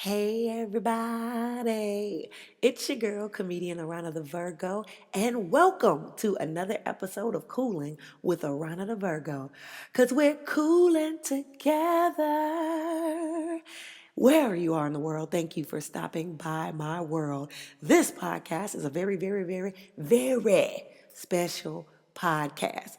Hey everybody, it's your girl, comedian Aarona and welcome to another episode of Cooling with Aarona. Cause we're cooling together. Wherever you are in the world, thank you for stopping by my world. This podcast is a very special podcast.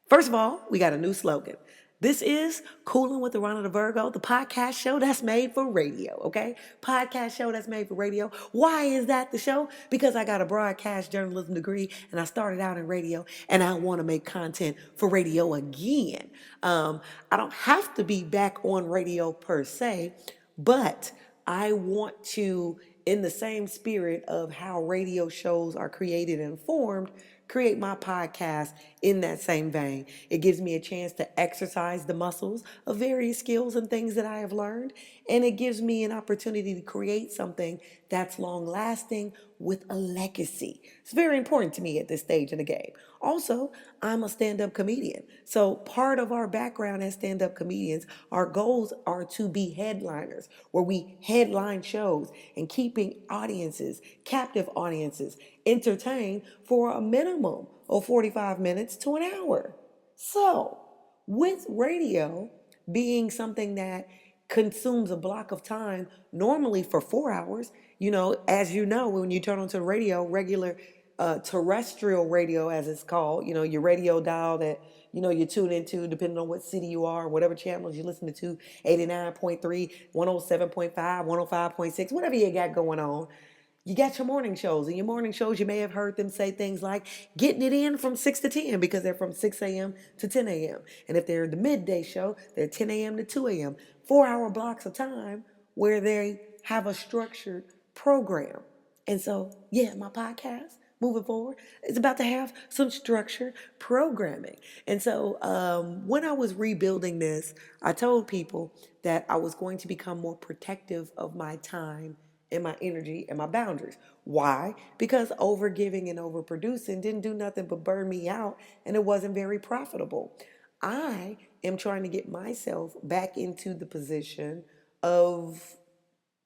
First of all, we got a new slogan. This is Coolin With AaronaTheVirgo, the podcast show that's made for radio, okay? Podcast show that's made for radio. Why is that the show? Because I got a broadcast journalism degree and I started out in radio and I want to make content for radio again. I don't have to be back on radio per se, but I want to, in the same spirit of how radio shows are created and formed, create my podcast in that same vein. It gives me a chance to exercise the muscles of various skills and things that I have learned, and it gives me an opportunity to create something that's long lasting with a legacy. It's very important to me at this stage in the game. Also, I'm a stand-up comedian. So part of our background as stand-up comedians, our goals are to be headliners, where we headline shows and keeping audiences, captive audiences, entertained for a minimum of 45 minutes to an hour. So, with radio being something that consumes a block of time normally for 4 hours, as you know, when you turn onto the radio, regular terrestrial radio, as it's called, your radio dial that, you tune into depending on what city you are, whatever channels you listen to, 89.3, 107.5, 105.6, whatever you got going on. You got your morning shows, and your morning shows, you may have heard them say things like getting it in from 6 to 10 because they're from 6 a.m. to 10 a.m. And if they're the midday show, they're 10 a.m. to 2 a.m. 4 hour blocks of time where they have a structured program. And so, yeah, my podcast moving forward is about to have some structured programming. And so when I was rebuilding this, I told people that I was going to become more protective of my time and my energy and my boundaries. Why? Because overgiving and overproducing didn't do nothing but burn me out, and it wasn't very profitable. I am trying to get myself back into the position of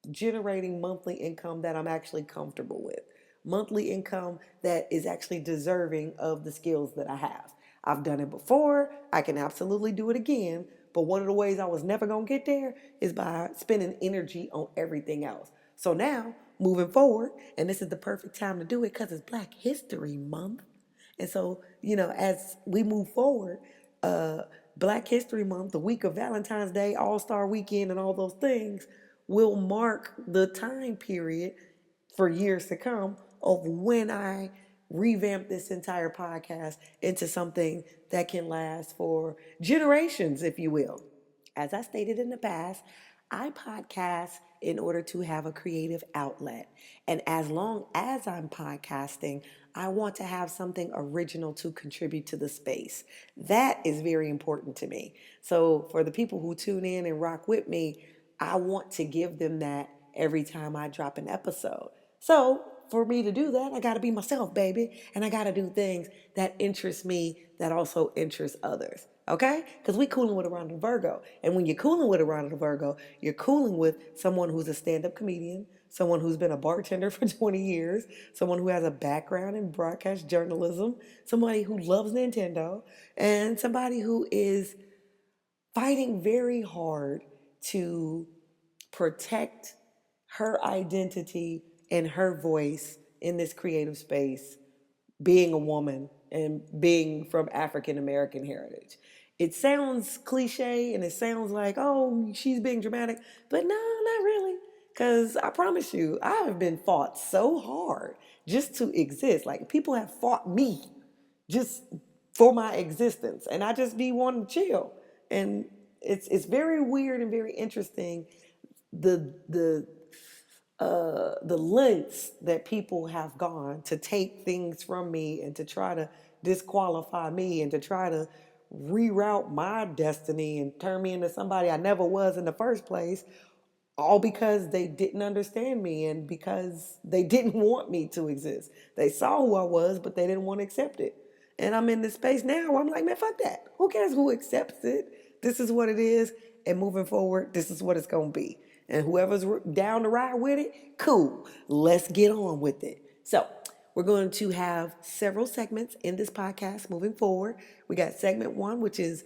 generating monthly income that I'm actually comfortable with. Monthly income that is actually deserving of the skills that I have. I've done it before. I can absolutely do it again. But one of the ways I was never going to get there is by spending energy on everything else. So now, moving forward, and this is the perfect time to do it because it's Black History Month. And so, as we move forward, Black History Month, the week of Valentine's Day, All-Star Weekend, and all those things will mark the time period for years to come of when I revamp this entire podcast into something that can last for generations, if you will. As I stated in the past, I podcast in order to have a creative outlet. And as long as I'm podcasting, I want to have something original to contribute to the space. That is very important to me. So for the people who tune in and rock with me, I want to give them that every time I drop an episode. So for me to do that, I got to be myself, baby. And I got to do things that interest me that also interest others. Okay? Because we cooling with AaronaTheVirgo. And when you're cooling with AaronaTheVirgo, you're cooling with someone who's a stand-up comedian, someone who's been a bartender for 20 years, someone who has a background in broadcast journalism, somebody who loves Nintendo, and somebody who is fighting very hard to protect her identity and her voice in this creative space, being a woman and being from African American heritage. It sounds cliche and it sounds like, oh, she's being dramatic, but no, not really. Because I promise you, I have been fought so hard just to exist. Like, people have fought me just for my existence, and I just be wanting to chill. And it's very weird and very interesting the lengths that people have gone to take things from me and to try to disqualify me and to try to reroute my destiny and turn me into somebody I never was in the first place, all because they didn't understand me and because they didn't want me to exist. They saw who I was, but they didn't want to accept it. And I'm in this space now where I'm like, man, fuck that. Who cares who accepts it? This is what it is. And moving forward, this is what it's going to be. And whoever's down to ride with it, cool. Let's get on with it. So, we're going to have several segments in this podcast moving forward. We got segment one, which is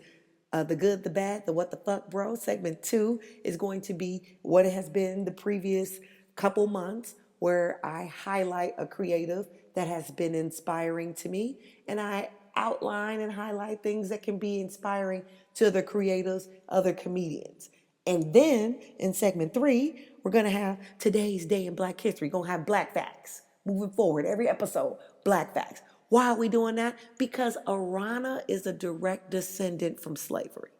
the good, the bad, the what the fuck, bro. Segment two is going to be what it has been the previous couple months, where I highlight a creative that has been inspiring to me, and I outline and highlight things that can be inspiring to other creatives, other comedians. And then in segment three, we're going to have today's day in Black history. We're going to have Black facts. Moving forward, every episode, Black facts. Why are we doing that? Because Aarona is a direct descendant from slavery.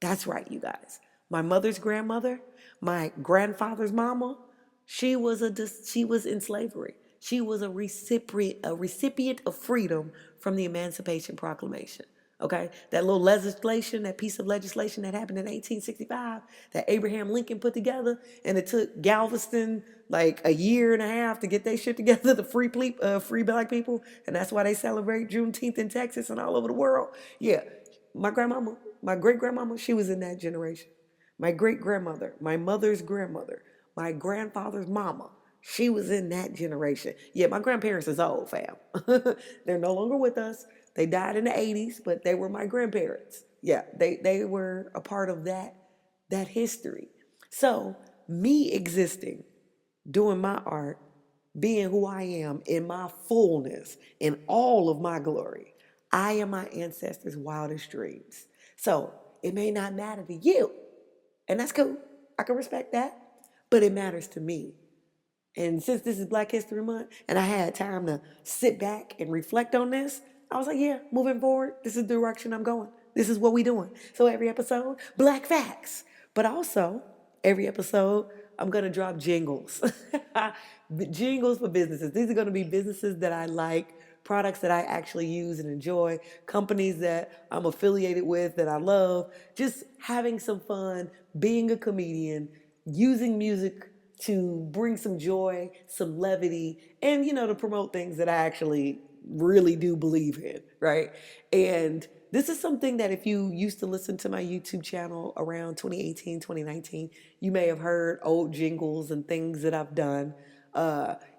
That's right, you guys. My mother's grandmother, my grandfather's mama, she was in slavery. She was a recipient of freedom from the Emancipation Proclamation. Okay, that little legislation, that piece of legislation that happened in 1865 that Abraham Lincoln put together, and it took Galveston like a year and a half to get their shit together, the free black people, and that's why they celebrate Juneteenth in Texas and all over the world. Yeah, my grandmama, my great grandmama, she was in that generation. My great grandmother, my mother's grandmother, my grandfather's mama, she was in that generation. Yeah, my grandparents is old, fam. They're no longer with us. They died in the 80s, but they were my grandparents. Yeah, they were a part of that history. So me existing, doing my art, being who I am in my fullness, in all of my glory, I am my ancestors' wildest dreams. So it may not matter to you, and that's cool. I can respect that, but it matters to me. And since this is Black History Month and I had time to sit back and reflect on this, I was like, yeah, moving forward, this is the direction I'm going. This is what we doing. So every episode, Black facts. But also, every episode, I'm going to drop jingles. Jingles for businesses. These are going to be businesses that I like, products that I actually use and enjoy, companies that I'm affiliated with that I love, just having some fun, being a comedian, using music to bring some joy, some levity, and to promote things that I actually really do believe in, right? And this is something that if you used to listen to my YouTube channel around 2018, 2019, you may have heard old jingles and things that I've done.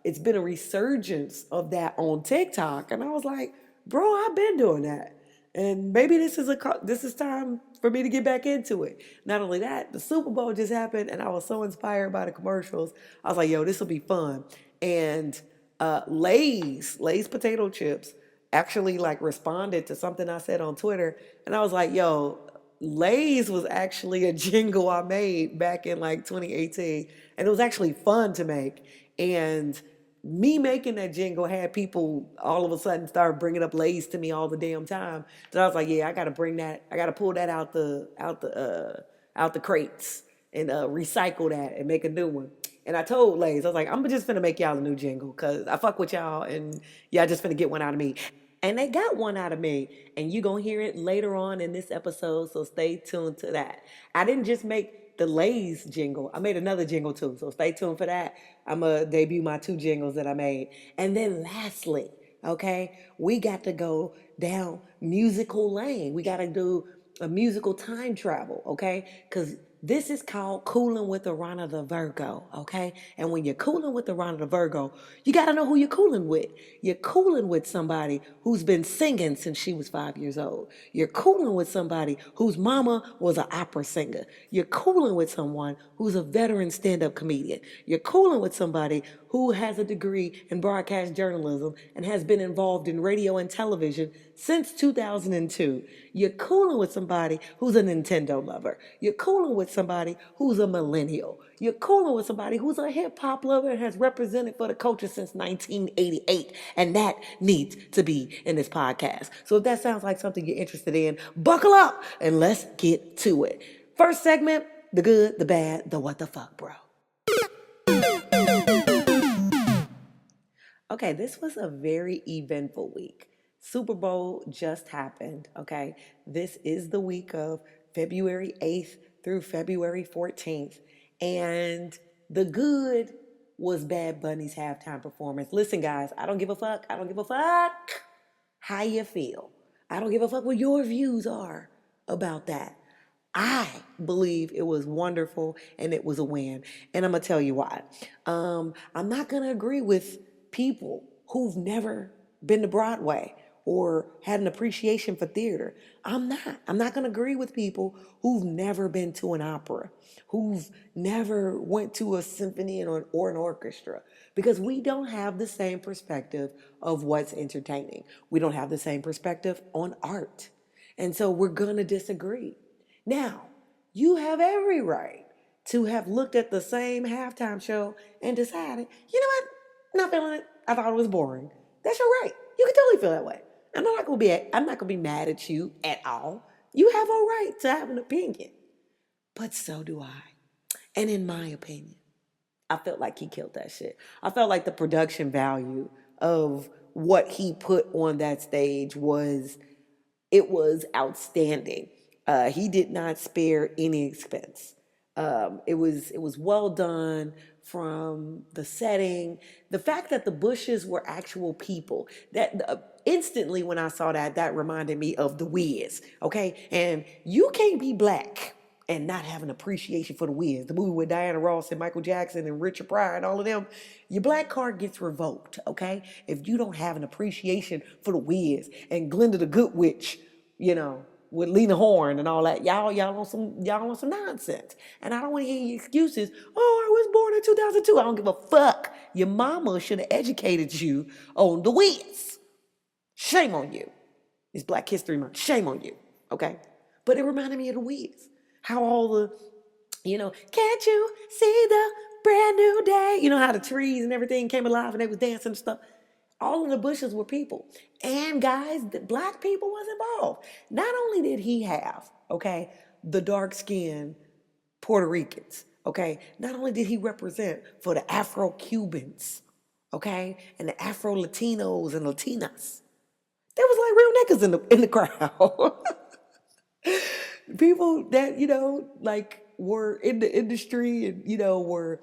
It's been a resurgence of that on TikTok, and I was like, bro, I've been doing that. And maybe this is time for me to get back into it. Not only that, the Super Bowl just happened, and I was so inspired by the commercials. I was like, yo, this will be fun. And Lay's potato chips actually like responded to something I said on Twitter, and I was like, yo, Lay's was actually a jingle I made back in like 2018, and it was actually fun to make. And me making that jingle had people all of a sudden start bringing up Lay's to me all the damn time. So I was like, yeah, I got to bring that. I got to pull that out the crates and recycle that and make a new one. And I told Lay's, I was like, I'm just finna make y'all a new jingle because I fuck with y'all and y'all just finna get one out of me. And they got one out of me, and you gonna hear it later on in this episode, so stay tuned to that. I didn't just make the Lay's jingle, I made another jingle too, so stay tuned for that. I'm gonna debut my two jingles that I made. And then lastly, okay, we got to go down musical lane. We got to do a musical time travel, okay? Because this is called Coolin with AaronaTheVirgo, okay? And when you're cooling with AaronaTheVirgo, you got to know who you're cooling with. You're cooling with somebody who's been singing since she was 5 years old. You're cooling with somebody whose mama was an opera singer. You're cooling with someone who's a veteran stand-up comedian. You're cooling with somebody who has a degree in broadcast journalism and has been involved in radio and television since 2002. You're cooling with somebody who's a Nintendo lover. You're cooling with somebody who's a millennial. You're cooling with somebody who's a hip hop lover and has represented for the culture since 1988. And that needs to be in this podcast. So if that sounds like something you're interested in, buckle up and let's get to it. First segment, the good, the bad, the what the fuck, bro. Okay, this was a very eventful week. Super Bowl just happened, okay? This is the week of February 8th through February 14th. And the good was Bad Bunny's halftime performance. Listen, guys, I don't give a fuck. I don't give a fuck how you feel. I don't give a fuck what your views are about that. I believe it was wonderful and it was a win. And I'm going to tell you why. I'm not going to agree with people who've never been to Broadway or had an appreciation for theater. I'm not. I'm not going to agree with people who've never been to an opera, who've never went to a symphony or an orchestra, because we don't have the same perspective of what's entertaining. We don't have the same perspective on art. And so we're going to disagree. Now, you have every right to have looked at the same halftime show and decided, you know what, not feeling it. I thought it was boring. That's your right. You can totally feel that way. I'm not gonna be mad at you at all. You have a right to have an opinion. But so do I. And in my opinion, I felt like he killed that shit. I felt like the production value of what he put on that stage was outstanding. He did not spare any expense. It was well done from the setting, the fact that the Bushes were actual people. That instantly when I saw that, that reminded me of The Wiz. Okay, and you can't be black and not have an appreciation for The Wiz, the movie with Diana Ross and Michael Jackson and Richard Pryor and all of them. Your black card gets revoked. Okay, if you don't have an appreciation for The Wiz and Glinda the Good Witch, you know, with Lena Horne and all that. Y'all on some nonsense. And I don't want to hear your excuses. Oh, I was born in 2002. I don't give a fuck. Your mama should have educated you on The Wiz. Shame on you. It's Black History Month. Shame on you. Okay? But it reminded me of The Wiz. How all the, can't you see the brand new day? You know how the trees and everything came alive and they was dancing and stuff. All of the Bushes were people. And guys, the black people was involved. Not only did he have, okay, the dark skinned Puerto Ricans, okay, not only did he represent for the Afro Cubans, okay, and the Afro Latinos and Latinas, there was like real niggas in the crowd. People that like were in the industry and were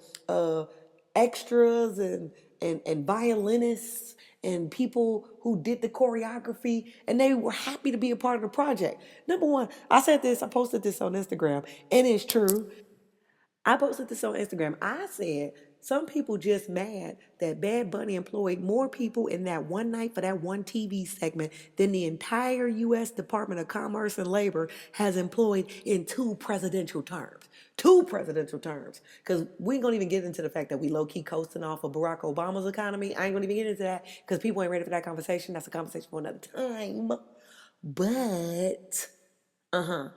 extras and violinists and people who did the choreography, and they were happy to be a part of the project. Number one, I posted this on Instagram, and it's true. I posted this on Instagram. I said some people just mad that Bad Bunny employed more people in that one night for that one TV segment than the entire U.S. Department of Commerce and Labor has employed in two presidential terms. Two presidential terms. Because we ain't going to even get into the fact that we low-key coasting off of Barack Obama's economy. I ain't going to even get into that because people ain't ready for that conversation. That's a conversation for another time. But, Biden,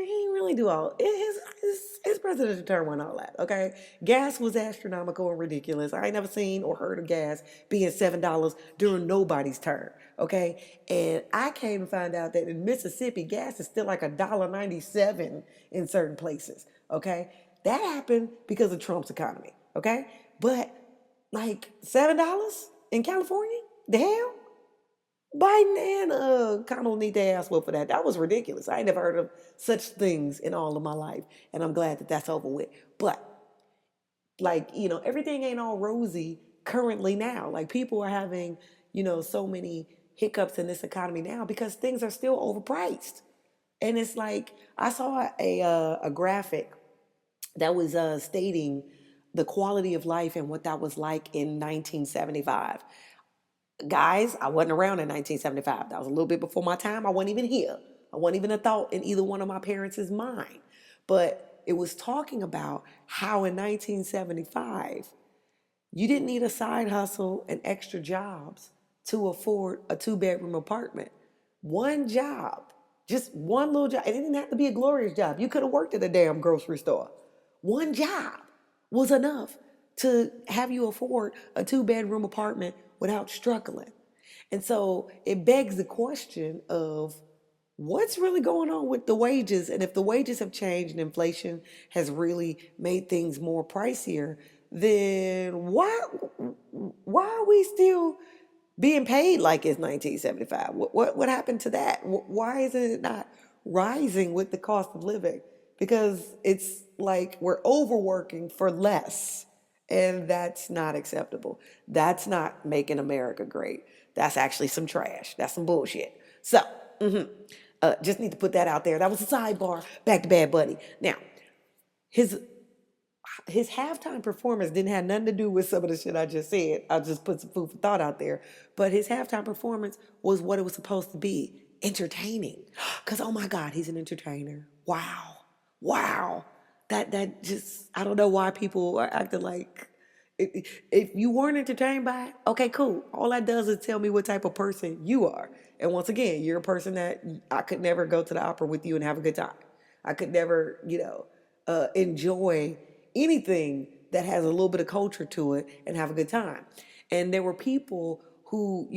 he didn't really do all his presidential term went all that. Okay, gas was astronomical and ridiculous. I ain't never seen or heard of gas being $7 during nobody's term. Okay, and I came to find out that in Mississippi, gas is still like $1.97 in certain places. Okay, that happened because of Trump's economy. Okay, but like $7 in California, the hell. Biden and Kamala need their ass whooped for that. That was ridiculous. I ain't never heard of such things in all of my life, and I'm glad that that's over with. But like everything ain't all rosy currently now. Like people are having so many hiccups in this economy now because things are still overpriced, and it's like I saw a graphic that was stating the quality of life and what that was like in 1975. Guys, I wasn't around in 1975. That was a little bit before my time. I wasn't even here. I wasn't even a thought in either one of my parents' mind. But it was talking about how in 1975, you didn't need a side hustle and extra jobs to afford a two-bedroom apartment. One job, just one little job. It didn't have to be a glorious job. You could have worked at a damn grocery store. One job was enough to have you afford a two-bedroom apartment without struggling. And so it begs the question of what's really going on with the wages, and if the wages have changed and inflation has really made things more pricier, then why are we still being paid like it's 1975? What happened to that? Why isn't it not rising with the cost of living? Because it's like we're overworking for less, and that's not acceptable. That's not making America great. That's actually some trash. That's some bullshit. So, Just need to put that out there. That was a sidebar. Back to Bad Bunny. Now, his his halftime performance didn't have nothing to do with some of the shit I just said. I just put some food for thought out there. But his halftime performance was what it was supposed to be, entertaining. Because, oh my God, he's an entertainer. Wow. Wow. That just, I don't know why people are acting like, if you weren't entertained by it, okay, cool. All that does is tell me what type of person you are. And once again, you're a person that I could never go to the opera with you and have a good time. I could never, enjoy anything that has a little bit of culture to it and have a good time. And there were people who,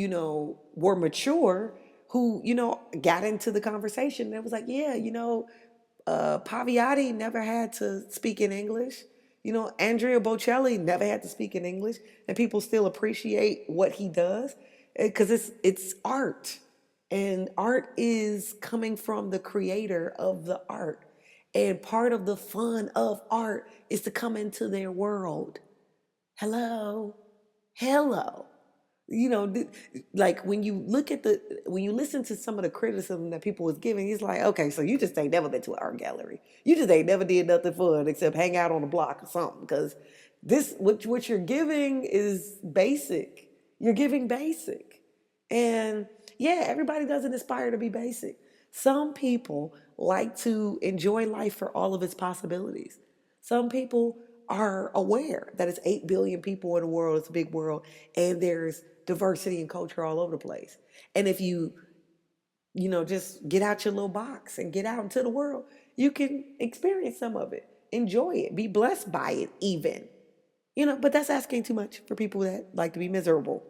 were mature, who, got into the conversation. And it was like, yeah, Pavarotti never had to speak in English. Andrea Bocelli never had to speak in English, and people still appreciate what he does because it's art, and art is coming from the creator of the art, and part of the fun of art is to come into their world. Hello, hello. Like when you listen to some of the criticism that people was giving, it's like, okay, so you just ain't never been to an art gallery. You just ain't never did nothing fun except hang out on the block or something. Because what you're giving is basic. You're giving basic, and yeah, everybody doesn't aspire to be basic. Some people like to enjoy life for all of its possibilities. Some people are aware that it's 8 billion people in the world, it's a big world, and there's diversity and culture all over the place. And if you, just get out your little box and get out into the world, you can experience some of it, enjoy it, be blessed by it, even. But that's asking too much for people that like to be miserable.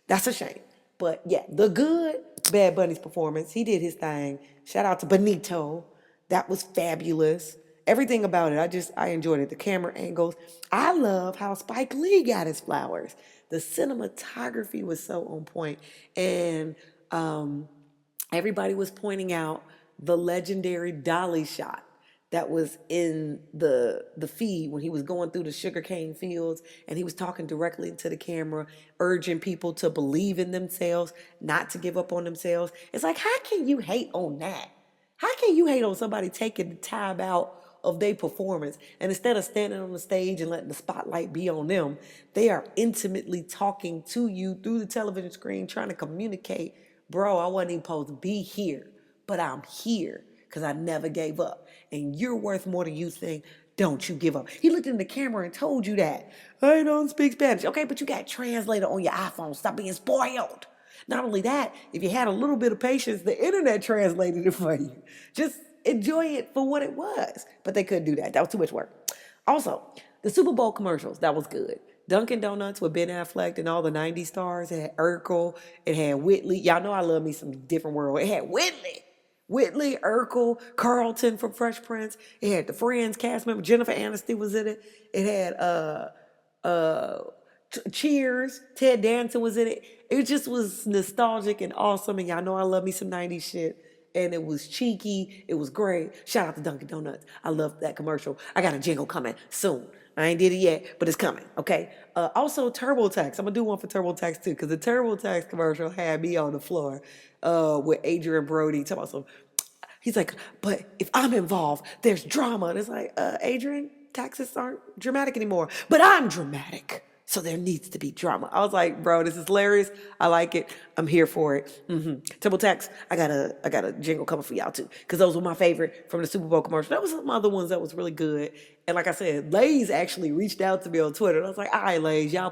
That's a shame. But yeah, the good Bad Bunny's performance, he did his thing. Shout out to Benito. That was fabulous. Everything about it, I enjoyed it. The camera angles. I love how Spike Lee got his flowers. The cinematography was so on point. And everybody was pointing out the legendary dolly shot that was in the feed when he was going through the sugarcane fields and he was talking directly into the camera, urging people to believe in themselves, not to give up on themselves. It's like, how can you hate on that? How can you hate on somebody taking the time out of their performance, and instead of standing on the stage and letting the spotlight be on them, they are intimately talking to you through the television screen, trying to communicate, bro, I wasn't even supposed to be here, but I'm here because I never gave up. And you're worth more than you think. Don't you give up. He looked in the camera and told you that. I don't speak Spanish. Okay, but you got a translator on your iPhone. Stop being spoiled. Not only that, if you had a little bit of patience, the internet translated it for you. Just enjoy it for what it was. But they couldn't do that. That was too much work. Also, the Super Bowl commercials, that was good. Dunkin' Donuts with Ben Affleck and all the 90s stars. It had Urkel. It had Whitley. Y'all know I love me some different world. It had Whitley. Whitley, Urkel, Carlton from Fresh Prince. It had the Friends cast member. Jennifer Aniston was in it. It had Cheers. Ted Danson was in it. It just was nostalgic and awesome. And y'all know I love me some 90s shit. And it was cheeky. It was great. Shout out to Dunkin' Donuts. I love that commercial. I got a jingle coming soon. I ain't did it yet, but it's coming, okay? Also, TurboTax. I'm going to do one for TurboTax, too, because the TurboTax commercial had me on the floor with Adrian Brody. Talking about some, he's like, but if I'm involved, there's drama. And it's like, Adrian, taxes aren't dramatic anymore. But I'm dramatic. So there needs to be drama. I was like, bro, this is hilarious. I like it. I'm here for it. TurboTax, I got a jingle coming for y'all too. Because those were my favorite from the Super Bowl commercial. There was some other ones that was really good. And like I said, Lay's actually reached out to me on Twitter. And I was like, all right, Lay's, I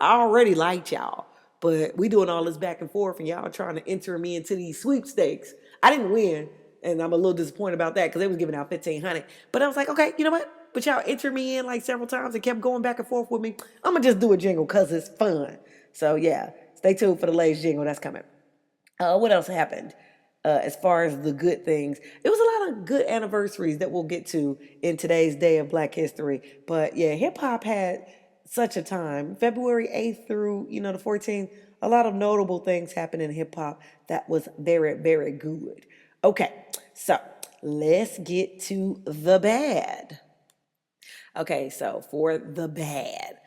already liked y'all. But we doing all this back and forth and y'all trying to enter me into these sweepstakes. I didn't win. And I'm a little disappointed about that because they was giving out $1,500. But I was like, okay, you know what? But y'all entered me in like several times and kept going back and forth with me. I'm going to just do a jingle because it's fun. So yeah, stay tuned for the latest jingle that's coming. What else happened? As far as the good things, there was a lot of good anniversaries that we'll get to in today's day of Black History. But yeah, hip hop had such a time. February 8th through, the 14th, a lot of notable things happened in hip hop that was very, very good. Okay, so let's get to the bad. Okay, so for the bad,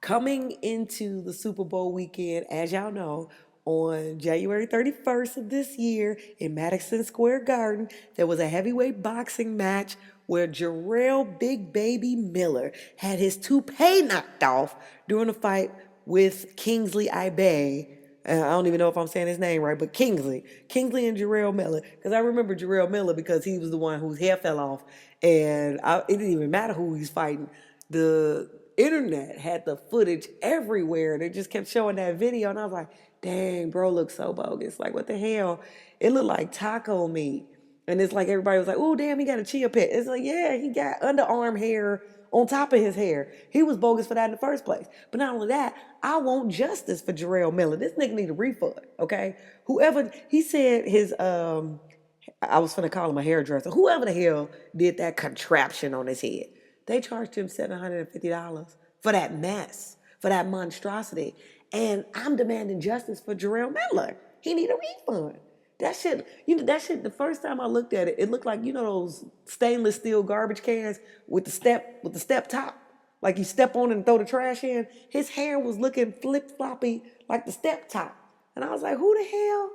coming into the Super Bowl weekend, as y'all know, on January 31st of this year in Madison Square Garden, there was a heavyweight boxing match where Jarrell Big Baby Miller had his toupee knocked off during a fight with Kingsley Ibe. I don't even know if I'm saying his name right, but Kingsley and Jarrell Miller. Because I remember Jarrell Miller because he was the one whose hair fell off, and it didn't even matter who he's fighting. The internet had the footage everywhere. They just kept showing that video, and I was like, dang, bro looks so bogus. Like, what the hell? It looked like taco meat. And it's like everybody was like, oh, damn, he got a chia pet. It's like, yeah, he got underarm hair on top of his hair. He was bogus for that in the first place. But not only that, I want justice for Jarrell Miller. This nigga need a refund, okay? Whoever, he said his, I was finna call him a hairdresser. Whoever the hell did that contraption on his head, they charged him $750 for that mess, for that monstrosity. And I'm demanding justice for Jarrell Miller. He need a refund. That shit, the first time I looked at it, it looked like, those stainless steel garbage cans with the step top. Like you step on it and throw the trash in. His hair was looking flip-floppy like the step top. And I was like, who the hell?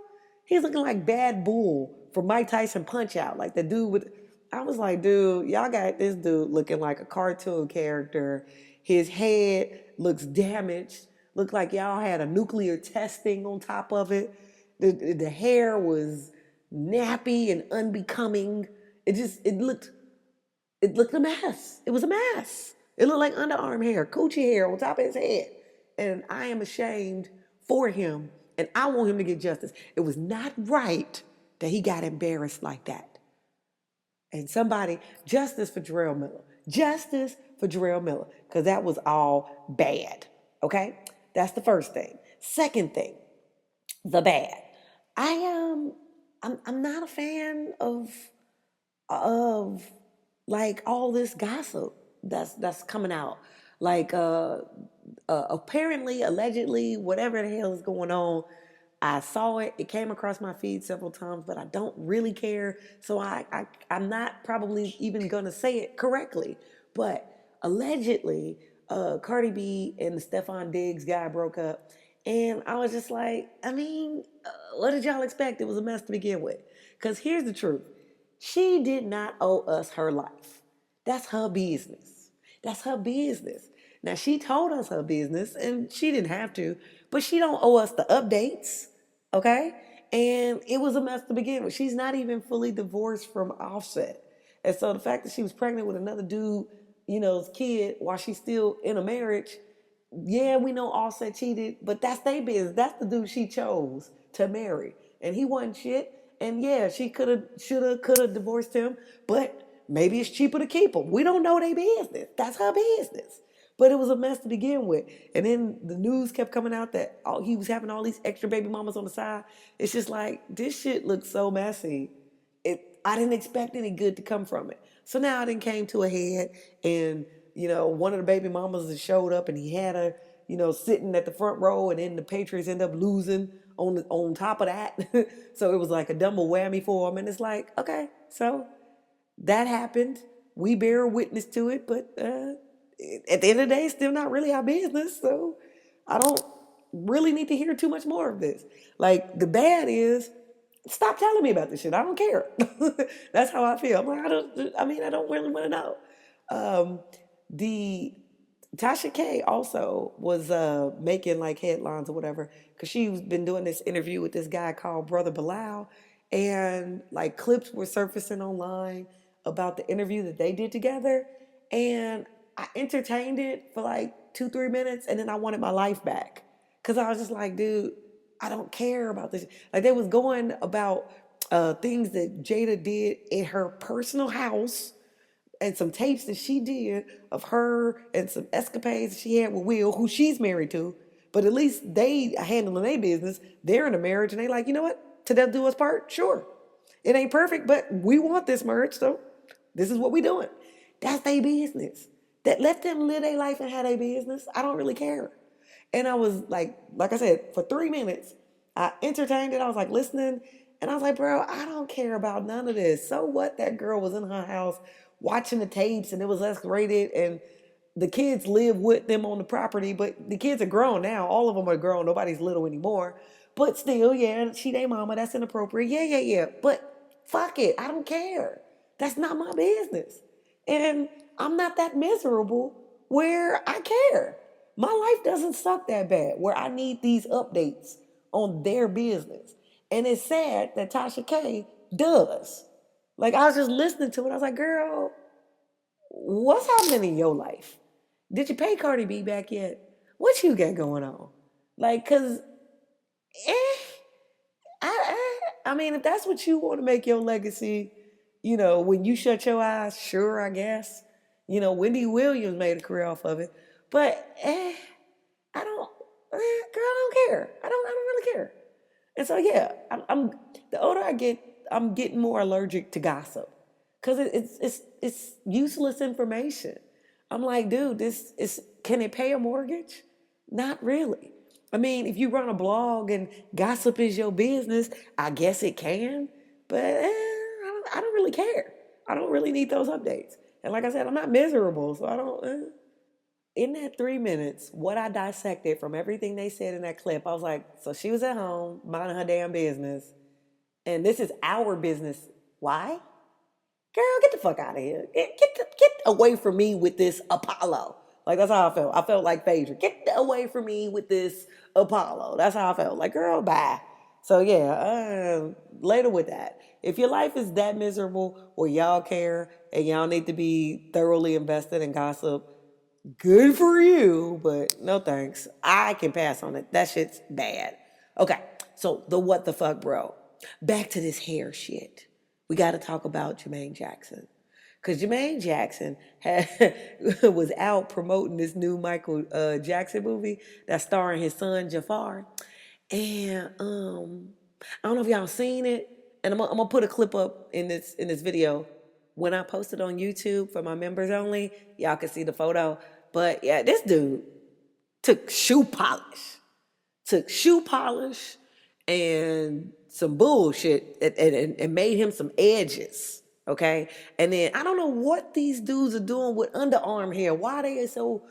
He's looking like Bad Bull from Mike Tyson Punch-Out. Like the dude with, I was like, dude, y'all got this dude looking like a cartoon character. His head looks damaged. Looked like y'all had a nuclear testing on top of it. The hair was nappy and unbecoming. It looked a mess. It was a mess. It looked like underarm hair, coochie hair on top of his head. And I am ashamed for him, and I want him to get justice. It was not right that he got embarrassed like that. And somebody, justice for Jarrell Miller. Justice for Jarrell Miller, because that was all bad. Okay? That's the first thing. Second thing, the bad. I'm not a fan of like all this gossip that's coming out. Like apparently, allegedly, whatever the hell is going on. I saw it. It came across my feed several times, but I don't really care. So I'm not probably even gonna say it correctly. But allegedly, Cardi B and the Stefon Diggs guy broke up. And I was just like, what did y'all expect? It was a mess to begin with. Because here's the truth. She did not owe us her life. That's her business. That's her business. Now, she told us her business, and she didn't have to, but she don't owe us the updates, okay? And it was a mess to begin with. She's not even fully divorced from Offset. And so the fact that she was pregnant with another dude, kid, while she's still in a marriage, yeah, we know Offset cheated, but that's their business. That's the dude she chose to marry. And he wasn't shit. And yeah, she could have divorced him, but maybe it's cheaper to keep him. We don't know their business. That's her business. But it was a mess to begin with. And then the news kept coming out that he was having all these extra baby mamas on the side. It's just like, this shit looks so messy. I didn't expect any good to come from it. So now it came to a head, and one of the baby mamas showed up, and he had her, sitting at the front row, and then the Patriots end up losing on top of that. So it was like a double whammy for him, and it's like, okay, so that happened. We bear witness to it, but at the end of the day, it's still not really our business. So I don't really need to hear too much more of this. Like, the bad is, stop telling me about this shit. I don't care. That's how I feel. I'm like, I don't really want to know. The Tasha K also was making like headlines or whatever, because she's been doing this interview with this guy called Brother Bilal, and like clips were surfacing online about the interview that they did together, and I entertained it for like 2-3 minutes, and then I wanted my life back, because I was just like, dude, I don't care about this. Like, they was going about things that Jada did in her personal house, and some tapes that she did of her, and some escapades she had with Will, who she's married to. But at least they handling their business. They're in a marriage, and they like, you know what? To death do us part? Sure. It ain't perfect, but we want this marriage, so this is what we doing. That's their business. That, let them live their life and have their business. I don't really care. And I was like I said, for 3 minutes, I entertained it. I was like listening, and I was like, bro, I don't care about none of this. So what? That girl was in her house watching the tapes, and it was X-rated, and the kids live with them on the property, but the kids are grown now. All of them are grown. Nobody's little anymore. But still, yeah, she they mama, that's inappropriate. Yeah. But fuck it, I don't care. That's not my business. And I'm not that miserable where I care. My life doesn't suck that bad where I need these updates on their business. And it's sad that Tasha K does. Like, I was just listening to it. I was like, girl, what's happening in your life? Did you pay Cardi B back yet? What you got going on? Like, cause, eh, I mean, if that's what you want to make your legacy, when you shut your eyes, sure, I guess. Wendy Williams made a career off of it, but I don't, girl, I don't care. I don't really care. And so yeah, I'm the older I get, I'm getting more allergic to gossip because it's useless information. I'm like, dude, this is can it pay a mortgage? Not really. I mean, if you run a blog and gossip is your business, I guess it can, but I don't really care. I don't really need those updates. And like I said, I'm not miserable, so I don't. In that 3 minutes, what I dissected from everything they said in that clip, I was like, so she was at home, minding her damn business, and this is our business. Why? Girl, get the fuck out of here. Get away from me with this Apollo. Like, that's how I felt. I felt like Phaedra. Get away from me with this Apollo. That's how I felt. Like, girl, bye. So, yeah, later with that. If your life is that miserable or y'all care and y'all need to be thoroughly invested in gossip, good for you, but no thanks. I can pass on it. That shit's bad. Okay, so the what the fuck, bro. Back to this hair shit. We got to talk about Jermaine Jackson. Because Jermaine Jackson was out promoting this new Michael Jackson movie that's starring his son Jafar. And I don't know if y'all seen it. And I'm gonna put a clip up in this video. When I post it on YouTube for my members only, y'all can see the photo. But yeah, this dude took shoe polish and some bullshit and made him some edges. Okay. And then I don't know what these dudes are doing with underarm hair. Why they are so,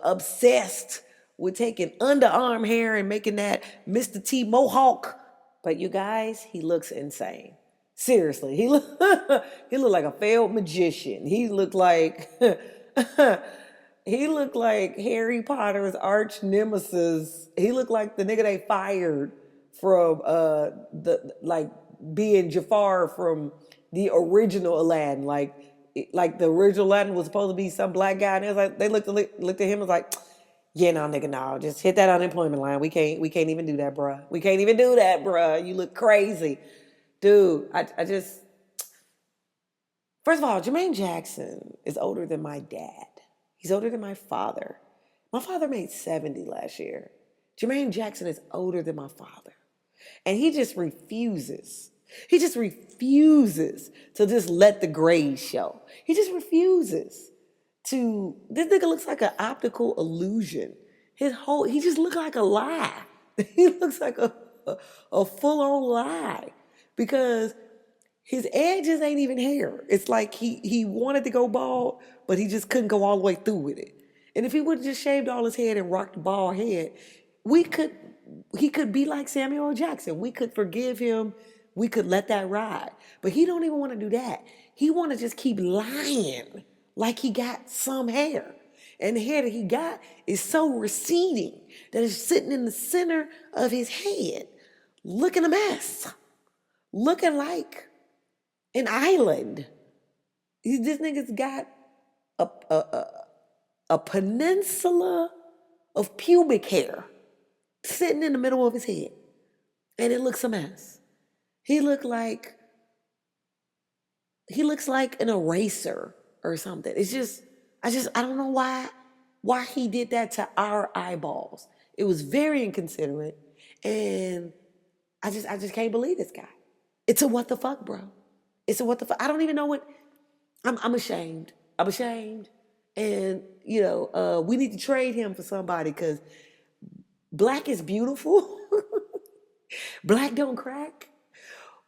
obsessed with taking underarm hair and making that Mr. T Mohawk. But you guys, he looks insane. Seriously, he looked like a failed magician. He looked like he looked like Harry Potter's arch nemesis. He looked like the nigga they fired from the like being Jafar from the original Aladdin. Like the original Aladdin was supposed to be some black guy, and it was like they looked at him and was like, yeah, no, nigga, no, just hit that unemployment line. We can't even do that, bruh. We can't even do that, bruh. You look crazy. Dude, I just, first of all, Jermaine Jackson is older than my dad. He's older than my father. My father made 70 last year. Jermaine Jackson is older than my father. And he just refuses. He just refuses to just let the grades show. He just refuses this nigga looks like an optical illusion. He just looked like a lie. He looks like a full-on lie. Because his edges ain't even hair. It's like he wanted to go bald, but he just couldn't go all the way through with it. And if he would have just shaved all his head and rocked a bald head, he could be like Samuel Jackson. We could forgive him. We could let that ride. But he don't even want to do that. He want to just keep lying like he got some hair. And the hair that he got is so receding that it's sitting in the center of his head, looking a mess. Looking like an island. This nigga's got a peninsula of pubic hair sitting in the middle of his head. And it looks a mess. He looks like an eraser or something. I don't know why he did that to our eyeballs. It was very inconsiderate. And I just can't believe this guy. It's a what the fuck, bro. It's a what the fuck. I don't even know what. I'm ashamed. I'm ashamed. And, we need to trade him for somebody because black is beautiful. Black don't crack.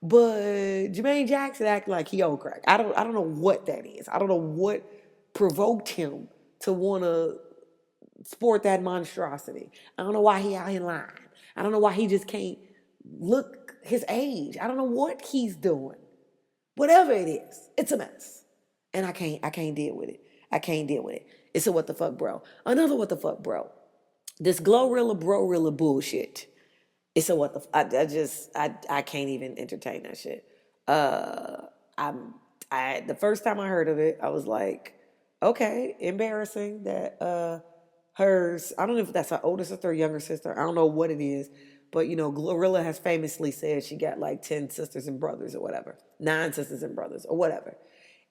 But Jermaine Jackson acting like he don't crack. I don't know what that is. I don't know what provoked him to want to sport that monstrosity. I don't know why he out here lying. I don't know why he just can't look his age. I don't know what he's doing. Whatever it is, it's a mess. And I can't deal with it. I can't deal with it. It's a what the fuck, bro. Another what the fuck, bro. This Glorilla Brorilla bullshit. It's a what the I can't even entertain that shit. I'm I the first time I heard of it, I was like, okay, embarrassing that hers, I don't know if that's her older sister or younger sister. I don't know what it is. But you know, Glorilla has famously said she got like 10 sisters and brothers or whatever. 9 sisters and brothers or whatever.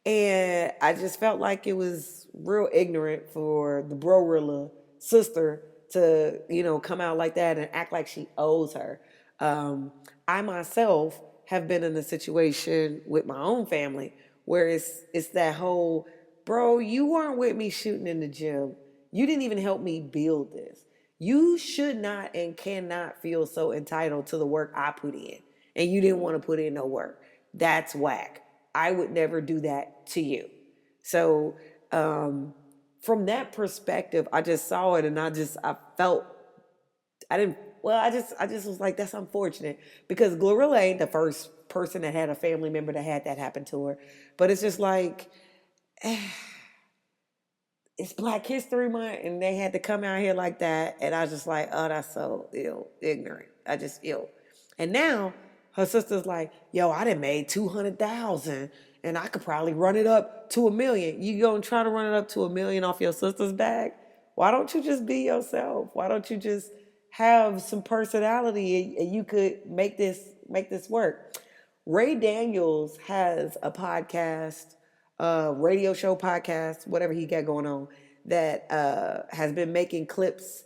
And I just felt like it was real ignorant for the Brorilla sister to, you know, come out like that and act like she owes her. I myself have been in a situation with my own family where it's that whole, bro, you weren't with me shooting in the gym. You didn't even help me build this. You should not and cannot feel so entitled to the work I put in. And you didn't want to put in no work. That's whack. I would never do that to you. So from that perspective, I just saw it and I felt, I just was like, that's unfortunate. Because Glorilla ain't the first person that had a family member that had that happen to her. But it's just like, it's Black History Month and they had to come out here like that. And I was just like, oh, that's so ignorant. I just ill. And now her sister's like, yo, I done made 200,000 and I could probably run it up to 1 million. You gonna try to run it up to 1 million off your sister's back? Why don't you just be yourself? Why don't you just have some personality and you could make this work? Ray Daniels has a podcast, radio show podcast, whatever he got going on, that has been making clips.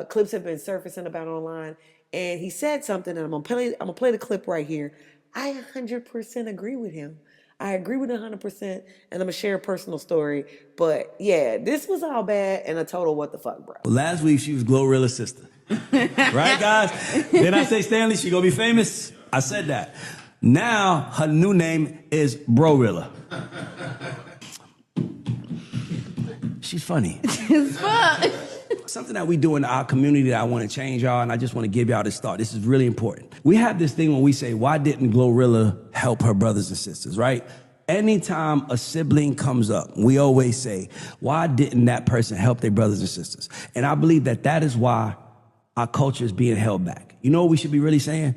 Clips have been surfacing about online, and he said something, and I'm gonna play the clip right here. I 100% agree with him. I agree with 100%, and I'm gonna share a personal story. But yeah, this was all bad and a total what the fuck, bro. Last week she was Glorilla's sister, right, guys? Didn't I say Stanley? She gonna be famous? I said that. Now her new name is Brorilla. She's funny. It's fun. Something that we do in our community that I want to change, y'all, and I just want to give y'all this thought. This is really important. We have this thing when we say, why didn't Glorilla help her brothers and sisters, right? Anytime a sibling comes up, we always say, why didn't that person help their brothers and sisters? And I believe that that is why our culture is being held back. You know what we should be really saying?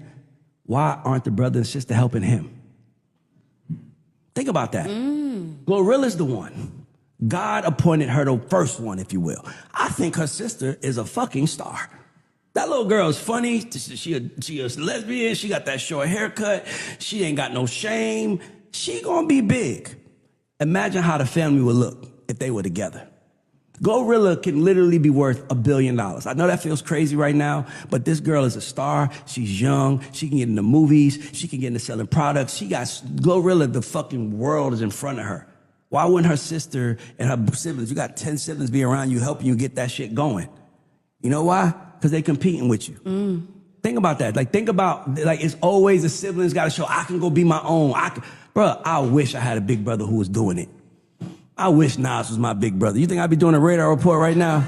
Why aren't the brother and sister helping him? Think about that. Glorilla's the one. God appointed her the first one, if you will. I think her sister is a fucking star. That little girl is funny. She a lesbian. She got that short haircut. She ain't got no shame. She gonna be big. Imagine how the family would look if they were together. Glorilla can literally be worth $1 billion. I know that feels crazy right now, but this girl is a star. She's young. She can get into movies. She can get into selling products. Glorilla, the fucking world is in front of her. Why wouldn't her sister and her siblings, you got 10 siblings be around you helping you get that shit going? You know why? Because they competing with you. Think about that. It's always the siblings got to show, I can go be my own. Bro, I wish I had a big brother who was doing it. I wish Nas was my big brother. You think I'd be doing a radar report right now?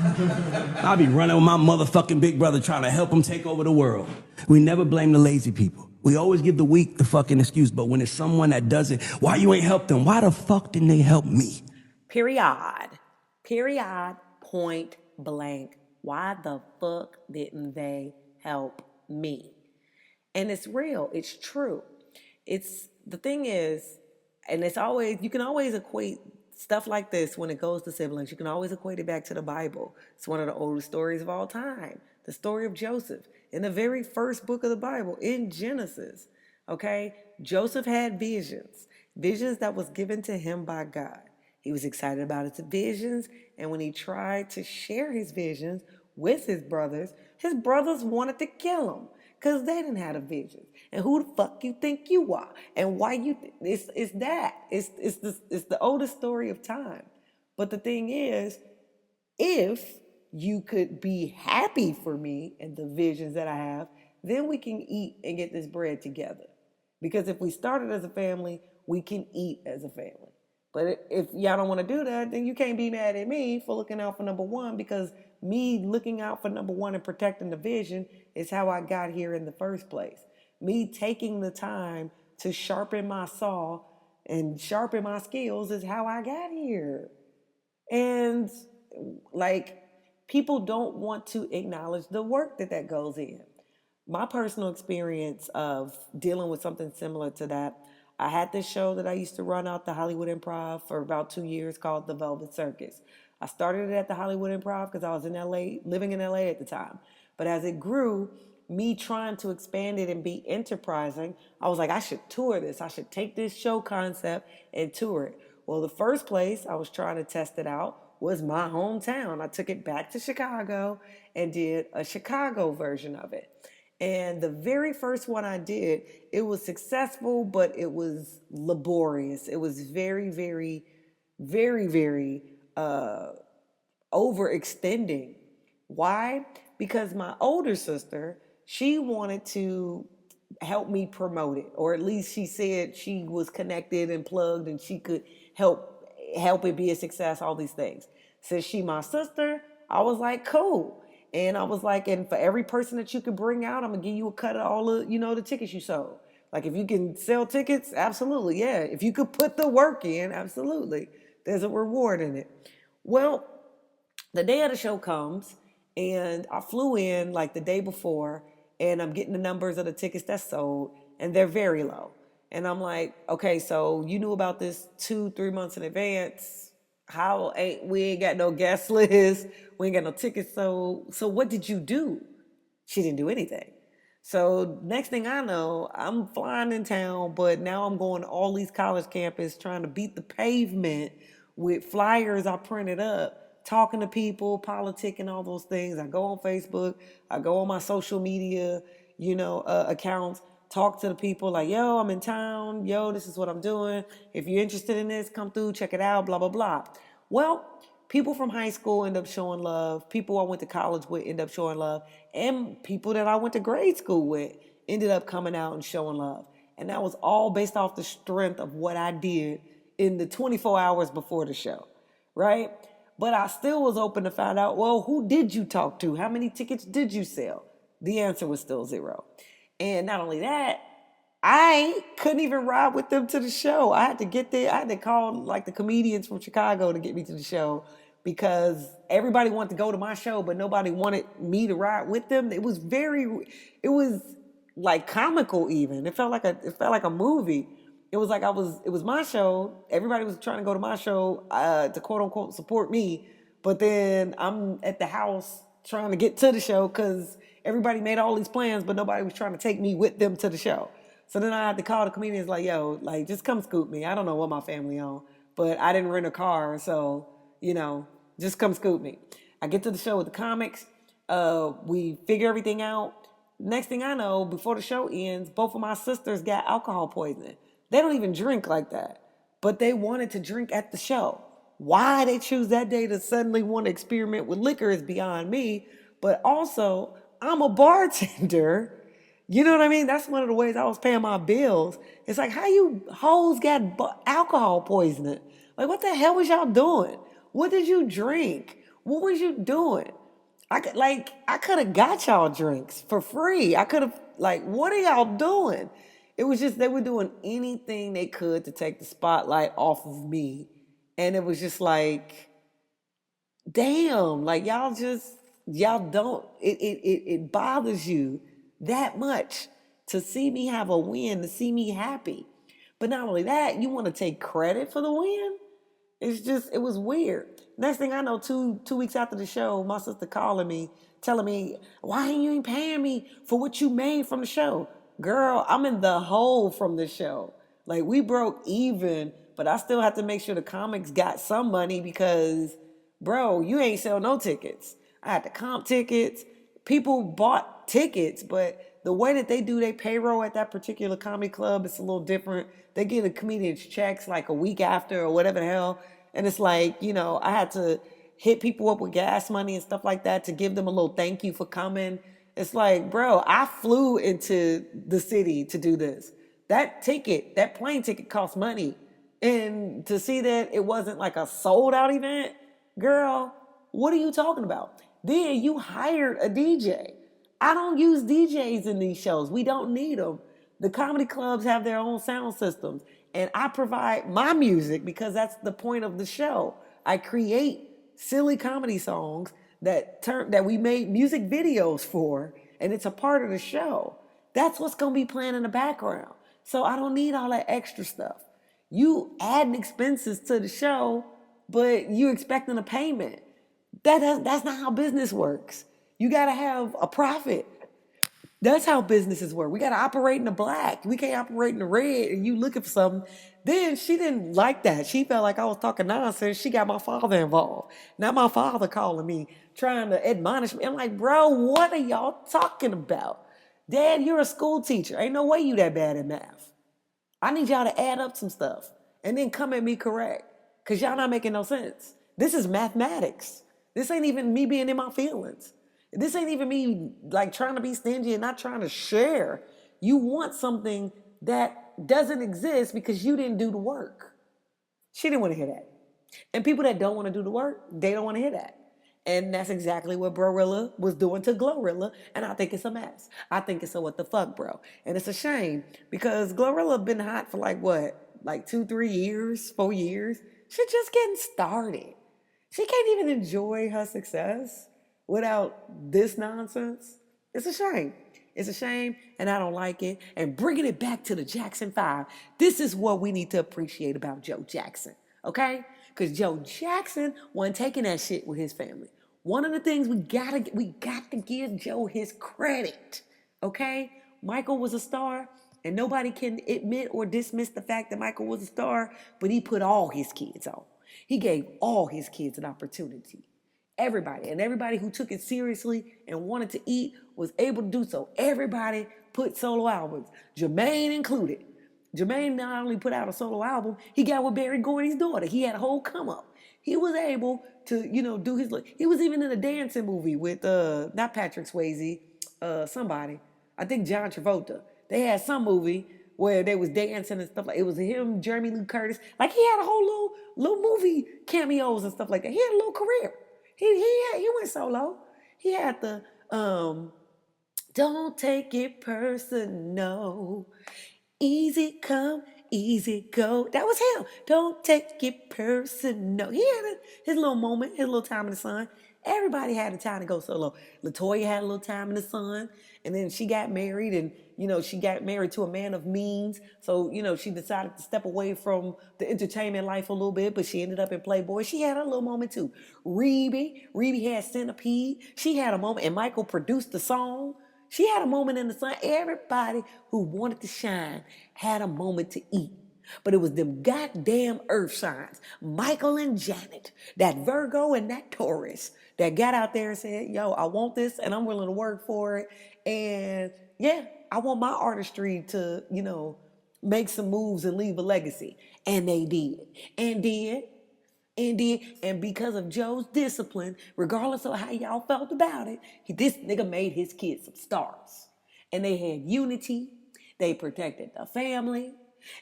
I'd be running with my motherfucking big brother trying to help him take over the world. We never blame the lazy people. We always give the weak the fucking excuse, but when it's someone that doesn't, why you ain't help them? Why the fuck didn't they help me? Period. Point blank. Why the fuck didn't they help me? And it's real. It's true. The thing is, and you can always equate stuff like this when it goes to siblings. You can always equate it back to the Bible. It's one of the oldest stories of all time. The story of Joseph. In the very first book of the Bible, in Genesis, okay? Joseph had visions that was given to him by God. He was excited about his visions, and when he tried to share his visions with his brothers wanted to kill him because they didn't have a vision. And who the fuck you think you are? And why it's the oldest story of time. But the thing is, if you could be happy for me and the visions that I have, then we can eat and get this bread together. Because if we started as a family, we can eat as a family. But if y'all don't want to do that, then you can't be mad at me for looking out for number one, because me looking out for number one and protecting the vision is how I got here in the first place. Me taking the time to sharpen my saw and sharpen my skills is how I got here. And like, people don't want to acknowledge the work that goes in. My personal experience of dealing with something similar to that, I had this show that I used to run out the Hollywood Improv for about 2 years called The Velvet Circus. I started it at the Hollywood Improv because I was in LA, living in LA at the time. But as it grew, me trying to expand it and be enterprising, I was like, I should tour this. I should take this show concept and tour it. Well, the first place I was trying to test it out was my hometown. I took it back to Chicago and did a Chicago version of it. And the very first one I did, it was successful, but it was laborious. It was very, very, very, very overextending. Why? Because my older sister, she wanted to help me promote it, or at least she said she was connected and plugged and she could help it be a success, all these things. Since she my sister, I was like, cool. And I was like, and for every person that you could bring out, I'm gonna give you a cut of all the, the tickets you sold. Like, if you can sell tickets, absolutely, yeah. If you could put the work in, absolutely. There's a reward in it. Well, the day of the show comes, and I flew in like the day before, and I'm getting the numbers of the tickets that's sold, and they're very low. And I'm like, okay, so you knew about this 2-3 months in advance. We ain't got no guest list, we ain't got no tickets, so what did you do? She didn't do anything. So next thing I know, I'm flying in town, but now I'm going to all these college campuses trying to beat the pavement with flyers I printed up, talking to people, politicking, all those things. I go on Facebook, I go on my social media, accounts, talk to the people like, yo, I'm in town, yo, this is what I'm doing. If you're interested in this, come through, check it out, blah, blah, blah. Well, people from high school end up showing love. People I went to college with end up showing love. And people that I went to grade school with ended up coming out and showing love. And that was all based off the strength of what I did in the 24 hours before the show, right? But I still was open to find out, well, who did you talk to? How many tickets did you sell? The answer was still 0. And not only that, I couldn't even ride with them to the show. I had to get there. I had to call like the comedians from Chicago to get me to the show, because everybody wanted to go to my show, but nobody wanted me to ride with them. It was like comical even. It felt like a movie. It was like it was my show. Everybody was trying to go to my show to quote unquote support me. But then I'm at the house trying to get to the show because everybody made all these plans, but nobody was trying to take me with them to the show. So then I had to call the comedians like, yo, like, just come scoop me. I don't know what my family on, but I didn't rent a car, so, just come scoop me. I get to the show with the comics. We figure everything out. Next thing I know, before the show ends, both of my sisters got alcohol poisoning. They don't even drink like that, but they wanted to drink at the show. Why they choose that day to suddenly want to experiment with liquor is beyond me. But also, I'm a bartender. You know what I mean? That's one of the ways I was paying my bills. It's like, how you hoes got alcohol poisoning? Like, what the hell was y'all doing? What did you drink? What was you doing? I could have got y'all drinks for free. I could have, like, what are y'all doing? It was just, they were doing anything they could to take the spotlight off of me. And it was just like, damn, like, y'all don't, it bothers you that much to see me have a win, to see me happy. But not only that, you want to take credit for the win? It was weird. Next thing I know, two weeks after the show, my sister calling me, telling me, why you ain't paying me for what you made from the show? Girl, I'm in the hole from the show. Like, we broke even, but I still have to make sure the comics got some money because, bro, you ain't sell no tickets. I had to comp tickets. People bought tickets, but the way that they do their payroll at that particular comedy club is a little different. They give the comedians checks like a week after or whatever the hell. And it's like, I had to hit people up with gas money and stuff like that to give them a little thank you for coming. It's like, bro, I flew into the city to do this. That plane ticket costs money. And to see that it wasn't like a sold out event, girl, what are you talking about? Then you hired a DJ. I don't use DJs in these shows. We don't need them. The comedy clubs have their own sound systems. And I provide my music because that's the point of the show. I create silly comedy songs that we made music videos for, and it's a part of the show. That's what's gonna be playing in the background. So I don't need all that extra stuff. You adding expenses to the show, but you expecting a payment. That's not how business works. You gotta have a profit. That's how businesses work. We gotta operate in the black. We can't operate in the red and you looking for something. Then she didn't like that. She felt like I was talking nonsense. She got my father involved. Now my father calling me, trying to admonish me. I'm like, bro, what are y'all talking about? Dad, you're a school teacher. Ain't no way you that bad at math. I need y'all to add up some stuff and then come at me correct. Cause y'all not making no sense. This is mathematics. This ain't even me being in my feelings. This ain't even me like trying to be stingy and not trying to share. You want something that doesn't exist because you didn't do the work. She didn't want to hear that. And people that don't want to do the work, they don't want to hear that. And that's exactly what Brorilla was doing to Glorilla. And I think it's a mess. I think it's a what the fuck, bro. And it's a shame because Glorilla been hot for like what? Like 2, 3 years, 4 years. She's just getting started. She can't even enjoy her success without this nonsense. It's a shame. It's a shame, and I don't like it. And bringing it back to the Jackson 5, this is what we need to appreciate about Joe Jackson, okay? Because Joe Jackson wasn't taking that shit with his family. One of the things we got to give Joe his credit, okay? Michael was a star, and nobody can admit or dismiss the fact that Michael was a star, but he put all his kids on. He gave all his kids an opportunity. Everybody, and everybody who took it seriously and wanted to eat was able to do so. Everybody put solo albums, Jermaine included. Jermaine not only put out a solo album, he got with Barry Gordy's daughter. He had a whole come up. He was able to, do his. He was even in a dancing movie with not Patrick Swayze, somebody. I think John Travolta. They had some movie where they was dancing and stuff like it was him, Jeremy Lee Curtis. Like he had a whole little movie cameos and stuff like that. He had a little career. He went solo. He had the don't take it personal. Easy come, easy go. That was him. Don't take it personal. He had his little moment, his little time in the sun. Everybody had a time to go solo. LaToya had a little time in the sun, and then she got married, and she got married to a man of means. So she decided to step away from the entertainment life a little bit, but she ended up in Playboy. She had a little moment too. Rebe had Centipede. She had a moment, and Michael produced the song. She had a moment in the sun. Everybody who wanted to shine had a moment to eat. But it was them goddamn earth signs, Michael and Janet, that Virgo and that Taurus, that got out there and said, yo, I want this and I'm willing to work for it. And yeah, I want my artistry to, make some moves and leave a legacy. And they did. And because of Joe's discipline, regardless of how y'all felt about it, this nigga made his kids some stars. And they had unity. They protected the family.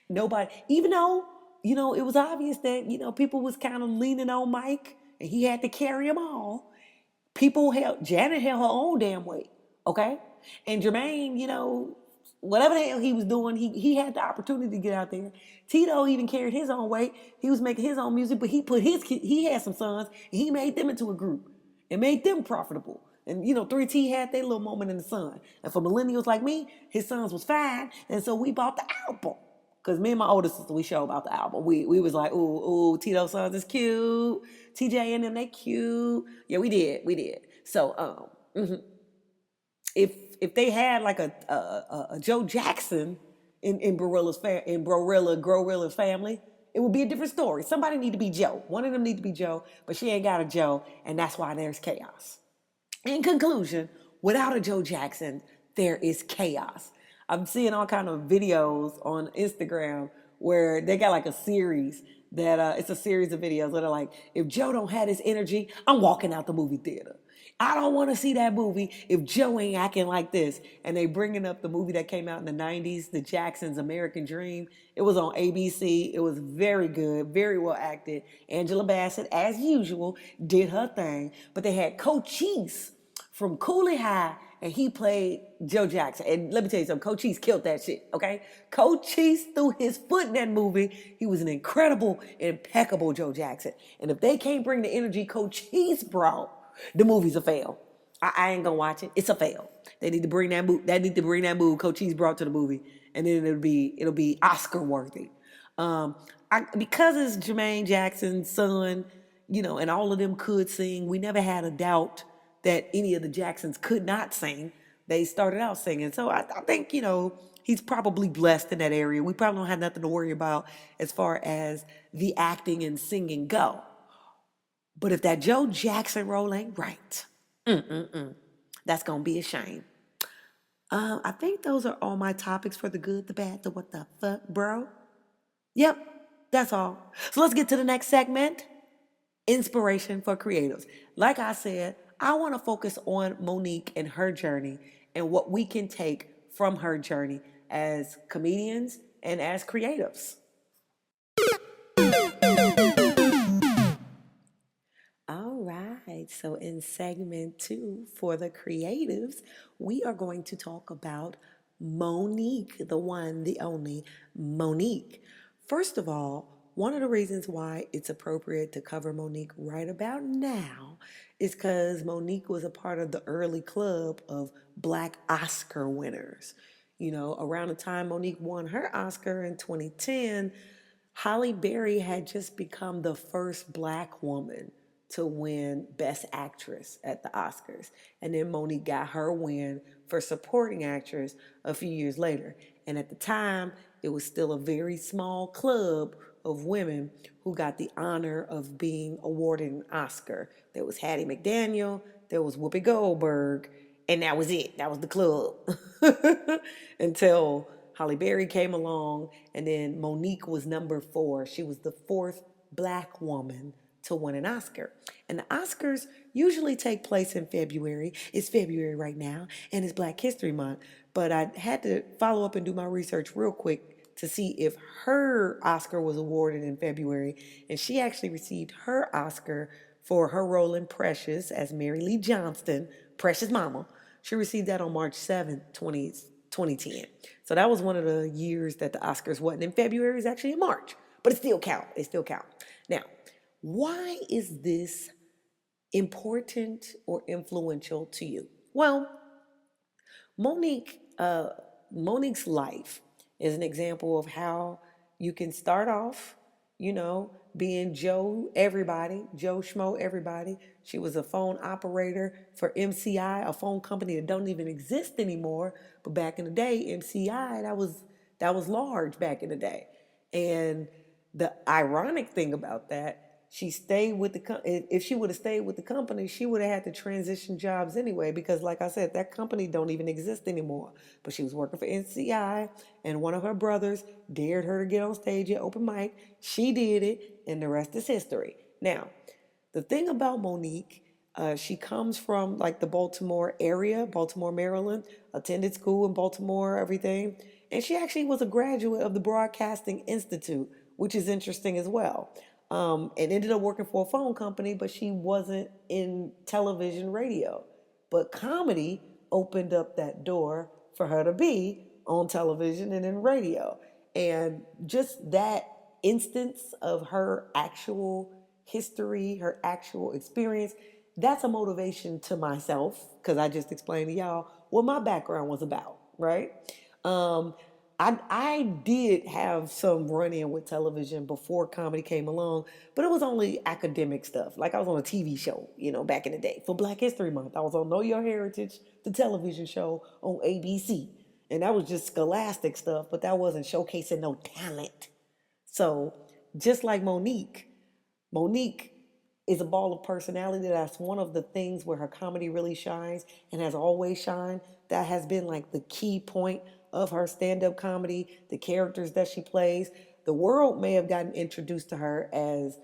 Nobody, even though, it was obvious that, people was kind of leaning on Mike and he had to carry them all. Janet held her own damn weight, okay? And Jermaine, whatever the hell he was doing, he had the opportunity to get out there. Tito even carried his own weight. He was making his own music, but he had some sons, and he made them into a group and made them profitable. And 3T had their little moment in the sun. And for millennials like me, his sons was fine, and so we bought the album. Because me and my older sister, we show about the album. We was like, ooh, Tito's sons is cute. TJ and them, they cute. Yeah, we did. So, if they had like a Joe Jackson in Glorilla's family, it would be a different story. Somebody need to be Joe. One of them need to be Joe, but she ain't got a Joe, and that's why there's chaos. In conclusion, without a Joe Jackson, there is chaos. I'm seeing all kind of videos on Instagram where they got like a series that it's a series of videos that are like, if Joe don't have his energy, I'm walking out the movie theater. I don't want to see that movie if Joe ain't acting like this. And they bringing up the movie that came out in the 90s, The Jacksons' American Dream. It was on ABC. It was very good, very well acted. Angela Bassett, as usual, did her thing. But they had Cochise from Coolin High, and he played Joe Jackson. And let me tell you something, Cochise killed that shit, okay? Cochise threw his foot in that movie. He was an incredible, impeccable Joe Jackson. And if they can't bring the energy Cochise brought, the movie's a fail. I ain't gonna watch it. It's a fail. They need to bring that movie. They need to bring that movie Cochise brought to the movie, and then it'll be Oscar worthy. Um, because it's Jermaine Jackson's son, and all of them could sing. We never had a doubt that any of the Jacksons could not sing. They started out singing, so I think he's probably blessed in that area. We probably don't have nothing to worry about as far as the acting and singing go. But if that Joe Jackson role ain't right, that's gonna be a shame. I think those are all my topics for the good, the bad, the what the fuck, bro. Yep, that's all. So let's get to the next segment. Inspiration for creatives. Like I said, I want to focus on Monique and her journey and what we can take from her journey as comedians and as creatives. All right, so in segment 2 for the creatives, we are going to talk about Monique, the one, the only Monique. First of all, one of the reasons why it's appropriate to cover Monique right about now is because Monique was a part of the early club of Black Oscar winners. Around the time Monique won her Oscar in 2010, Halle Berry had just become the first Black woman to win Best Actress at the Oscars. And then Monique got her win for Supporting Actress a few years later. And at the time, it was still a very small club of women who got the honor of being awarded an Oscar. There was Hattie McDaniel, there was Whoopi Goldberg, and that was it. That was the club. Until Halle Berry came along, and then Monique was number 4. She was the 4th Black woman to win an Oscar. And the Oscars usually take place in February. It's February right now, and it's Black History Month. But I had to follow up and do my research real quick to see if her Oscar was awarded in February. And she actually received her Oscar for her role in Precious as Mary Lee Johnston, Precious Mama. She received that on March 7th, 2010. So that was one of the years that the Oscars wasn't in February. It's actually in March. But it still count. It still count. Now, why is this important or influential to you? Well, Monique's life is an example of how you can start off, being Joe Everybody, Joe Schmo Everybody. She was a phone operator for MCI, a phone company that don't even exist anymore. But back in the day, MCI, that was large back in the day. And the ironic thing about that, she stayed with if she would have stayed with the company, she would have had to transition jobs anyway, because like I said, that company don't even exist anymore. But she was working for NCI, and one of her brothers dared her to get on stage at open mic. She did it, and the rest is history. Now, the thing about Monique, she comes from like the Baltimore area, Baltimore, Maryland, attended school in Baltimore, everything. And she actually was a graduate of the Broadcasting Institute, which is interesting as well. And ended up working for a phone company, but she wasn't in television, radio. But comedy opened up that door for her to be on television and in radio. And just that instance of her actual history, her actual experience, that's a motivation to myself, because I just explained to y'all what my background was about, right? Um, I did have some run-in with television before comedy came along, but it was only academic stuff. Like I was on a TV show, back in the day for Black History Month. I was on Know Your Heritage, the television show on ABC. And that was just scholastic stuff, but that wasn't showcasing no talent. So just like Monique is a ball of personality. That's one of the things where her comedy really shines and has always shined. That has been like the key point of her stand-up comedy, the characters that she plays. The world may have gotten introduced to her as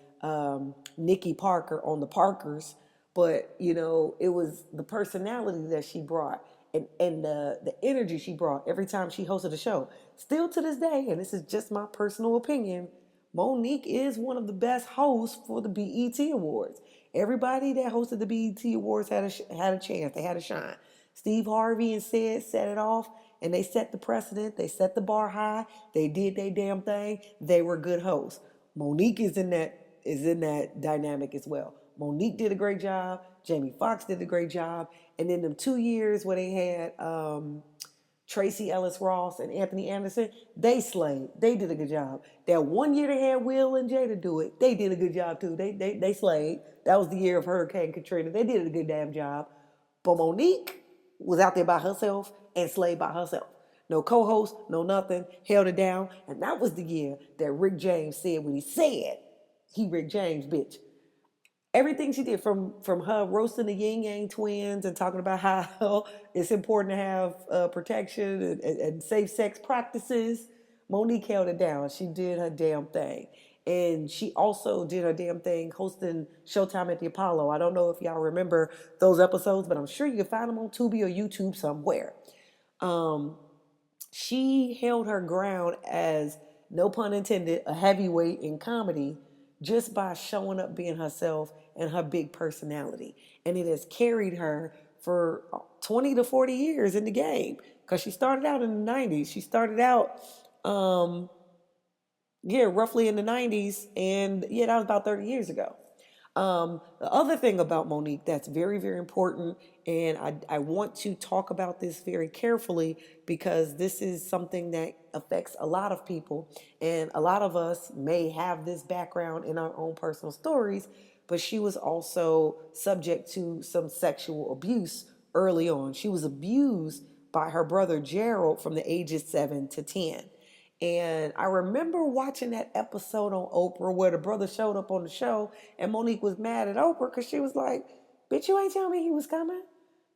Nikki Parker on the Parkers, but it was the personality that she brought and the energy she brought every time she hosted a show. Still to this day, and this is just my personal opinion, Monique is one of the best hosts for the BET Awards. Everybody that hosted the BET Awards had a chance. They had a shine. Steve Harvey and Sid set it off, and they set the precedent. They set the bar high. They did their damn thing. They were good hosts. Monique is in that dynamic as well. Monique did a great job. Jamie Foxx did a great job. And then them 2 years where they had Tracy Ellis Ross and Anthony Anderson, they slayed. They did a good job. That 1 year they had Will and Jada do it, they did a good job too. They slayed. That was the year of Hurricane Katrina. They did a good damn job. But Monique was out there by herself and slayed by herself. No co-host, no nothing, held it down. And that was the year that Rick James said what he said. He Rick James, bitch. Everything she did from her roasting the yin yang twins and talking about how it's important to have protection and safe sex practices. Monique held it down. She did her damn thing. And she also did her damn thing hosting Showtime at the Apollo. I don't know if y'all remember those episodes, but I'm sure you can find them on Tubi or YouTube somewhere. She held her ground as, no pun intended, a heavyweight in comedy just by showing up being herself and her big personality. And it has carried her for 20 to 40 years in the game because she started out in the 90s. She started out, roughly in the 90s. And that was about 30 years ago. The other thing about Monique that's very, very important, and I want to talk about this very carefully because this is something that affects a lot of people, and a lot of us may have this background in our own personal stories, but she was also subject to some sexual abuse early on. She was abused by her brother Gerald from the ages 7 to 10. And I remember watching that episode on Oprah where the brother showed up on the show and Monique was mad at Oprah because she was like, bitch, you ain't tell me he was coming.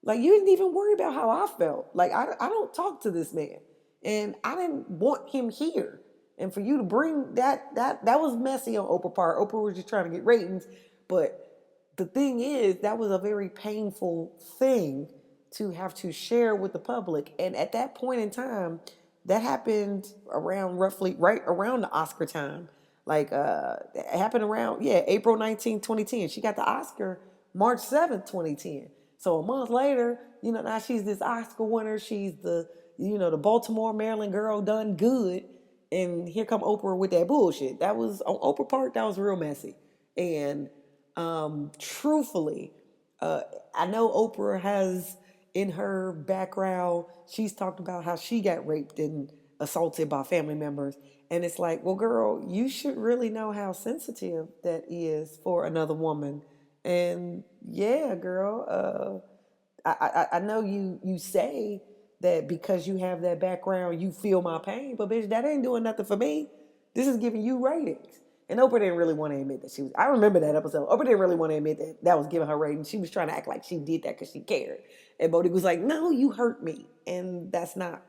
Like, you didn't even worry about how I felt. Like, I don't talk to this man. And I didn't want him here. And for you to bring that was messy on Oprah's part. Oprah was just trying to get ratings. But the thing is, that was a very painful thing to have to share with the public. And at that point in time, that happened around roughly right around the Oscar time. Like it happened around April 19th, 2010. She got the Oscar March 7th, 2010. So a month later, now she's this Oscar winner. She's the Baltimore, Maryland girl done good. And here come Oprah with that bullshit. That was on Oprah part, that was real messy. And truthfully, I know Oprah has in her background, she's talked about how she got raped and assaulted by family members. And it's like, well, girl, you should really know how sensitive that is for another woman. And yeah, girl, I know you say that because you have that background, you feel my pain, but bitch, that ain't doing nothing for me. This is giving you ratings. And Oprah didn't really want to admit that she was. I remember that episode. Oprah didn't really want to admit that was giving her ratings. She was trying to act like she did that because she cared. And Monique was like, "No, you hurt me, and that's not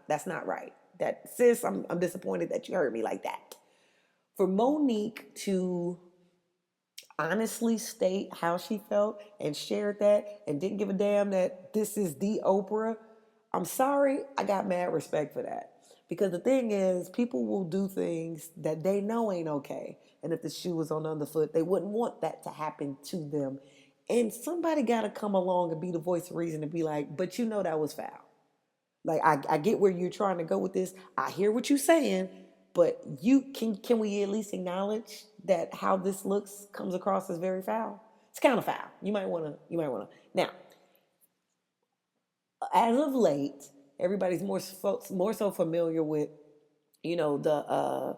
right. That sis, I'm disappointed that you hurt me like that." For Monique to honestly state how she felt and shared that and didn't give a damn that this is the Oprah, I'm sorry, I got mad respect for that. Because the thing is, people will do things that they know ain't okay. And if the shoe was on the underfoot, they wouldn't want that to happen to them. And somebody got to come along and be the voice of reason and be like, but that was foul. Like, I get where you're trying to go with this. I hear what you're saying, but can we at least acknowledge that how this looks comes across as very foul? It's kind of foul. You might want to. Now, as of late, everybody's more so familiar with, the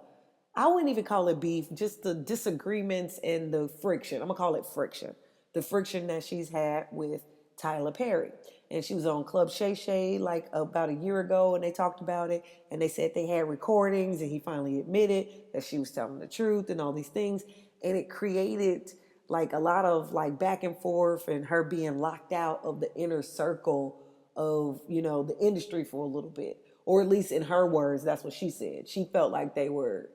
I wouldn't even call it beef, just the disagreements and the friction. I'm gonna call it friction. The friction that she's had with Tyler Perry. And she was on Club Shay Shay like about a year ago, and they talked about it, and they said they had recordings, and he finally admitted that she was telling the truth and all these things. And it created like a lot of like back and forth and her being locked out of the inner circle of, the industry for a little bit. Or at least in her words, that's what she said. She felt like they were,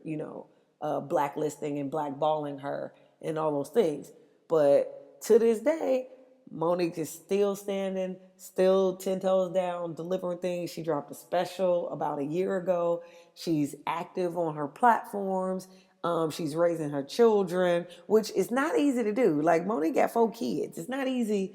blacklisting and blackballing her and all those things. But to this day, Monique is still standing, still 10 toes down, delivering things. She dropped a special about a year ago. She's active on her platforms. She's raising her children, which is not easy to do. Like, Monique got 4 kids. It's not easy,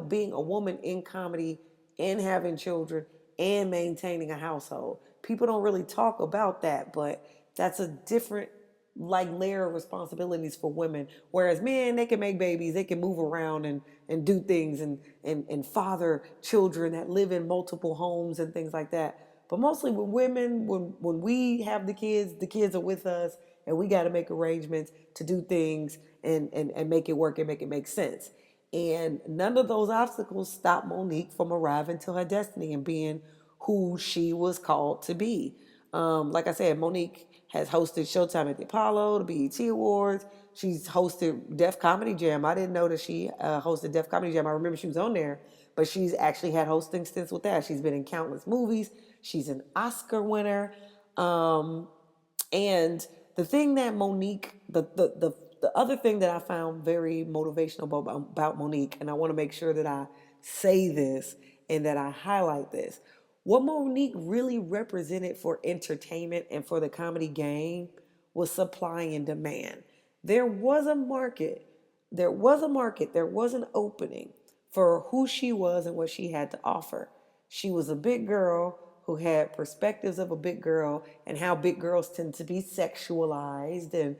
being a woman in comedy and having children and maintaining a household. People don't really talk about that, but that's a different layer of responsibilities for women. Whereas men, they can make babies, they can move around and do things and father children that live in multiple homes and things like that. But mostly with women, when we have the kids are with us, and we got to make arrangements to do things and make it work and make it make sense. And none of those obstacles stop Monique from arriving to her destiny and being who she was called to be. Like I said, Monique has hosted Showtime at the Apollo, the BET Awards. She's hosted Def Comedy Jam. I didn't know that she hosted Def Comedy Jam. I remember she was on there, but she's actually had hosting stints with that. She's been in countless movies. She's an Oscar winner. And the thing that Monique, the other thing that I found very motivational about Monique, and I want to make sure that I say this and that I highlight this, what Monique really represented for entertainment and for the comedy game was supply and demand. There was a market, there was a market, there was an opening for who she was and what she had to offer. She was a big girl who had perspectives of a big girl and how big girls tend to be sexualized, and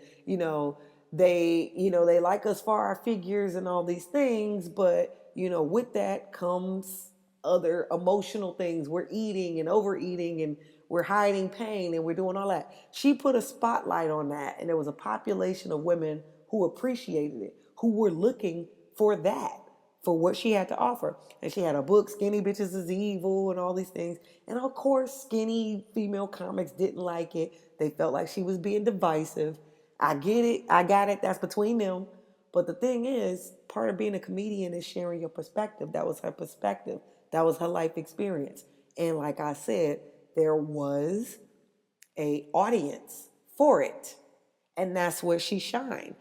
they like us for our figures and all these things, but with that comes other emotional things. We're eating and overeating, and we're hiding pain, and we're doing all that. She put a spotlight on that, and there was a population of women who appreciated it, who were looking for that, for what she had to offer. And she had a book, Skinny Bitches is Evil, and all these things. And of course, skinny female comics didn't like it. They felt like she was being divisive. I get it. I got it. That's between them. But the thing is, part of being a comedian is sharing your perspective. That was her perspective. That was her life experience. And like I said, there was a audience for it. And that's where she shined.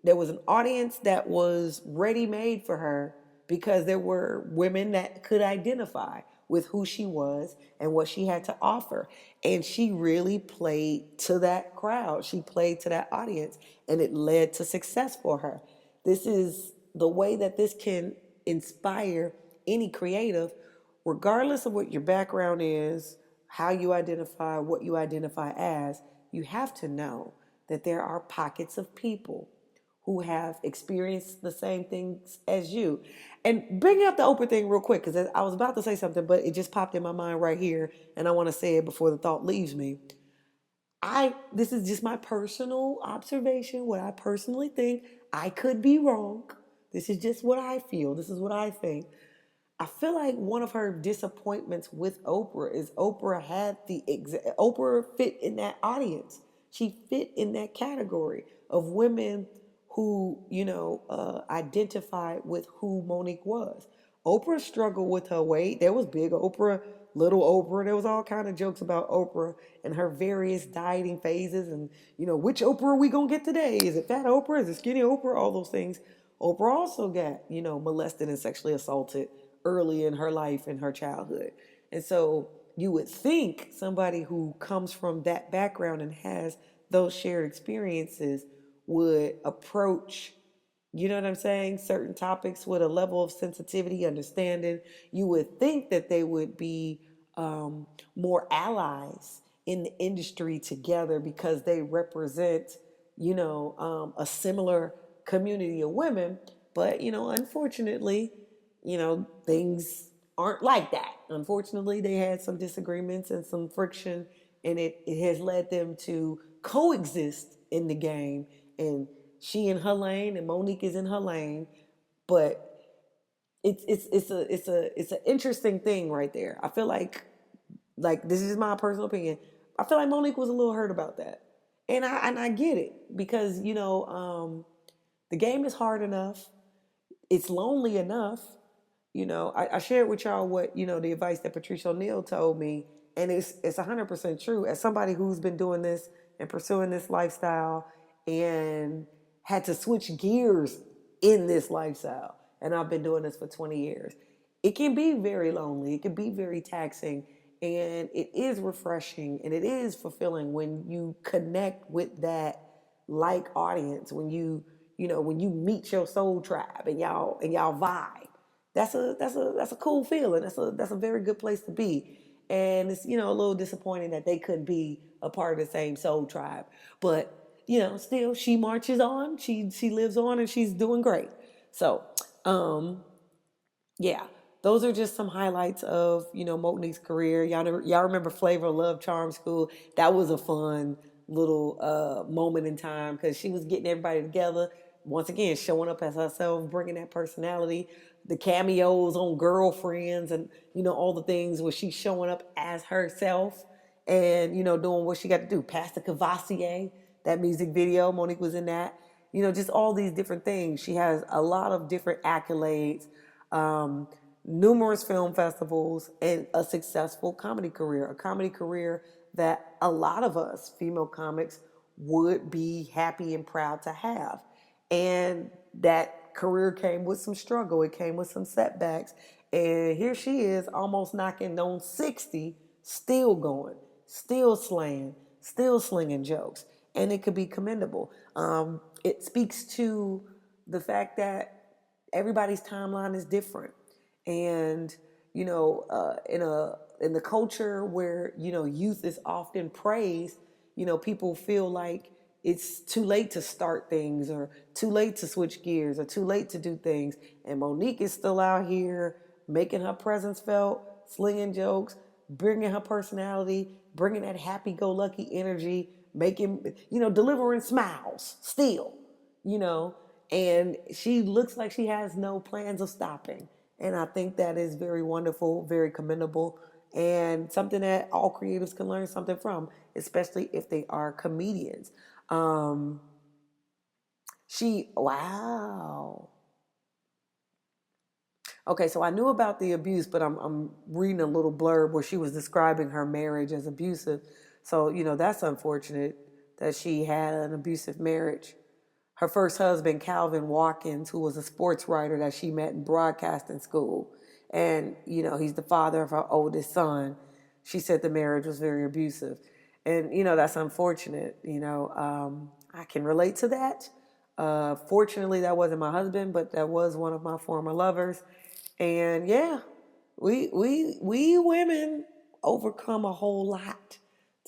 There was an audience that was ready made for her because there were women that could identify with who she was and what she had to offer. And she really played to that crowd. She played to that audience, and it led to success for her. This is the way that this can inspire any creative, regardless of what your background is, how you identify, what you identify as. You have to know that there are pockets of people who have experienced the same things as you. And bring up the Oprah thing real quick, because I was about to say something, but it just popped in my mind right here, and I want to say it before the thought leaves me. This is just my personal observation, what I personally think. I could be wrong. This is just what I feel. This is what I think. I feel like one of her disappointments with Oprah is Oprah fit in that audience. She fit in that category of women who, identified with who Monique was. Oprah struggled with her weight. There was big Oprah, little Oprah. There was all kind of jokes about Oprah and her various dieting phases, and which Oprah are we gonna get today? Is it fat Oprah? Is it skinny Oprah? All those things. Oprah also got, molested and sexually assaulted early in her life, in her childhood. And so you would think somebody who comes from that background and has those shared experiences would approach, you know what I'm saying, certain topics with a level of sensitivity, understanding. You would think that they would be more allies in the industry together because they represent, a similar community of women. But, unfortunately, things aren't like that. Unfortunately, they had some disagreements and some friction, and it has led them to coexist in the game. And she in her lane, and Monique is in her lane. But it's an interesting thing right there. I feel like this is my personal opinion. I feel like Monique was a little hurt about that, and I get it, because the game is hard enough. It's lonely enough. I shared with y'all what, the advice that Patricia O'Neill told me, and it's 100% true. As somebody who's been doing this and pursuing this lifestyle and had to switch gears in this lifestyle. And I've been doing this for 20 years. It can be very lonely, it can be very taxing, and it is refreshing and it is fulfilling when you connect with that like audience, when when you meet your soul tribe and y'all vibe. That's a cool feeling. That's a very good place to be. And it's a little disappointing that they couldn't be a part of the same soul tribe. But still she marches on. She lives on and she's doing great. So, yeah, those are just some highlights of Monique's career. Y'all remember Flavor of Love Charm School? That was a fun little moment in time because she was getting everybody together. Once again, showing up as herself, bringing that personality. The cameos on Girlfriends and all the things where she's showing up as herself and doing what she got to do. Pastor Cavassier, that music video, Monique was in that. Just all these different things. She has a lot of different accolades, numerous film festivals, and a successful comedy career. A comedy career that a lot of us female comics would be happy and proud to have. And that career came with some struggle. It came with some setbacks. And here she is, almost knocking on 60, still going, still slaying, still slinging jokes. And it could be commendable. It speaks to the fact that everybody's timeline is different. And, in the culture where, youth is often praised, people feel like it's too late to start things or too late to switch gears or too late to do things. And Monique is still out here making her presence felt, slinging jokes, bringing her personality, bringing that happy-go-lucky energy, making, delivering smiles still, and she looks like she has no plans of stopping. And I think that is very wonderful, very commendable, and something that all creatives can learn something from, especially if they are comedians. Wow. Okay, so I knew about the abuse, but I'm reading a little blurb where she was describing her marriage as abusive. So, that's unfortunate that she had an abusive marriage. Her first husband, Calvin Watkins, who was a sports writer that she met in broadcasting school, and, he's the father of her oldest son. She said the marriage was very abusive. And, that's unfortunate. I can relate to that. Fortunately, that wasn't my husband, but that was one of my former lovers. And yeah, we women overcome a whole lot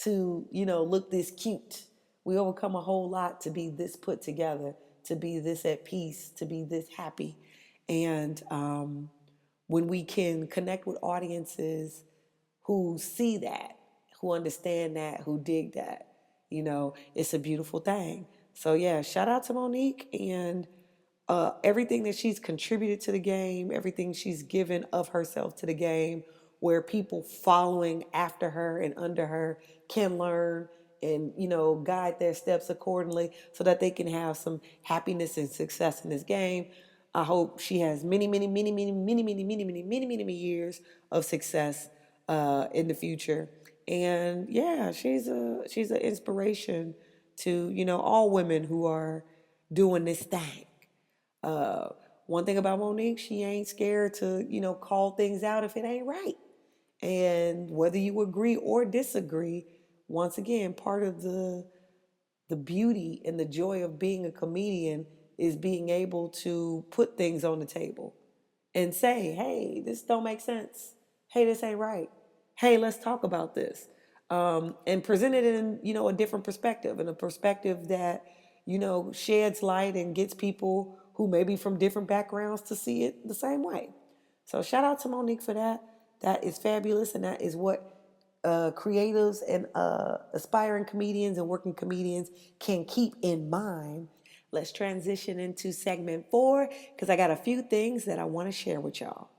to, look this cute. We overcome a whole lot to be this put together, to be this at peace, to be this happy. And when we can connect with audiences who see that, who understand that, who dig that, it's a beautiful thing. So yeah, shout out to Monique and everything that she's contributed to the game, everything she's given of herself to the game, where people following after her and under her can learn and guide their steps accordingly so that they can have some happiness and success in this game. I hope she has many, many, many, many, many, many, many, many, many, many, many years of success in the future. And yeah, she's an inspiration to all women who are doing this thing. One thing about Monique, she ain't scared to call things out if it ain't right. And whether you agree or disagree, once again, part of the beauty and the joy of being a comedian is being able to put things on the table and say, hey, this don't make sense. Hey, this ain't right. Hey, let's talk about this. And present it in, a different perspective, and a perspective that, sheds light and gets people who may be from different backgrounds to see it the same way. So shout out to Monique for that. That is fabulous, and that is what creatives and aspiring comedians and working comedians can keep in mind. Let's transition into segment 4 because I got a few things that I want to share with y'all.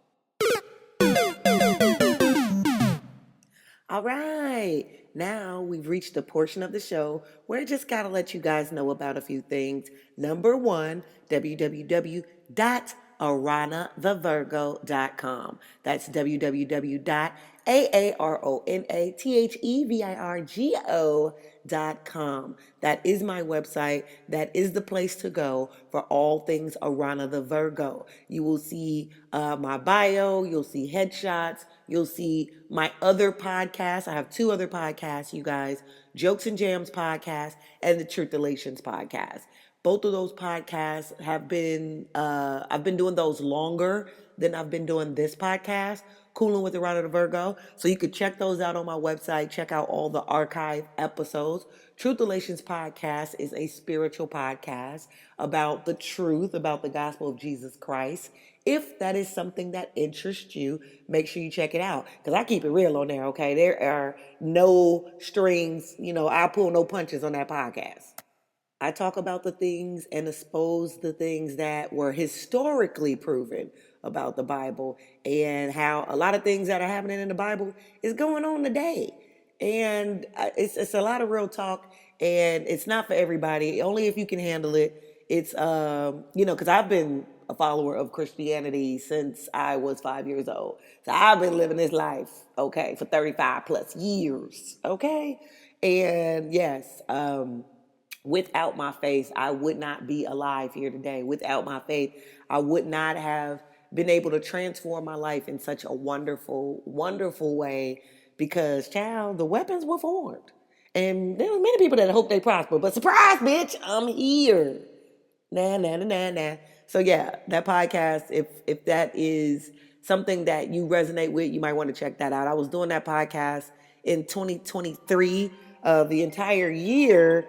All right, now we've reached the portion of the show where I just got to let you guys know about a few things. Number 1, www.coolin AaronaTheVirgo.com. That's www.AaronaTheVirgo.com. That is my website. That is the place to go for all things Aarona the Virgo. You will see my bio, you'll see headshots, you'll see my other podcasts. I have two other podcasts, you guys: Jokes and Jams podcast and the Truth Relations podcast. Both of those podcasts have been, I've been doing those longer than I've been doing this podcast, Coolin With AaronaTheVirgo. So you could check those out on my website. Check out all the archive episodes. Truth Relations Podcast is a spiritual podcast about the truth, about the gospel of Jesus Christ. If that is something that interests you, make sure you check it out. Because I keep it real on there, okay? There are no strings, I pull no punches on that podcast. I talk about the things and expose the things that were historically proven about the Bible, and how a lot of things that are happening in the Bible is going on today. And it's a lot of real talk, and it's not for everybody. Only if you can handle it. It's because I've been a follower of Christianity since I was 5 years old. So I've been living this life, okay, for 35 plus years, okay? And yes, without my faith, I would not be alive here today. Without my faith, I would not have been able to transform my life in such a wonderful, wonderful way, because, child, the weapons were formed. And there were many people that hope they prosper, but surprise, bitch, I'm here. Nah. So yeah, that podcast, if that is something that you resonate with, you might want to check that out. I was doing that podcast in 2023, the entire year.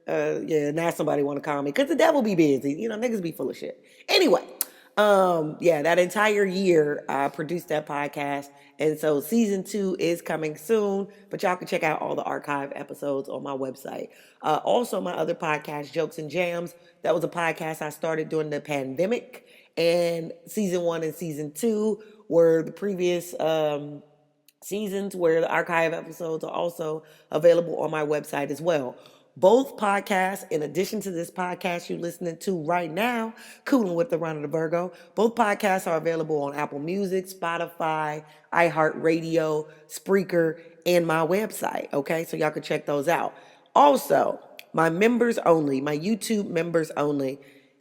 Now somebody want to call me, because the devil be busy. Niggas be full of shit. Anyway, that entire year I produced that podcast. And so season 2 is coming soon, but y'all can check out all the archive episodes on my website. Also, my other podcast, Jokes and Jams, that was a podcast I started during the pandemic. And season 1 and season 2 were the previous seasons, where the archive episodes are also available on my website as well. Both podcasts, in addition to this podcast you're listening to right now, Coolin With AaronaTheVirgo, both podcasts are available on Apple Music, Spotify, iHeartRadio, Spreaker, and my website, okay? So y'all can check those out. Also, my members only, my YouTube members only,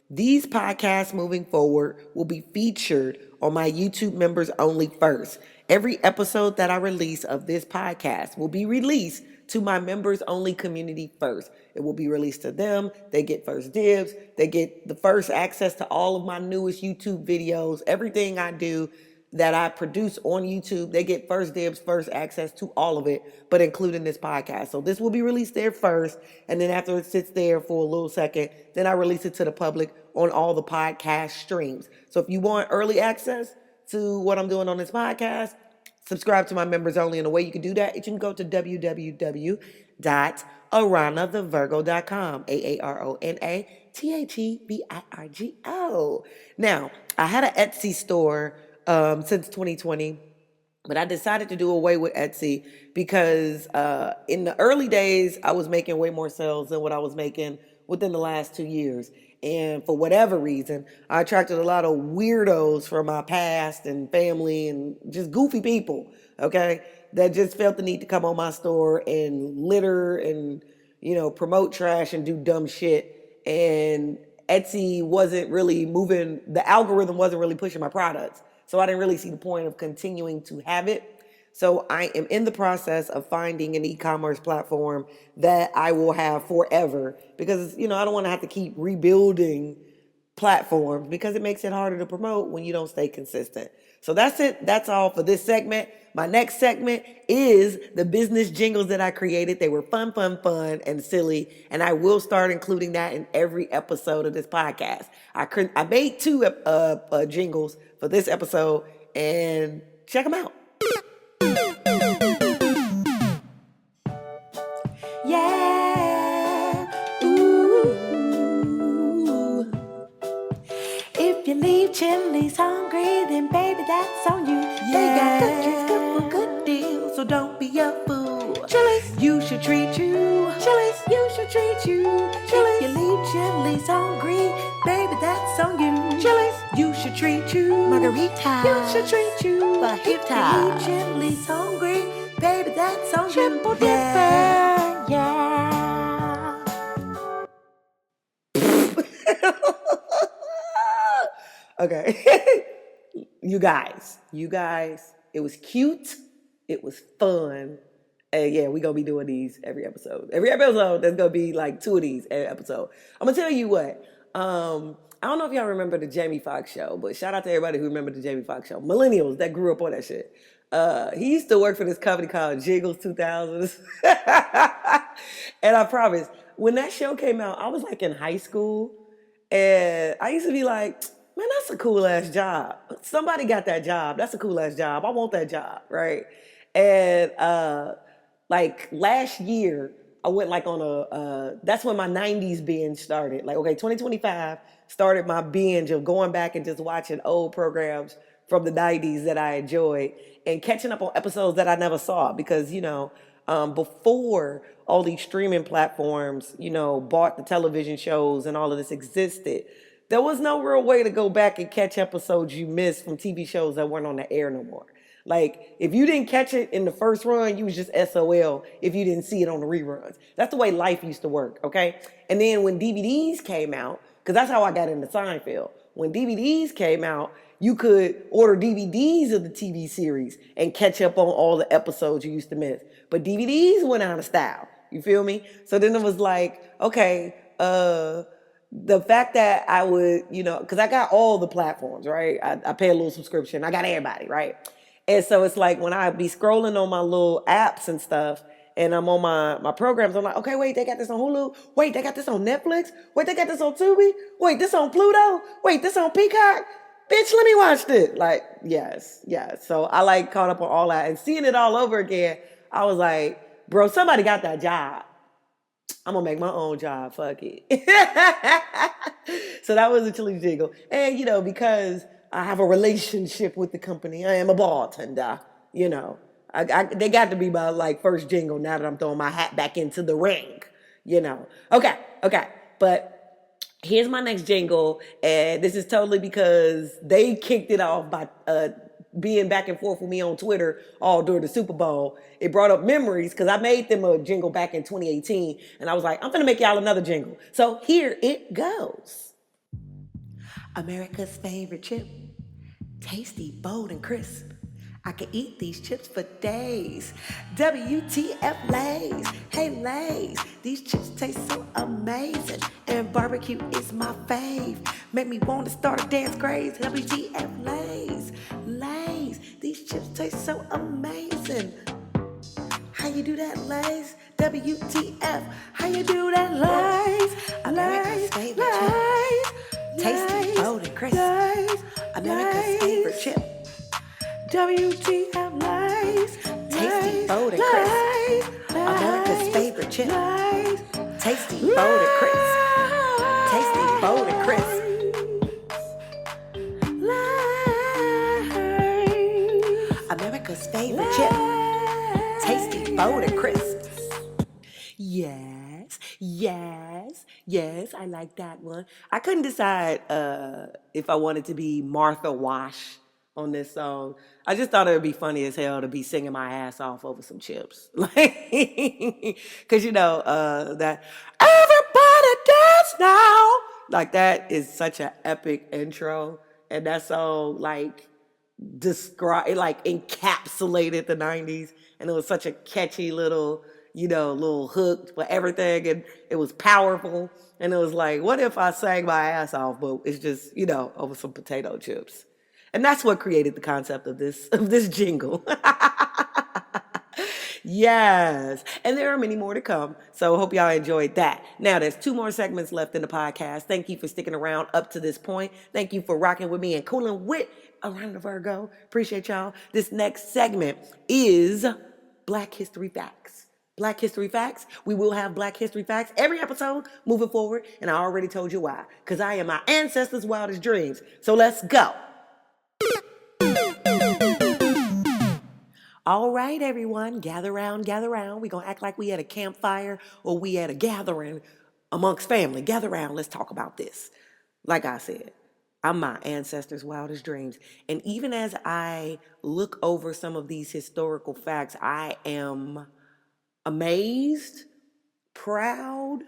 these podcasts moving forward will be featured on my YouTube members only first. Every episode that I release of this podcast will be released to my members only community first. It will be released to them. They get first dibs. They get the first access to all of my newest YouTube videos. Everything I do that I produce on YouTube, they get first dibs, first access to all of it, but including this podcast. So this will be released there first, and then after it sits there for a little second, then I release it to the public on all the podcast streams. So if you want early access to what I'm doing on this podcast, subscribe to my members only. And the way you can do that, you can go to www.AaronaTheVirgo.com. AaronaTheVirgo. Now, I had an Etsy store since 2020, but I decided to do away with Etsy because in the early days, I was making way more sales than what I was making within the last 2 years. And for whatever reason, I attracted a lot of weirdos from my past and family and just goofy people, okay, that just felt the need to come on my store and litter and, promote trash and do dumb shit. And Etsy wasn't really moving, the algorithm wasn't really pushing my products. So I didn't really see the point of continuing to have it. So I am in the process of finding an e-commerce platform that I will have forever, because, I don't want to have to keep rebuilding platforms, because it makes it harder to promote when you don't stay consistent. So that's it. That's all for this segment. My next segment is the business jingles that I created. They were fun, and silly, and I will start including that in every episode of this podcast. I made 2 jingles for this episode, and check them out. Yeah, ooh. If you leave Chili's hungry, then baby, that's on you. Yeah. They got cookies good for good deals, so don't be a fool. Chili's, you should treat you. Chili's, you should treat you. Chili's, if you leave Chili's hungry, baby, that's on you. Chili's, you should treat Marita. You should treat you Fajita. Gently hungry, baby, that's on Triple you. Yeah. dipper, yeah. Okay. You guys, it was cute. It was fun. And yeah, we're going to be doing these every episode. Every episode, there's going to be like 2 of these every episode. I'm going to tell you what. I don't know if y'all remember the Jamie Foxx show, but shout out to everybody who remember the Jamie Foxx show. Millennials that grew up on that shit. He used to work for this company called Jiggles 2000s. And I promise, when that show came out, I was like in high school. And I used to be like, man, that's a cool ass job. Somebody got that job. That's a cool ass job. I want that job, right? And like last year, I went like on that's when my 90s binge started. Like, okay, 2025 started my binge of going back and just watching old programs from the 90s that I enjoyed and catching up on episodes that I never saw because, before all these streaming platforms, bought the television shows and all of this existed, there was no real way to go back and catch episodes you missed from TV shows that weren't on the air no more. Like, if you didn't catch it in the first run, you was just SOL if you didn't see it on the reruns. That's the way life used to work, okay? And then when DVDs came out, because that's how I got into Seinfeld. When DVDs came out, you could order DVDs of the TV series and catch up on all the episodes you used to miss. But DVDs went out of style. You feel me? So then it was like, okay, the fact that I would, because I got all the platforms, right? I pay a little subscription. I got everybody, right? And so it's like when I be scrolling on my little apps and stuff, and I'm on my programs, I'm like, okay, wait, they got this on Hulu. Wait, they got this on Netflix. Wait, they got this on Tubi. Wait, this on Pluto. Wait, this on Peacock. Bitch, let me watch this. Like, yes. So I like caught up on all that and seeing it all over again. I was like, bro, somebody got that job. I'm gonna make my own job. Fuck it. So that was a chili jiggle. And because I have a relationship with the company, I am a bartender. They got to be my like first jingle now that I'm throwing my hat back into the ring. Okay. But here's my next jingle, and this is totally because they kicked it off by being back and forth with me on Twitter all during the Super Bowl. It brought up memories because I made them a jingle back in 2018, and I was like, I'm gonna make y'all another jingle. So here it goes. America's favorite chip, tasty, bold, and crisp. I could eat these chips for days. WTF Lay's. Hey Lay's, these chips taste so amazing. And barbecue is my fave. Make me want to start a dance craze. WTF Lay's. Lay's, these chips taste so amazing. How you do that, Lay's? WTF, how you do that, Lay's? America's favorite chip. Tasty, bold, and crisp. America's favorite chip. WTF Lay's. Tasty, bold, and crisp. America's favorite chip. Tasty, bold, and crisp. Tasty, bold, and crisp. America's favorite chip. Tasty, bold, and crisp. Yes, I like that one. I couldn't decide if I wanted to be Martha Wash on this song. I just thought it would be funny as hell to be singing my ass off over some chips. Like, because that everybody dance now. Like, that is such an epic intro. And that song, like, encapsulated the 90s. And it was such a catchy little hook for everything, and it was powerful. And it was like, what if I sang my ass off, but it's just, over some potato chips. And that's what created the concept of this jingle. Yes. And there are many more to come. So hope y'all enjoyed that. Now, there's 2 more segments left in the podcast. Thank you for sticking around up to this point. Thank you for rocking with me and Coolin With AaronaTheVirgo. Appreciate y'all. This next segment is Black History Facts. Black History Facts. We will have Black History Facts every episode moving forward. And I already told you why. Because I am my ancestors' wildest dreams. So let's go. All right, everyone, gather round. We're going to act like we at a campfire or we at a gathering amongst family. Gather round, let's talk about this. Like I said, I'm my ancestors' wildest dreams. And even as I look over some of these historical facts, I am amazed, proud,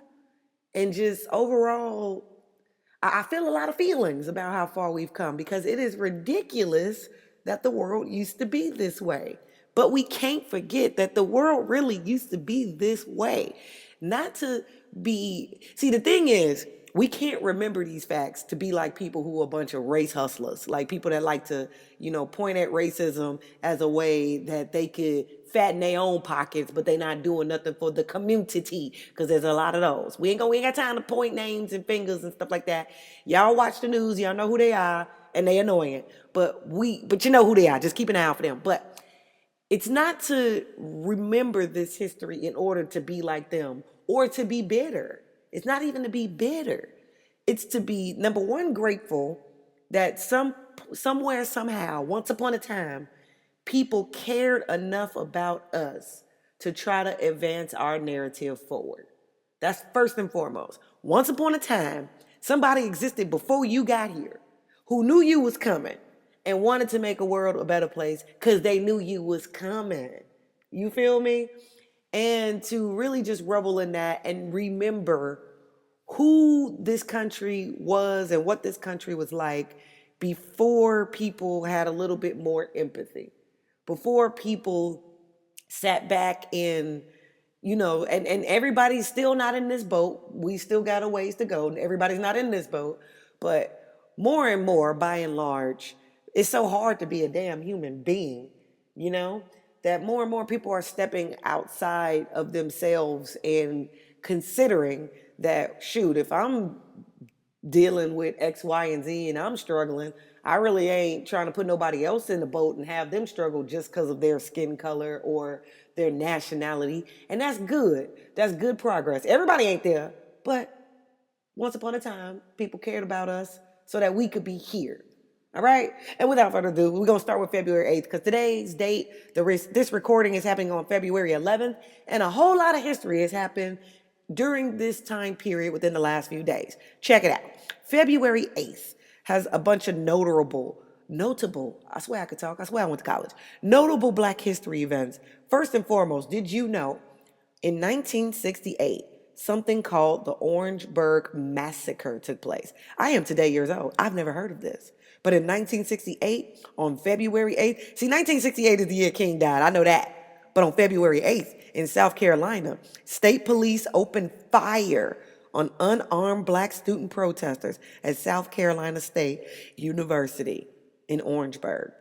and just overall, I feel a lot of feelings about how far we've come because it is ridiculous that the world used to be this way. But we can't forget that the world really used to be this way. Not to be, see, the thing is, we can't remember these facts to be like people who are a bunch of race hustlers, like people that like to, point at racism as a way that they could fatten their own pockets, but they not doing nothing for the community because there's a lot of those. We ain't got time to point names and fingers and stuff like that. Y'all watch the news, y'all know who they are, and they annoying. But you know who they are. Just keep an eye out for them. But it's not to remember this history in order to be like them or to be bitter. It's not even to be bitter. It's to be, number one, grateful that somewhere, somehow, once upon a time, people cared enough about us to try to advance our narrative forward. That's first and foremost. Once upon a time, somebody existed before you got here who knew you was coming and wanted to make a world a better place because they knew you was coming. You feel me? And to really just revel in that and remember who this country was and what this country was like before people had a little bit more empathy, before people sat back in, and everybody's still not in this boat. We still got a ways to go. Everybody's not in this boat. But more and more, by and large, it's so hard to be a damn human being, you know, that more and more people are stepping outside of themselves and considering that, shoot, if I'm dealing with X, Y, and Z and I'm struggling, I really ain't trying to put nobody else in the boat and have them struggle just because of their skin color or their nationality. And that's good. That's good progress. Everybody ain't there, but once upon a time, people cared about us so that we could be here. All right? And without further ado, we're going to start with February 8th because today's date, this recording is happening on February 11th, and a whole lot of history has happened during this time period within the last few days. Check it out. February 8th has a bunch of notable, I swear I could talk, I swear I went to college, notable Black history events. First and foremost, did you know in 1968, something called the Orangeburg Massacre took place? I am today years old. I've never heard of this. But in 1968, on February 8th, see, 1968 is the year King died. I know that. But on February 8th, in South Carolina, state police opened fire on unarmed Black student protesters at South Carolina State University in Orangeburg.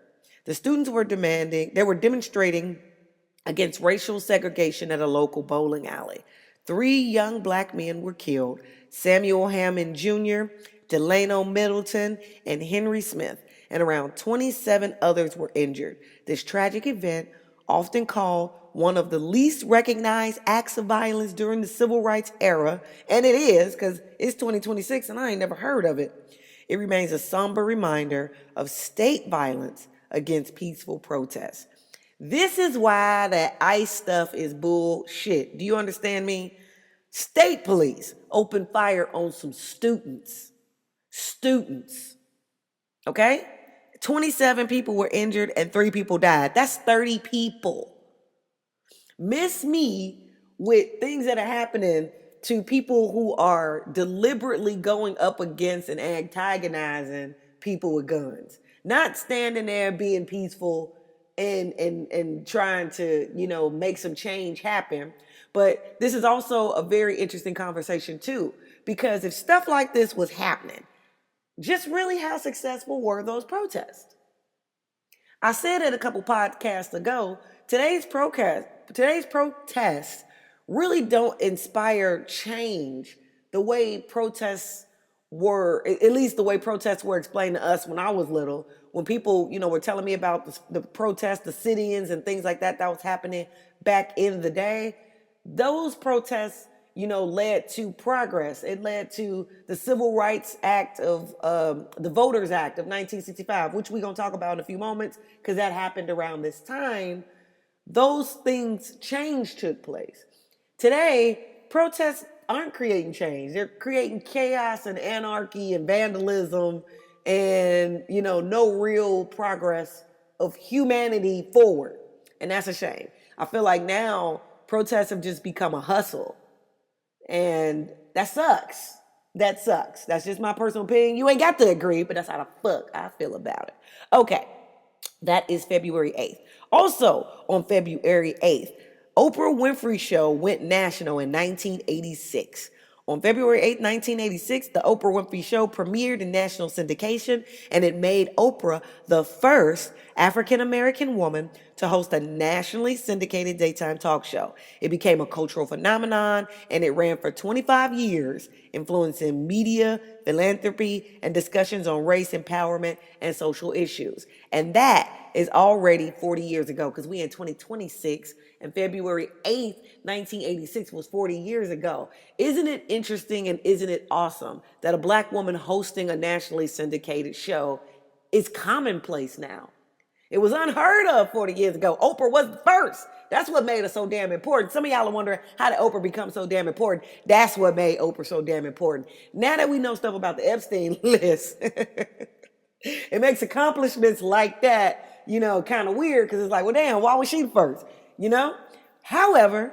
The students were demonstrating against racial segregation at a local bowling alley. 3 young Black men were killed: Samuel Hammond Jr., Delano Middleton, and Henry Smith, and around 27 others were injured. This tragic event, often called one of the least recognized acts of violence during the civil rights era, and it is because it's 2026 and I ain't never heard of it, it remains a somber reminder of state violence against peaceful protests. This is why that ICE stuff is bullshit. Do you understand me? State police opened fire on some students. Students. Okay? 27 people were injured and 3 people died. That's 30 people. Miss me with things that are happening to people who are deliberately going up against and antagonizing people with guns. Not standing there being peaceful and trying to, make some change happen. But this is also a very interesting conversation too, because if stuff like this was happening, just really how successful were those protests? I said it a couple podcasts ago. Today's protests really don't inspire change the way protests were, at least the way protests were explained to us when I was little. When people, were telling me about the protests, the sit-ins and things like that was happening back in the day, those protests, led to progress. It led to the Civil Rights Act of the Voters Act of 1965, which we're going to talk about in a few moments because that happened around this time. Those things, change took place. Today, protests aren't creating change. They're creating chaos and anarchy and vandalism and, no real progress of humanity forward. And that's a shame. I feel like now protests have just become a hustle. And that sucks. That sucks. That's just my personal opinion. You ain't got to agree, but that's how the fuck I feel about it. Okay. That is February 8th. Also, on February 8th, Oprah Winfrey Show went national in 1986. On February 8, 1986, the Oprah Winfrey Show premiered in national syndication, and it made Oprah the first African-American woman to host a nationally syndicated daytime talk show. It became a cultural phenomenon, and it ran for 25 years, influencing media, philanthropy, and discussions on race, empowerment, and social issues. And that is already 40 years ago, because we in 2026, and February 8th, 1986 was 40 years ago. Isn't it interesting and isn't it awesome that a black woman hosting a nationally syndicated show is commonplace now? It was unheard of 40 years ago. Oprah was the first. That's what made her so damn important. Some of y'all are wondering, how did Oprah become so damn important? That's what made Oprah so damn important. Now that we know stuff about the Epstein list, it makes accomplishments like that, kind of weird, because it's like, well, damn, why was she first? However,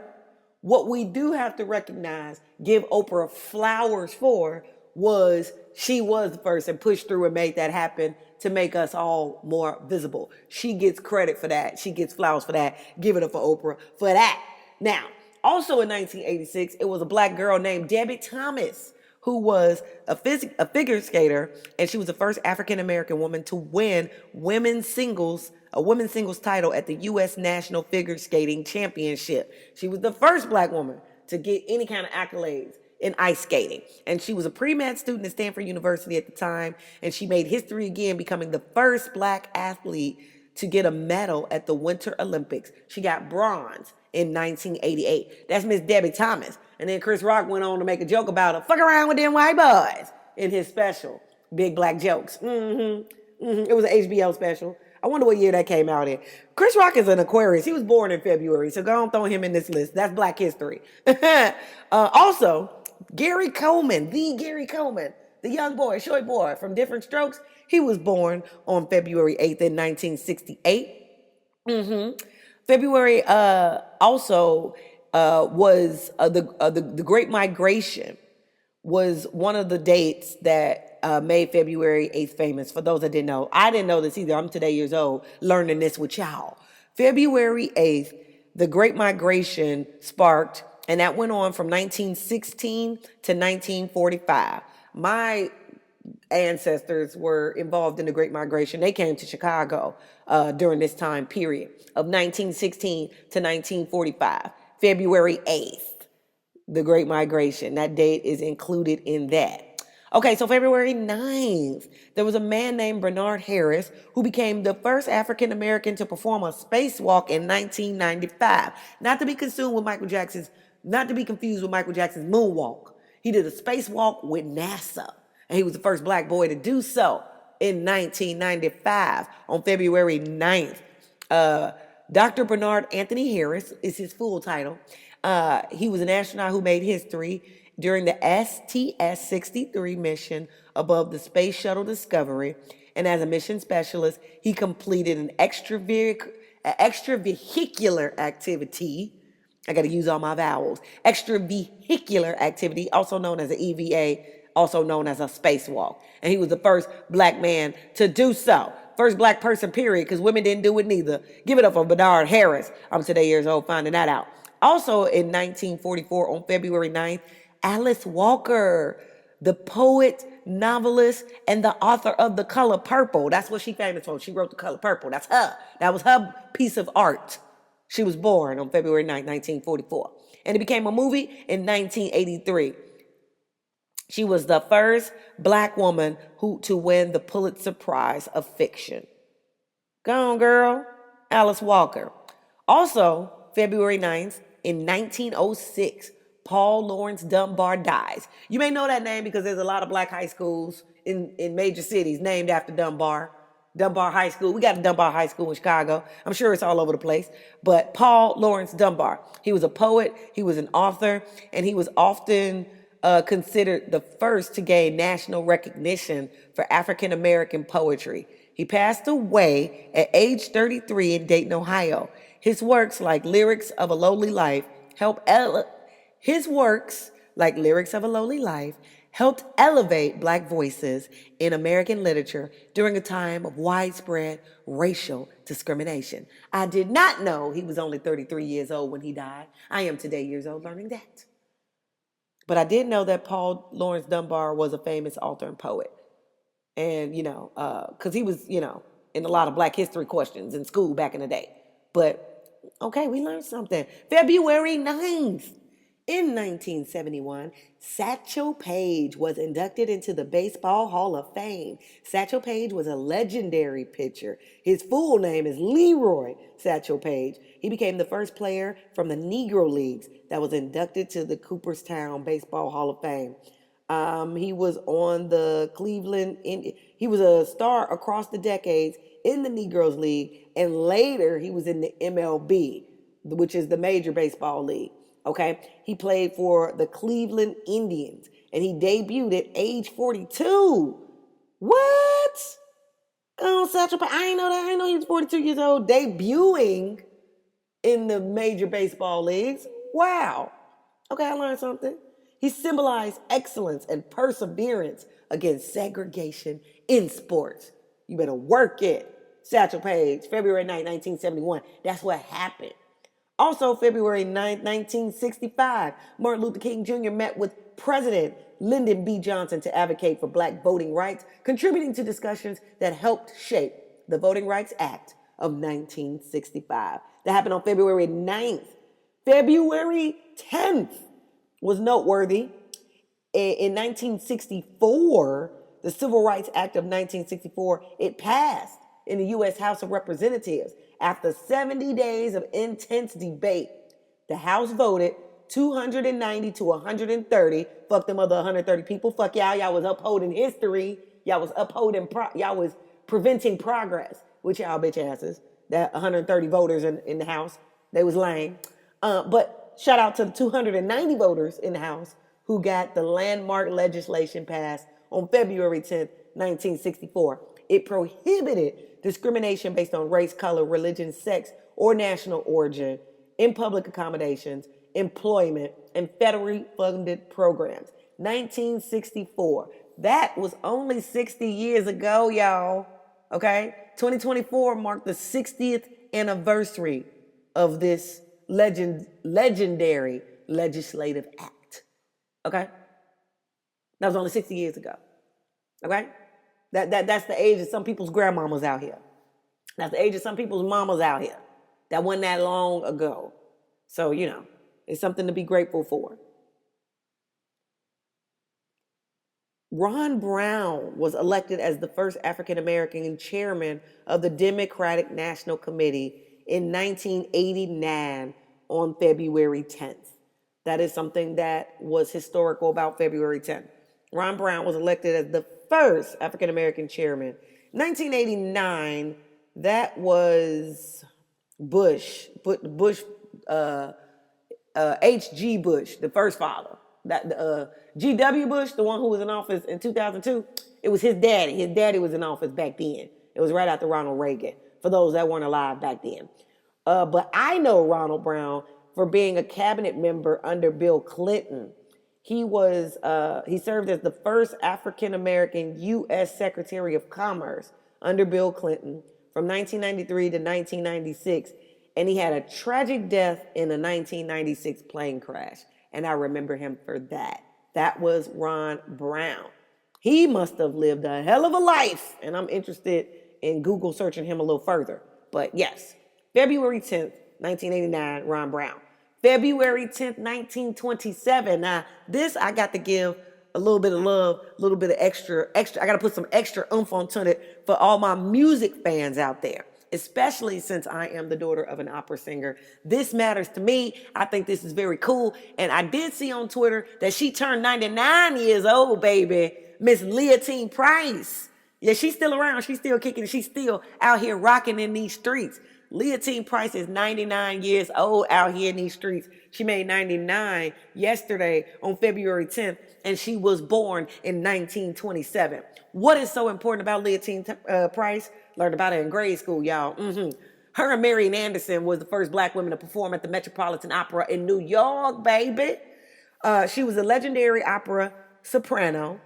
what we do have to recognize, give Oprah flowers for, was she was the first and pushed through and made that happen to make us all more visible. She gets credit for that. She gets flowers for that. Give it up for Oprah for that. Now, also in 1986, it was a black girl named Debbie Thomas, who was a figure skater, and she was the first African-American woman to win a women's singles title at the U.S. National Figure Skating Championship. She was the first black woman to get any kind of accolades in ice skating. And she was a pre-med student at Stanford University at the time, and she made history again, becoming the first black athlete to get a medal at the Winter Olympics. She got bronze in 1988. That's Miss Debbie Thomas. And then Chris Rock went on to make a joke about her, fuck around with them white boys, in his special, Big Black Jokes. It was an HBO special. I wonder what year that came out in. Chris Rock is an Aquarius. He was born in February, so go on, throw him in this list. That's Black history. Also, Gary Coleman, the young boy, short boy from Different Strokes, he was born on February 8th in 1968. February also was the Great Migration was one of the dates that made February 8th famous. For those that didn't know, I didn't know this either. I'm today years old learning this with y'all. February 8th, the Great Migration sparked, and that went on from 1916 to 1945. My ancestors were involved in the Great Migration. They came to Chicago during this time period of 1916 to 1945. February 8th, the Great Migration. That date is included in that. Okay, so February 9th, there was a man named Bernard Harris who became the first African American to perform a spacewalk in 1995. Not to be confused with Michael Jackson's moonwalk. He did a spacewalk with NASA, and he was the first black boy to do so in 1995 on February 9th. Dr. Bernard Anthony Harris is his full title. He was an astronaut who made history during the STS-63 mission above the Space Shuttle Discovery. And as a mission specialist, he completed an extravehicular activity. I got to use all my vowels. Extravehicular activity, also known as an EVA, also known as a spacewalk. And he was the first black man to do so. First black person, period, because women didn't do it neither. Give it up for Bernard Harris. I'm today years old finding that out. Also in 1944, on February 9th, Alice Walker, the poet, novelist, and the author of The Color Purple. That's what she famous for. She wrote The Color Purple. That's her. That was her piece of art. She was born on February 9th, 1944. And it became a movie in 1983. She was the first black woman to win the Pulitzer Prize of Fiction. Go on, girl. Alice Walker. Also, February 9th, in 1906, Paul Laurence Dunbar dies. You may know that name because there's a lot of black high schools in major cities named after Dunbar. Dunbar High School. We got a Dunbar High School in Chicago. I'm sure it's all over the place. But Paul Laurence Dunbar, he was a poet, he was an author, and he was often considered the first to gain national recognition for African American poetry. He passed away at age 33 in Dayton, Ohio. His works, like Lyrics of a Lowly Life, his works, like Lyrics of a Lowly Life, helped elevate Black voices in American literature during a time of widespread racial discrimination. I did not know he was only 33 years old when he died. I am today years old learning that. But I did know that Paul Laurence Dunbar was a famous author and poet. And, because he was, in a lot of Black history questions in school back in the day. But, okay, we learned something. February 9th. In 1971, Satchel Paige was inducted into the Baseball Hall of Fame. Satchel Paige was a legendary pitcher. His full name is Leroy Satchel Paige. He became the first player from the Negro Leagues that was inducted to the Cooperstown Baseball Hall of Fame. He was on the he was a star across the decades in the Negroes League, and later he was in the MLB, which is the Major Baseball League. Okay, he played for the Cleveland Indians, and he debuted at age 42. What? Oh, Satchel Paige, I didn't know that. I didn't know he was 42 years old, debuting in the Major Baseball Leagues. Wow. Okay, I learned something. He symbolized excellence and perseverance against segregation in sports. You better work it. Satchel Paige, February 9, 1971. That's what happened. Also, February 9, 1965, Martin Luther King Jr. met with President Lyndon B. Johnson to advocate for Black voting rights, contributing to discussions that helped shape the Voting Rights Act of 1965. That happened on February 9th. February 10th was noteworthy. In 1964, the Civil Rights Act of 1964, it passed in the U.S. House of Representatives. After 70 days of intense debate, the House voted 290 to 130. Fuck them other 130 people. Fuck y'all. Y'all was upholding history. Y'all was preventing progress with y'all bitch asses. That 130 voters in the House, they was lame. But shout out to the 290 voters in the House who got the landmark legislation passed on February 10th, 1964. It prohibited discrimination based on race, color, religion, sex, or national origin in public accommodations, employment, and federally funded programs. 1964. That was only 60 years ago, y'all. Okay? 2024 marked the 60th anniversary of this legendary legislative act. Okay? That was only 60 years ago. Okay? That's the age of some people's grandmamas out here. That's the age of some people's mamas out here. That wasn't that long ago. So, it's something to be grateful for. Ron Brown was elected as the first African American chairman of the Democratic National Committee in 1989 on February 10th. That is something that was historical about February 10th. Ron Brown was elected as the first African American chairman. 1989, that was H.G. Bush, the first father. G.W. Bush, the one who was in office in 2002, it was his daddy. His daddy was in office back then. It was right after Ronald Reagan, for those that weren't alive back then. But I know Ronald Brown for being a cabinet member under Bill Clinton. He served as the first African-American U.S. Secretary of Commerce under Bill Clinton from 1993 to 1996. And he had a tragic death in a 1996 plane crash. And I remember him for that. That was Ron Brown. He must have lived a hell of a life. And I'm interested in Google searching him a little further. But yes, February 10th, 1989, Ron Brown. February 10th, 1927. Now, this I got to give a little bit of love, a little bit of extra. I got to put some extra oomph onto it for all my music fans out there, especially since I am the daughter of an opera singer. This matters to me. I think this is very cool. And I did see on Twitter that she turned 99 years old, baby. Miss Leontine Price. Yeah, she's still around. She's still kicking. She's still out here rocking in these streets. Leontine Price is 99 years old out here in these streets. She made 99 yesterday on February 10th, and she was born in 1927. What is so important about Leontine Price? Learned about it in grade school, y'all. Her and Marian Anderson was the first black women to perform at the Metropolitan Opera in New York, baby. She was a legendary opera soprano.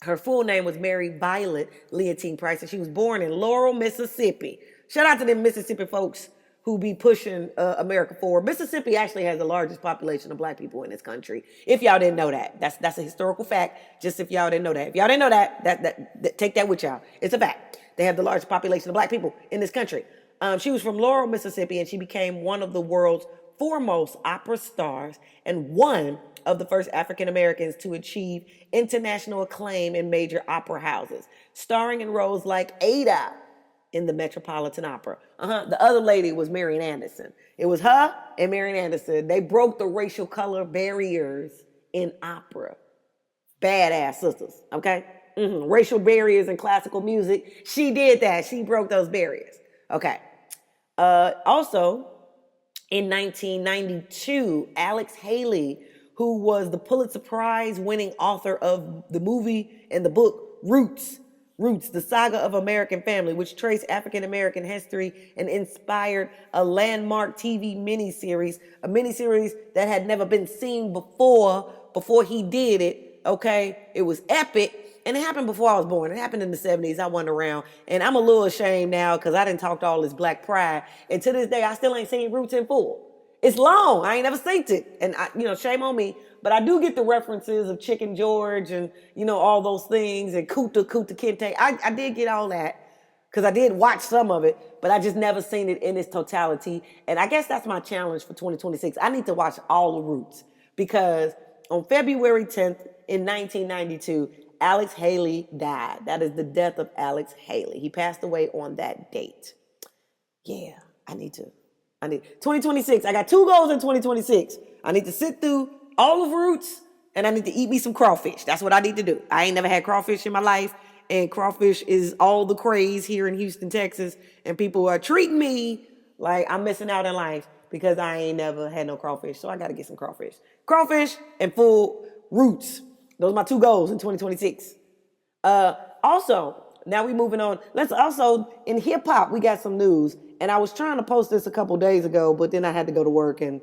Her full name was Mary Violet Leontine Price, and she was born in Laurel, Mississippi. Shout out to them Mississippi folks who be pushing America forward. Mississippi actually has the largest population of black people in this country. If y'all didn't know that, that's a historical fact. Just if y'all didn't know that, if y'all didn't know that, take that with y'all. It's a fact. They have the largest population of black people in this country. She was from Laurel, Mississippi, and she became one of the world's foremost opera stars and one of the first African Americans to achieve international acclaim in major opera houses, starring in roles like Ada in the Metropolitan Opera. The other lady was Marian Anderson. It was her and Marian Anderson. They broke the racial color barriers in opera. Badass sisters, okay? Racial barriers in classical music. She did that. She broke those barriers. Okay. Also, in 1992, Alex Haley, who was the Pulitzer Prize winning author of the movie and the book Roots, the Saga of American Family, which traced African American history and inspired a landmark TV miniseries, a miniseries that had never been seen before he did it, okay? It was epic. And it happened before I was born. It happened in the 70s. I wasn't around. And I'm a little ashamed now because I didn't talk to all this black pride. And to this day, I still ain't seen Roots in full. It's long. I ain't never seen it. And, shame on me. But I do get the references of Chicken George and, all those things. And Kuta Kinte. I did get all that because I did watch some of it. But I just never seen it in its totality. And I guess that's my challenge for 2026. I need to watch all the Roots. Because on February 10th in 1992, Alex Haley died. That is the death of Alex Haley. He passed away on that date. Yeah, I need 2026. I got 2 goals in 2026. I need to sit through all of Roots and I need to eat me some crawfish. That's what I need to do. I ain't never had crawfish in my life, and crawfish is all the craze here in Houston, Texas, and people are treating me like I'm missing out in life because I ain't never had no crawfish. So I got to get some crawfish. Crawfish and full Roots. Those are my 2 goals in 2026. Also, now we moving on. Let's also, in hip hop, we got some news. And I was trying to post this a couple days ago, but then I had to go to work and,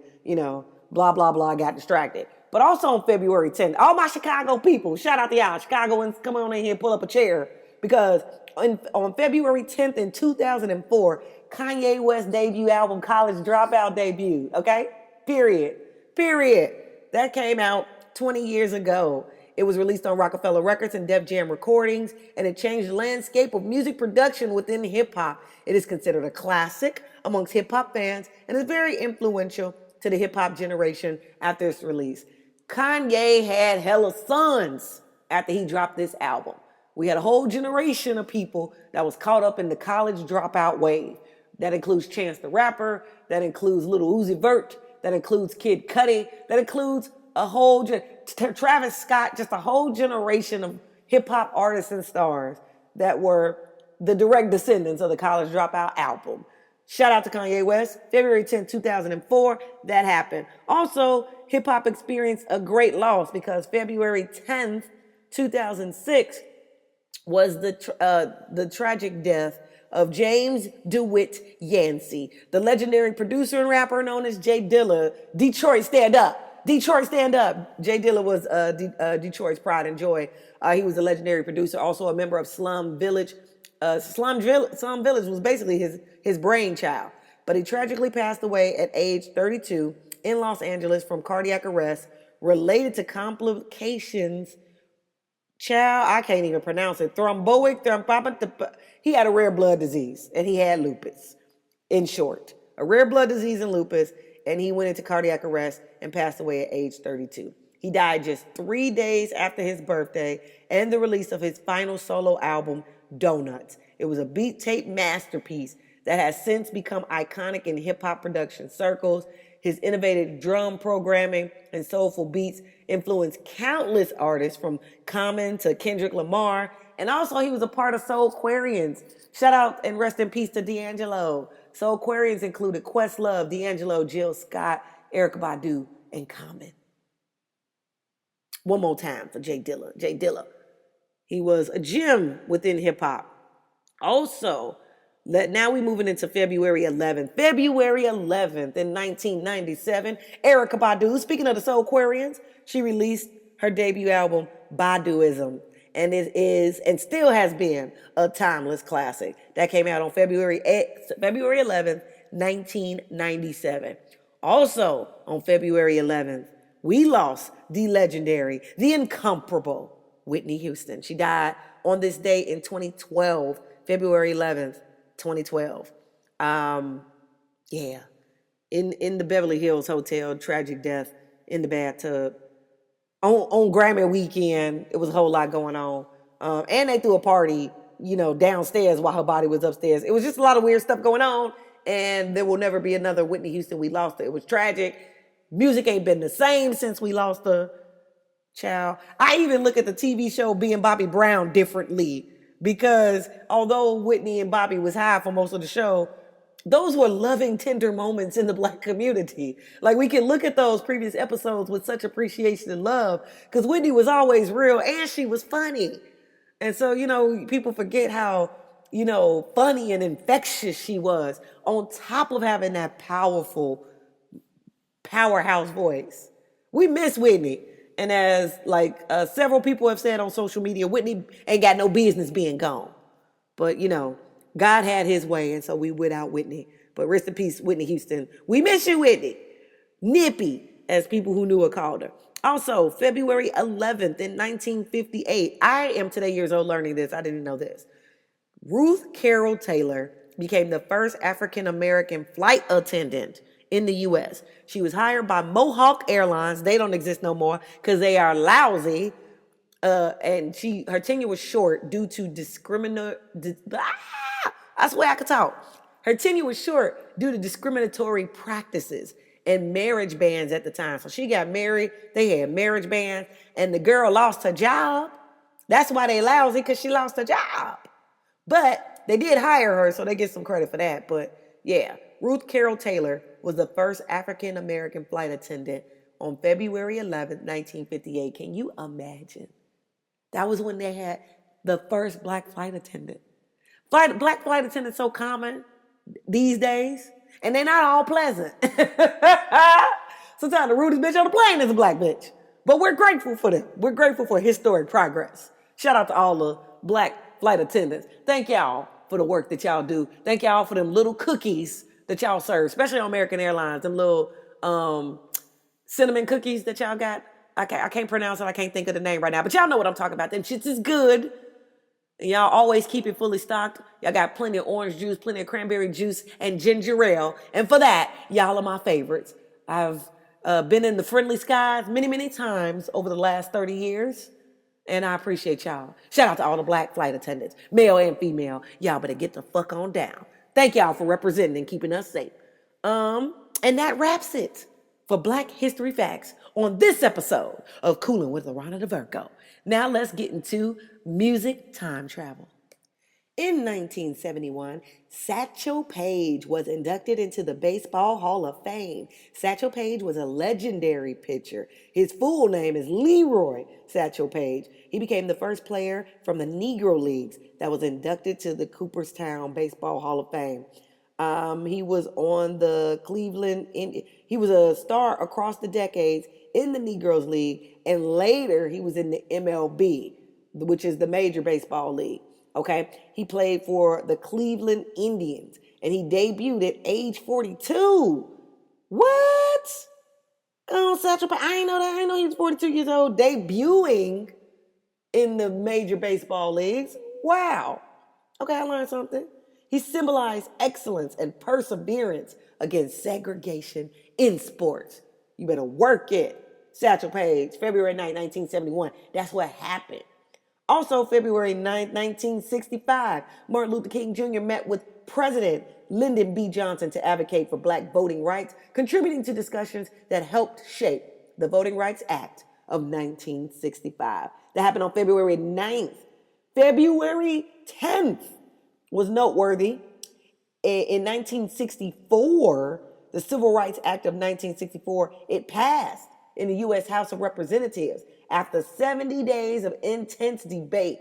blah, blah, blah, got distracted. But also on February 10th, all my Chicago people, shout out to y'all. Chicagoans, come on in here, pull up a chair. Because on February 10th in 2004, Kanye West's debut album, College Dropout, debuted. Okay? Period. That came out 20 years ago. It was released on Rockefeller Records and Def Jam Recordings, and it changed the landscape of music production within hip-hop. It is considered a classic amongst hip-hop fans and is very influential to the hip-hop generation after its release. Kanye had hella sons after he dropped this album. We had a whole generation of people that was caught up in the college dropout wave. That includes Chance the Rapper, that includes Lil Uzi Vert, that includes Kid Cudi, that includes a whole Travis Scott, just a whole generation of hip-hop artists and stars that were the direct descendants of the College Dropout album. Shout out to Kanye West. February 10, 2004, that happened. Also, hip-hop experienced a great loss because February 10th, 2006 was the tragic death of James DeWitt Yancey, the legendary producer and rapper known as Jay Dilla. Detroit, stand up. Detroit, stand up. Jay Dilla was Detroit's pride and joy. He was a legendary producer, also a member of Slum Village. Slum Village was basically his brainchild. But he tragically passed away at age 32 in Los Angeles from cardiac arrest related to complications. Child, I can't even pronounce it. He had a rare blood disease, and he had lupus, in short. A rare blood disease and lupus, and he went into cardiac arrest and passed away at age 32. He died just 3 days after his birthday and the release of his final solo album, Donuts. It was a beat tape masterpiece that has since become iconic in hip-hop production circles. His innovative drum programming and soulful beats influenced countless artists from Common to Kendrick Lamar. And also he was a part of Soulquarians. Shout out and rest in peace to D'Angelo. So Aquarians included Questlove, D'Angelo, Jill Scott, Erykah Badu, and Common. One more time for Jay Dilla. Jay Dilla. He was a gem within hip hop. Also, now we moving into February 11th. February 11th in 1997, Erykah Badu, speaking of the Soul Aquarians, she released her debut album, Baduism. And it is, and still has been, a timeless classic. That came out on February 11th, 1997. Also, on February 11th, we lost the legendary, the incomparable Whitney Houston. She died on this day in 2012, February 11th, 2012. Yeah, in the Beverly Hills Hotel, tragic death in the bathtub. On Grammy weekend, it was a whole lot going on. And they threw a party, downstairs while her body was upstairs. It was just a lot of weird stuff going on. And there will never be another Whitney Houston. We lost her. It was tragic. Music ain't been the same since we lost her. Child. I even look at the TV show Being Bobby Brown differently. Because although Whitney and Bobby was high for most of the show, those were loving, tender moments in the Black community. Like, we can look at those previous episodes with such appreciation and love, because Whitney was always real and she was funny. And so, people forget how, funny and infectious she was, on top of having that powerful powerhouse voice. We miss Whitney. And as several people have said on social media, Whitney ain't got no business being gone. But, God had his way, and so we without Whitney. But rest in peace, Whitney Houston. We miss you, Whitney. Nippy, as people who knew her called her. Also, February 11th in 1958. I am today years old learning this. I didn't know this. Ruth Carroll Taylor became the first African-American flight attendant in the U.S. She was hired by Mohawk Airlines. They don't exist no more because they are lousy. And her tenure was short due to I swear I could talk. Her tenure was short due to discriminatory practices and marriage bans at the time. So she got married, they had marriage bans, and the girl lost her job. That's why they lousy, because she lost her job. But they did hire her, so they get some credit for that. But yeah, Ruth Carroll Taylor was the first African-American flight attendant on February 11th, 1958. Can you imagine? That was when they had the first black flight attendant. Black flight attendants so common these days, and they're not all pleasant. Sometimes the rudest bitch on the plane is a black bitch. But we're grateful for them. We're grateful for historic progress. Shout out to all the black flight attendants. Thank y'all for the work that y'all do. Thank y'all for them little cookies that y'all serve, especially on American Airlines, them little cinnamon cookies that y'all got. I can't pronounce it. I can't think of the name right now, but y'all know what I'm talking about. Them shits is good. And y'all always keep it fully stocked. Y'all got plenty of orange juice, plenty of cranberry juice, and ginger ale. And for that, y'all are my favorites. I've been in the friendly skies many, many times over the last 30 years. And I appreciate y'all. Shout out to all the black flight attendants, male and female. Y'all better get the fuck on down. Thank y'all for representing and keeping us safe. And that wraps it for Black History Facts on this episode of Coolin With AaronaTheVirgo. Now let's get into music time travel. In 1971, Satchel Paige was inducted into the Baseball Hall of Fame. Satchel Paige was a legendary pitcher. His full name is Leroy Satchel Paige. He became the first player from the Negro Leagues that was inducted to the Cooperstown Baseball Hall of Fame. He was on the he was a star across the decades in the Negroes League, and later he was in the MLB, which is the Major Baseball League. Okay, he played for the Cleveland Indians, and he debuted at age 42. What? Oh, Satchel Paige, I ain't know that. I ain't know he was 42 years old, debuting in the Major Baseball Leagues. Wow. Okay, I learned something. He symbolized excellence and perseverance against segregation in sports. You better work it. Satchel Paige, February 9, 1971. That's what happened. Also, February 9, 1965, Martin Luther King Jr. met with President Lyndon B. Johnson to advocate for black voting rights, contributing to discussions that helped shape the Voting Rights Act of 1965. That happened on February 9th. February 10th was noteworthy. In 1964, the Civil Rights Act of 1964, it passed in the U.S. House of Representatives. After 70 days of intense debate,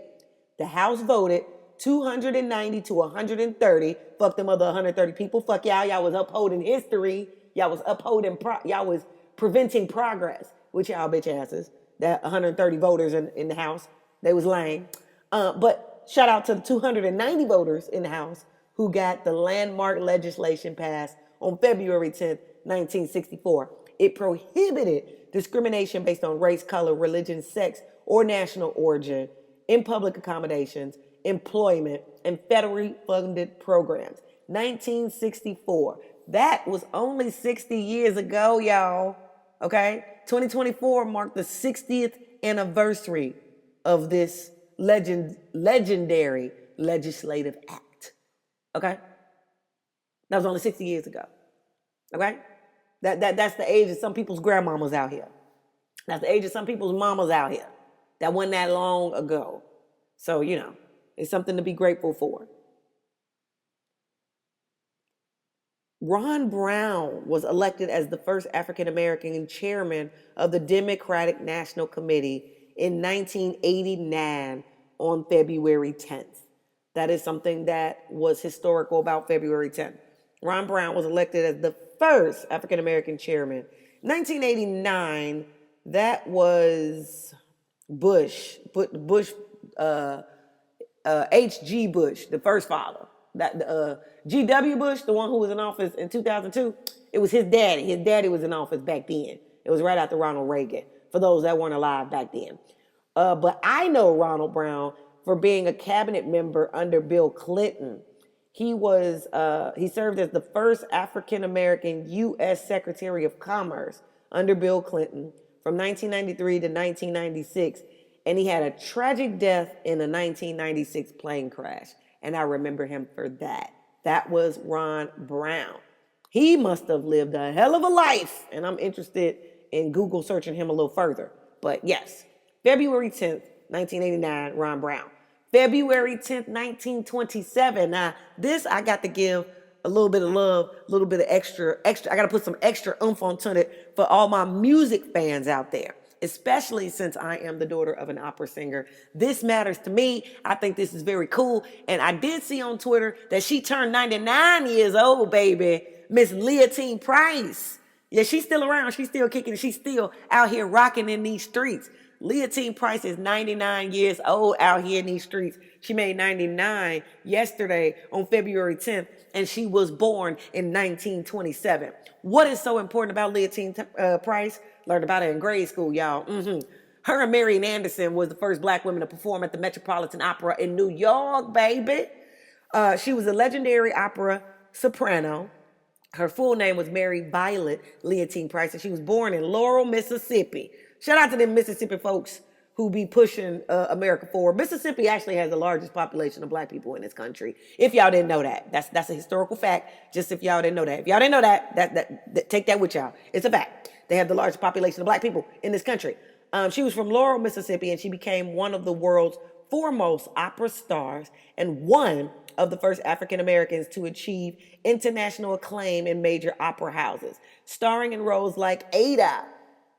the House voted 290 to 130. Fuck them other 130 people. Fuck y'all. Y'all was upholding history. Y'all was y'all was preventing progress with y'all bitch asses. That 130 voters in the House, they was lame. But shout out to the 290 voters in the House who got the landmark legislation passed on February 10th, 1964. It prohibited discrimination based on race, color, religion, sex, or national origin in public accommodations, employment, and federally funded programs. 1964. That was only 60 years ago, y'all. Okay? 2024 marked the 60th anniversary of this legendary legislative act. Okay? That was only 60 years ago. Okay? That's the age of some people's grandmamas out here. That's the age of some people's mamas out here. That wasn't that long ago. So, it's something to be grateful for. Ron Brown was elected as the first African American chairman of the Democratic National Committee in 1989 on February 10th. That is something that was historical about February 10th. Ron Brown was elected as the first African American chairman. 1989, that was Bush, H.G. Bush, the first father. G.W. Bush, the one who was in office in 2002, it was his daddy. His daddy was in office back then. It was right after Ronald Reagan, for those that weren't alive back then. But I know Ronald Brown for being a cabinet member under Bill Clinton. He served as the first African-American U.S. Secretary of Commerce under Bill Clinton from 1993 to 1996. And he had a tragic death in a 1996 plane crash. And I remember him for that. That was Ron Brown. He must have lived a hell of a life. And I'm interested in Google searching him a little further. But yes, February 10th, 1989, Ron Brown. February 10th, 1927. Now, this I got to give a little bit of love, a little bit of extra. I got to put some extra oomph onto it for all my music fans out there, especially since I am the daughter of an opera singer. This matters to me. I think this is very cool. And I did see on Twitter that she turned 99 years old, baby. Miss Leontine Price. Yeah, she's still around. She's still kicking. She's still out here rocking in these streets. Leontine Price is 99 years old out here in these streets. She made 99 yesterday on February 10th, and she was born in 1927. What is so important about Leontine Price? Learned about it in grade school, y'all. Her and Marian Anderson was the first black women to perform at the Metropolitan Opera in New York, baby. She was a legendary opera soprano. Her full name was Mary Violet Leontine Price, and she was born in Laurel, Mississippi. Shout out to them Mississippi folks who be pushing America forward. Mississippi actually has the largest population of black people in this country. If y'all didn't know that, that's a historical fact. Just if y'all didn't know that, if y'all didn't know that take that with y'all. It's a fact. They have the largest population of black people in this country. She was from Laurel, Mississippi, and she became one of the world's foremost opera stars and one of the first African Americans to achieve international acclaim in major opera houses, starring in roles like Ada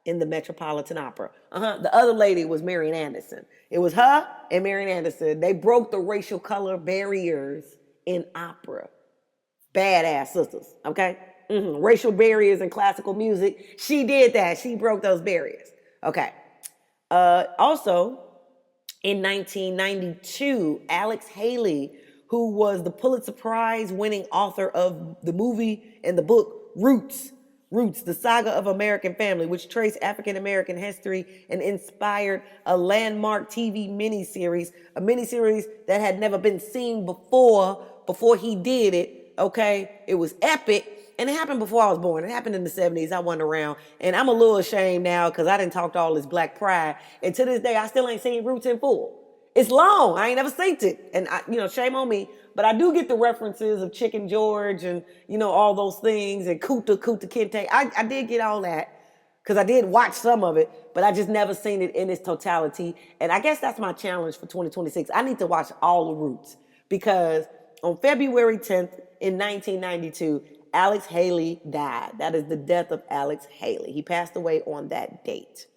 in the Metropolitan Opera. The other lady was Marian Anderson. It was her and Marian Anderson. They broke the racial color barriers in opera. Badass sisters, okay? Racial barriers in classical music. She did that. She broke those barriers. Okay. Also, in 1992, Alex Haley, who was the Pulitzer Prize winning author of the movie and the book Roots, the Saga of American Family, which traced African American history and inspired a landmark TV miniseries, a miniseries that had never been seen before he did it, okay? It was epic, and it happened before I was born. It happened in the 70s. I wasn't around, and I'm a little ashamed now because I didn't talk to all this black pride, and to this day, I still ain't seen Roots in full. It's long. I ain't never seen it, and shame on me. But I do get the references of Chicken George and, all those things and Kuta Kinte. I did get all that because I did watch some of it, but I just never seen it in its totality. And I guess that's my challenge for 2026. I need to watch all the Roots because on February 10th, in 1992, Alex Haley died. That is the death of Alex Haley. He passed away on that date.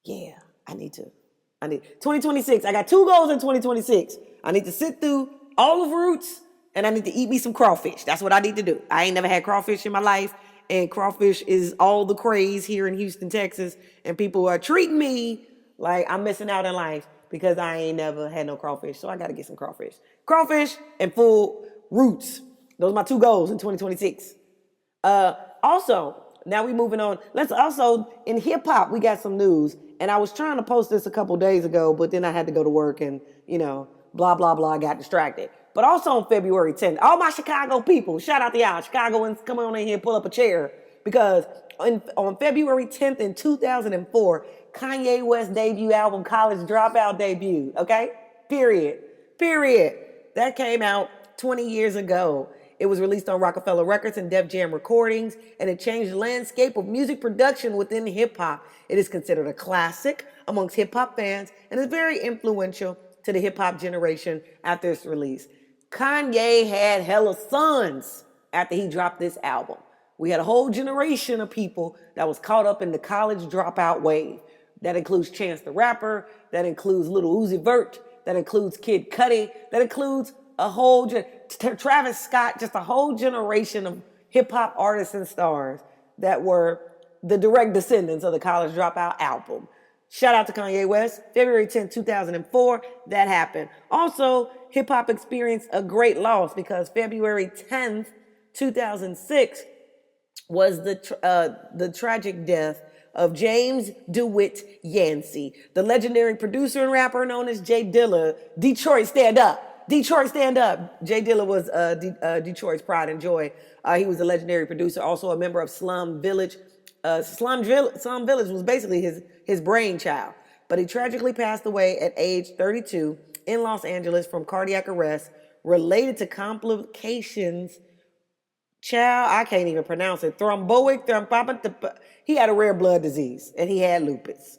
Yeah, I need 2026. I got 2 goals in 2026. I need to sit through all of Roots, and I need to eat me some crawfish. That's what I need to do. I ain't never had crawfish in my life, and crawfish is all the craze here in Houston, Texas, and people are treating me like I'm missing out in life because I ain't never had no crawfish. So I got to get some crawfish. Crawfish and full Roots. Those are my 2 goals in 2026. Also, now we moving on. Let's also, in hip hop, we got some news. And I was trying to post this a couple days ago, but then I had to go to work and, blah, blah, blah, got distracted. But also on February 10th, all my Chicago people, shout out to y'all, Chicagoans, come on in here, pull up a chair. Because on February 10th in 2004, Kanye West's debut album, College Dropout, debuted, okay? Period. That came out 20 years ago. It was released on Rockefeller Records and Def Jam Recordings, and it changed the landscape of music production within hip-hop. It is considered a classic amongst hip-hop fans and is very influential to the hip-hop generation after its release. Kanye had hella sons after he dropped this album. We had a whole generation of people that was caught up in the college dropout wave. That includes Chance the Rapper, that includes Lil Uzi Vert, that includes Kid Cudi, that includes a whole Travis Scott, just a whole generation of hip-hop artists and stars that were the direct descendants of the College Dropout album. Shout out to Kanye West. February 10, 2004, that happened. Also, hip-hop experienced a great loss because February 10th, 2006 was the tragic death of James DeWitt Yancey, the legendary producer and rapper known as Jay Dilla. Detroit, stand up. Detroit, stand up. Jay Dilla was Detroit's pride and joy. He was a legendary producer, also a member of Slum Village. Slum Village was basically his brainchild. But he tragically passed away at age 32 in Los Angeles from cardiac arrest related to complications. Child, I can't even pronounce it. He had a rare blood disease, and he had lupus.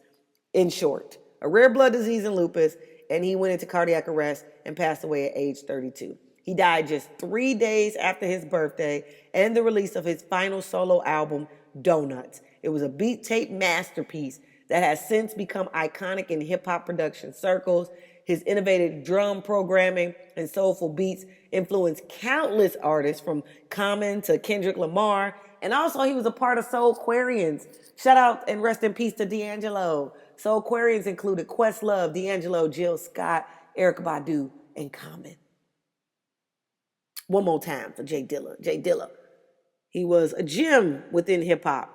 In short, a rare blood disease and lupus, and he went into cardiac arrest and passed away at age 32. He died just 3 days after his birthday and the release of his final solo album, Donuts. It was a beat tape masterpiece that has since become iconic in hip-hop production circles. His innovative drum programming and soulful beats influenced countless artists from Common to Kendrick Lamar. And also he was a part of Soulquarians. Shout out and rest in peace to D'Angelo. Soulquarians included Questlove, D'Angelo, Jill Scott, Erykah Badu, and Common. One more time for Jay Dilla. Jay Dilla. He was a gem within hip-hop.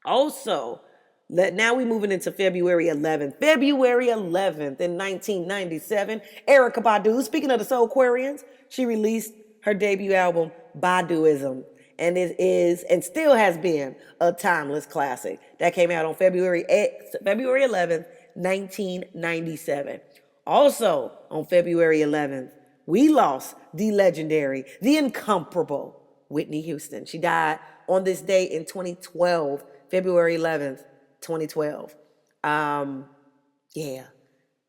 Also, now we're moving into February 11th. February 11th in 1997, Erykah Badu, speaking of the Soulquarians, she released her debut album, Baduism. And it is, and still has been, a timeless classic. That came out on February 11th, 1997. Also, on February 11th, we lost the legendary, the incomparable Whitney Houston. She died on this day in 2012, February 11th, 2012.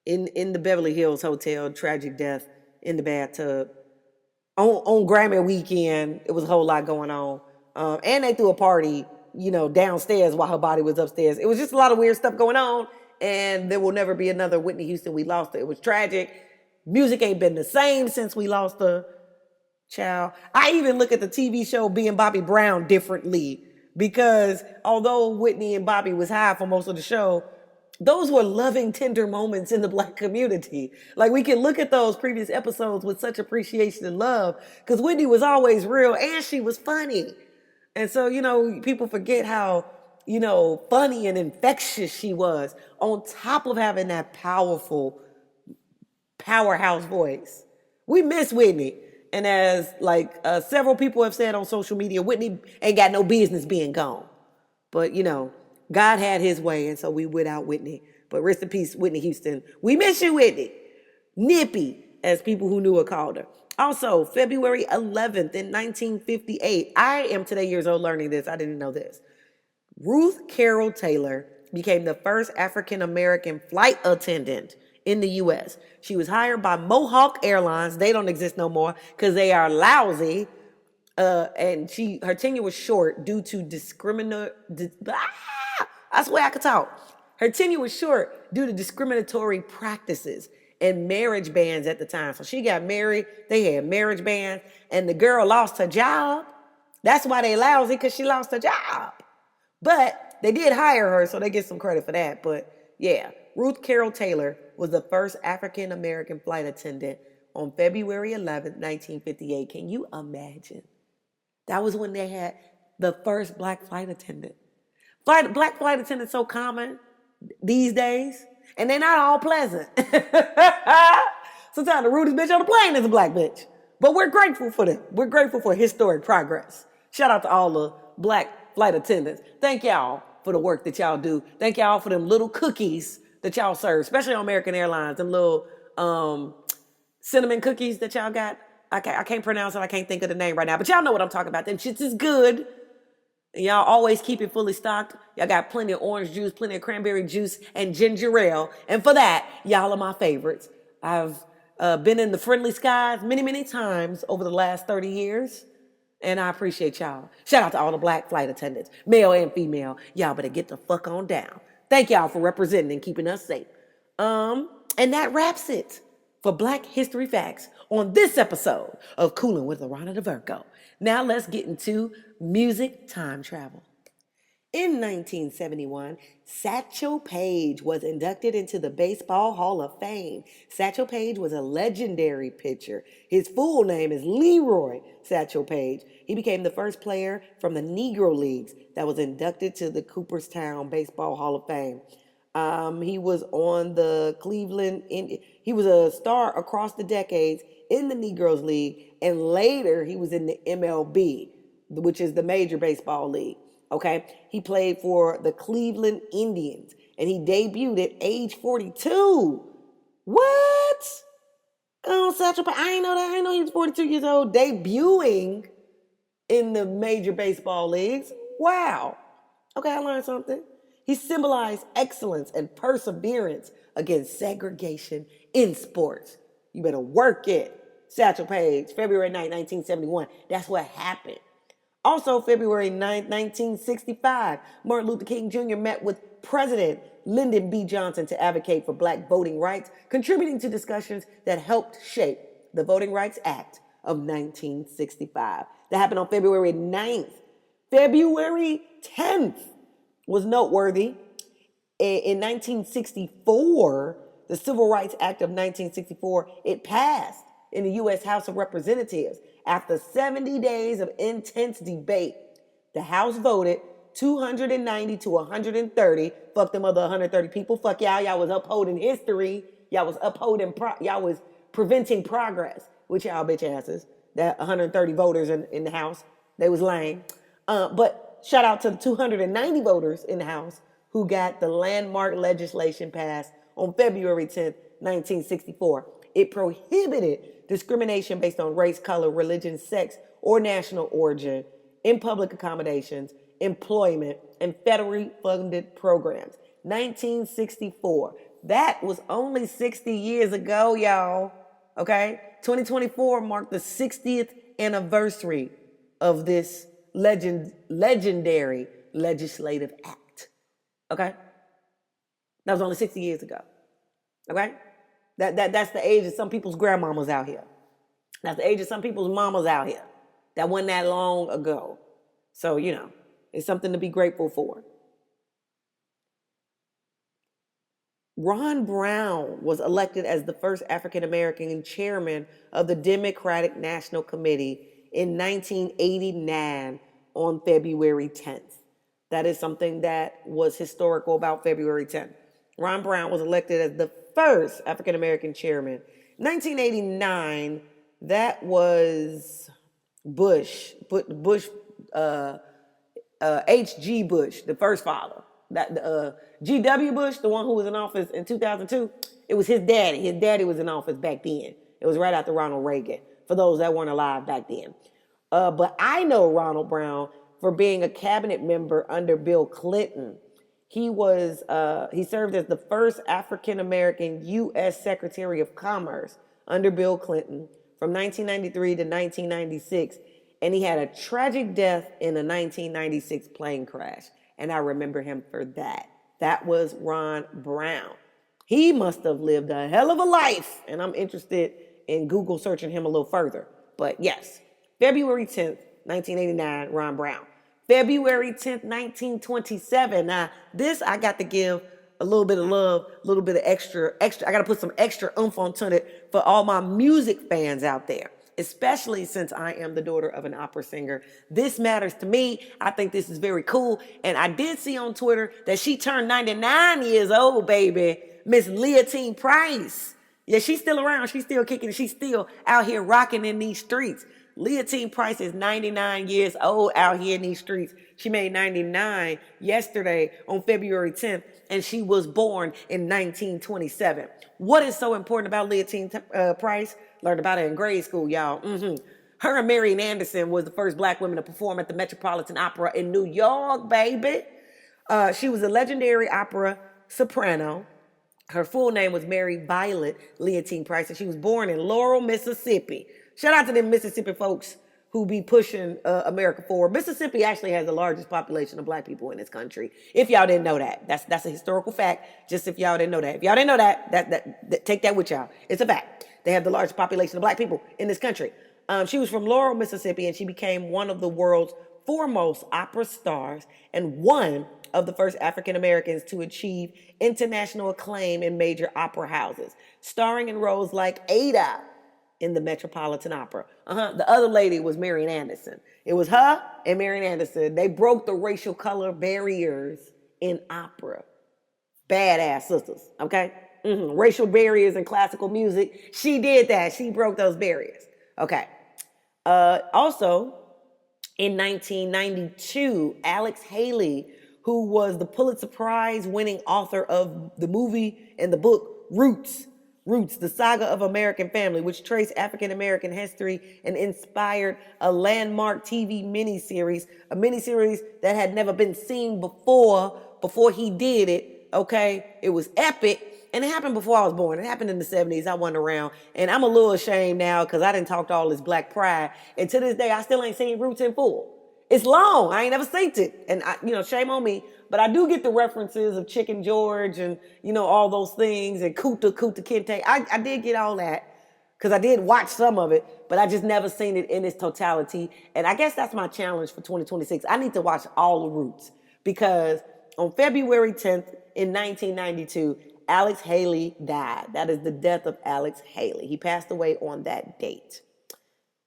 In the Beverly Hills Hotel, tragic death in the bathtub. On Grammy weekend, it was a whole lot going on. And they threw a party, downstairs while her body was upstairs. It was just a lot of weird stuff going on. And there will never be another Whitney Houston. We lost her. It was tragic. Music ain't been the same since we lost her. Child. I even look at the TV show Being Bobby Brown differently. Because although Whitney and Bobby was high for most of the show, those were loving, tender moments in the Black community. Like, we can look at those previous episodes with such appreciation and love because Whitney was always real and she was funny. And so, people forget how, funny and infectious she was on top of having that powerful powerhouse voice. We miss Whitney. And as several people have said on social media, Whitney ain't got no business being gone. But, God had his way, and so we without Whitney. But rest in peace, Whitney Houston. We miss you, Whitney. Nippy, as people who knew her called her. Also, February 11th in 1958. I am today years old learning this. I didn't know this. Ruth Carroll Taylor became the first African-American flight attendant in the U.S. She was hired by Mohawk Airlines. They don't exist no more because they are lousy. And her tenure was short due to I swear I could talk. Her tenure was short due to discriminatory practices and marriage bans at the time. So she got married, they had marriage bans, and the girl lost her job. That's why they lousy, because she lost her job. But they did hire her, so they get some credit for that. But yeah, Ruth Carroll Taylor was the first African American flight attendant on February 11th, 1958. Can you imagine? That was when they had the first black flight attendant. Black flight attendants so common these days, and they're not all pleasant. Sometimes the rudest bitch on the plane is a black bitch. But we're grateful for them. We're grateful for historic progress. Shout out to all the black flight attendants. Thank y'all for the work that y'all do. Thank y'all for them little cookies that y'all serve, especially on American Airlines, them little cinnamon cookies that y'all got. I can't pronounce it. I can't think of the name right now. But y'all know what I'm talking about. Them shits is good. And y'all always keep it fully stocked. Y'all got plenty of orange juice, plenty of cranberry juice, and ginger ale. And for that, y'all are my favorites. I've been in the friendly skies many, many times over the last 30 years. And I appreciate y'all. Shout out to all the black flight attendants, male and female. Y'all better get the fuck on down. Thank y'all for representing and keeping us safe. And that wraps it for Black History Facts on this episode of Coolin With AaronaTheVirgo. Now let's get into music time travel. In 1971, Satchel Paige was inducted into the Baseball Hall of Fame. Satchel Paige was a legendary pitcher. His full name is Leroy Satchel Paige. He became the first player from the Negro Leagues that was inducted to the Cooperstown Baseball Hall of Fame. He was on the he was a star across the decades in the Negroes League, and later he was in the MLB, which is the Major Baseball League. Okay, he played for the Cleveland Indians, and he debuted at age 42. What? Oh, Satchel Paige, I ain't know that. I ain't know he was 42 years old, debuting in the Major Baseball Leagues. Wow. Okay, I learned something. He symbolized excellence and perseverance against segregation in sports. You better work it. Satchel Paige, February 9, 1971. That's what happened. Also, February 9, 1965, Martin Luther King Jr. met with President Lyndon B. Johnson to advocate for black voting rights, contributing to discussions that helped shape the Voting Rights Act of 1965. That happened on February 9th. February 10th was noteworthy. In 1964, the Civil Rights Act of 1964, it passed in the U.S. House of Representatives. After 70 days of intense debate, the House voted 290 to 130. Fuck them other 130 people. Fuck y'all. Y'all was upholding history. Y'all was preventing progress with y'all bitch asses. That 130 voters in the House, they was lame. But shout out to the 290 voters in the House who got the landmark legislation passed on February 10th, 1964. It prohibited discrimination based on race, color, religion, sex, or national origin in public accommodations, employment, and federally funded programs. 1964. That was only 60 years ago, y'all. Okay? 2024 marked the 60th anniversary of this legendary legislative act. Okay? That was only 60 years ago. Okay? That's the age of some people's grandmamas out here. That's the age of some people's mamas out here. That wasn't that long ago. So, it's something to be grateful for. Ron Brown was elected as the first African American chairman of the Democratic National Committee in 1989 on February 10th. That is something that was historical about February 10th. Ron Brown was elected as the first African American chairman. 1989, that was Bush, H.G. Bush, the first father. G.W. Bush, the one who was in office in 2002, it was his daddy. His daddy was in office back then. It was right after Ronald Reagan, for those that weren't alive back then. But I know Ronald Brown for being a cabinet member under Bill Clinton. He served as the first African-American U.S. Secretary of Commerce under Bill Clinton from 1993 to 1996. And he had a tragic death in a 1996 plane crash. And I remember him for that. That was Ron Brown. He must have lived a hell of a life. And I'm interested in Google searching him a little further. But yes, February 10th, 1989, Ron Brown. February 10th, 1927. Now, this I got to give a little bit of love, a little bit of extra. I got to put some extra oomph onto it for all my music fans out there, especially since I am the daughter of an opera singer. This matters to me. I think this is very cool. And I did see on Twitter that she turned 99 years old, baby. Miss Leontine Price. Yeah, she's still around. She's still kicking. She's still out here rocking in these streets. Leontine Price is 99 years old out here in these streets. She made 99 yesterday on February 10th, and she was born in 1927. What is so important about Leontine Price? Learned about it in grade school, y'all. Her and Marian Anderson was the first black women to perform at the Metropolitan Opera in New York, baby. She was a legendary opera soprano. Her full name was Mary Violet Leontine Price, and she was born in Laurel, Mississippi. Shout out to them Mississippi folks who be pushing America forward. Mississippi actually has the largest population of black people in this country. If y'all didn't know that, that's a historical fact. Just if y'all didn't know that, if y'all didn't know that, take that with y'all. It's a fact. They have the largest population of black people in this country. She was from Laurel, Mississippi, and she became one of the world's foremost opera stars and one of the first African Americans to achieve international acclaim in major opera houses, starring in roles like Ada in the Metropolitan Opera. The other lady was Marian Anderson. It was her and Marian Anderson. They broke the racial color barriers in opera. Badass sisters, okay? Racial barriers in classical music. She did that. She broke those barriers. Okay. Also, in 1992, Alex Haley, who was the Pulitzer Prize winning author of the movie and the book Roots, the Saga of American Family, which traced African American history and inspired a landmark TV miniseries, a miniseries that had never been seen before he did it, okay? It was epic, and it happened before I was born. It happened in the 70s. I wasn't around, and I'm a little ashamed now because I didn't talk to all this black pride, and to this day, I still ain't seen Roots in full. It's long. I ain't never seen it, and shame on me. But I do get the references of Chicken George and, all those things and Kuta Kinte. I did get all that because I did watch some of it, but I just never seen it in its totality. And I guess that's my challenge for 2026. I need to watch all the Roots because on February 10th in 1992, Alex Haley died. That is the death of Alex Haley. He passed away on that date.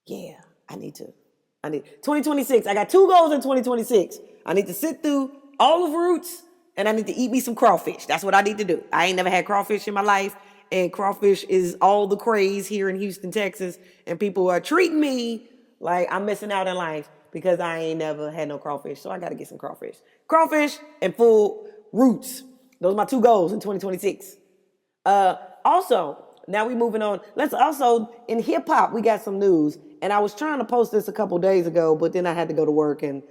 Yeah, I need 2026. I got 2 goals in 2026. I need to sit through all of Roots, and I need to eat me some crawfish. That's what I need to do. I ain't never had crawfish in my life, and crawfish is all the craze here in Houston, Texas, and people are treating me like I'm missing out in life because I ain't never had no crawfish, so I got to get some crawfish. Crawfish and full Roots. Those are my 2 goals in 2026. Also, now we moving on. Let's also, in hip-hop, we got some news, and I was trying to post this a couple days ago, but then I had to go to work and,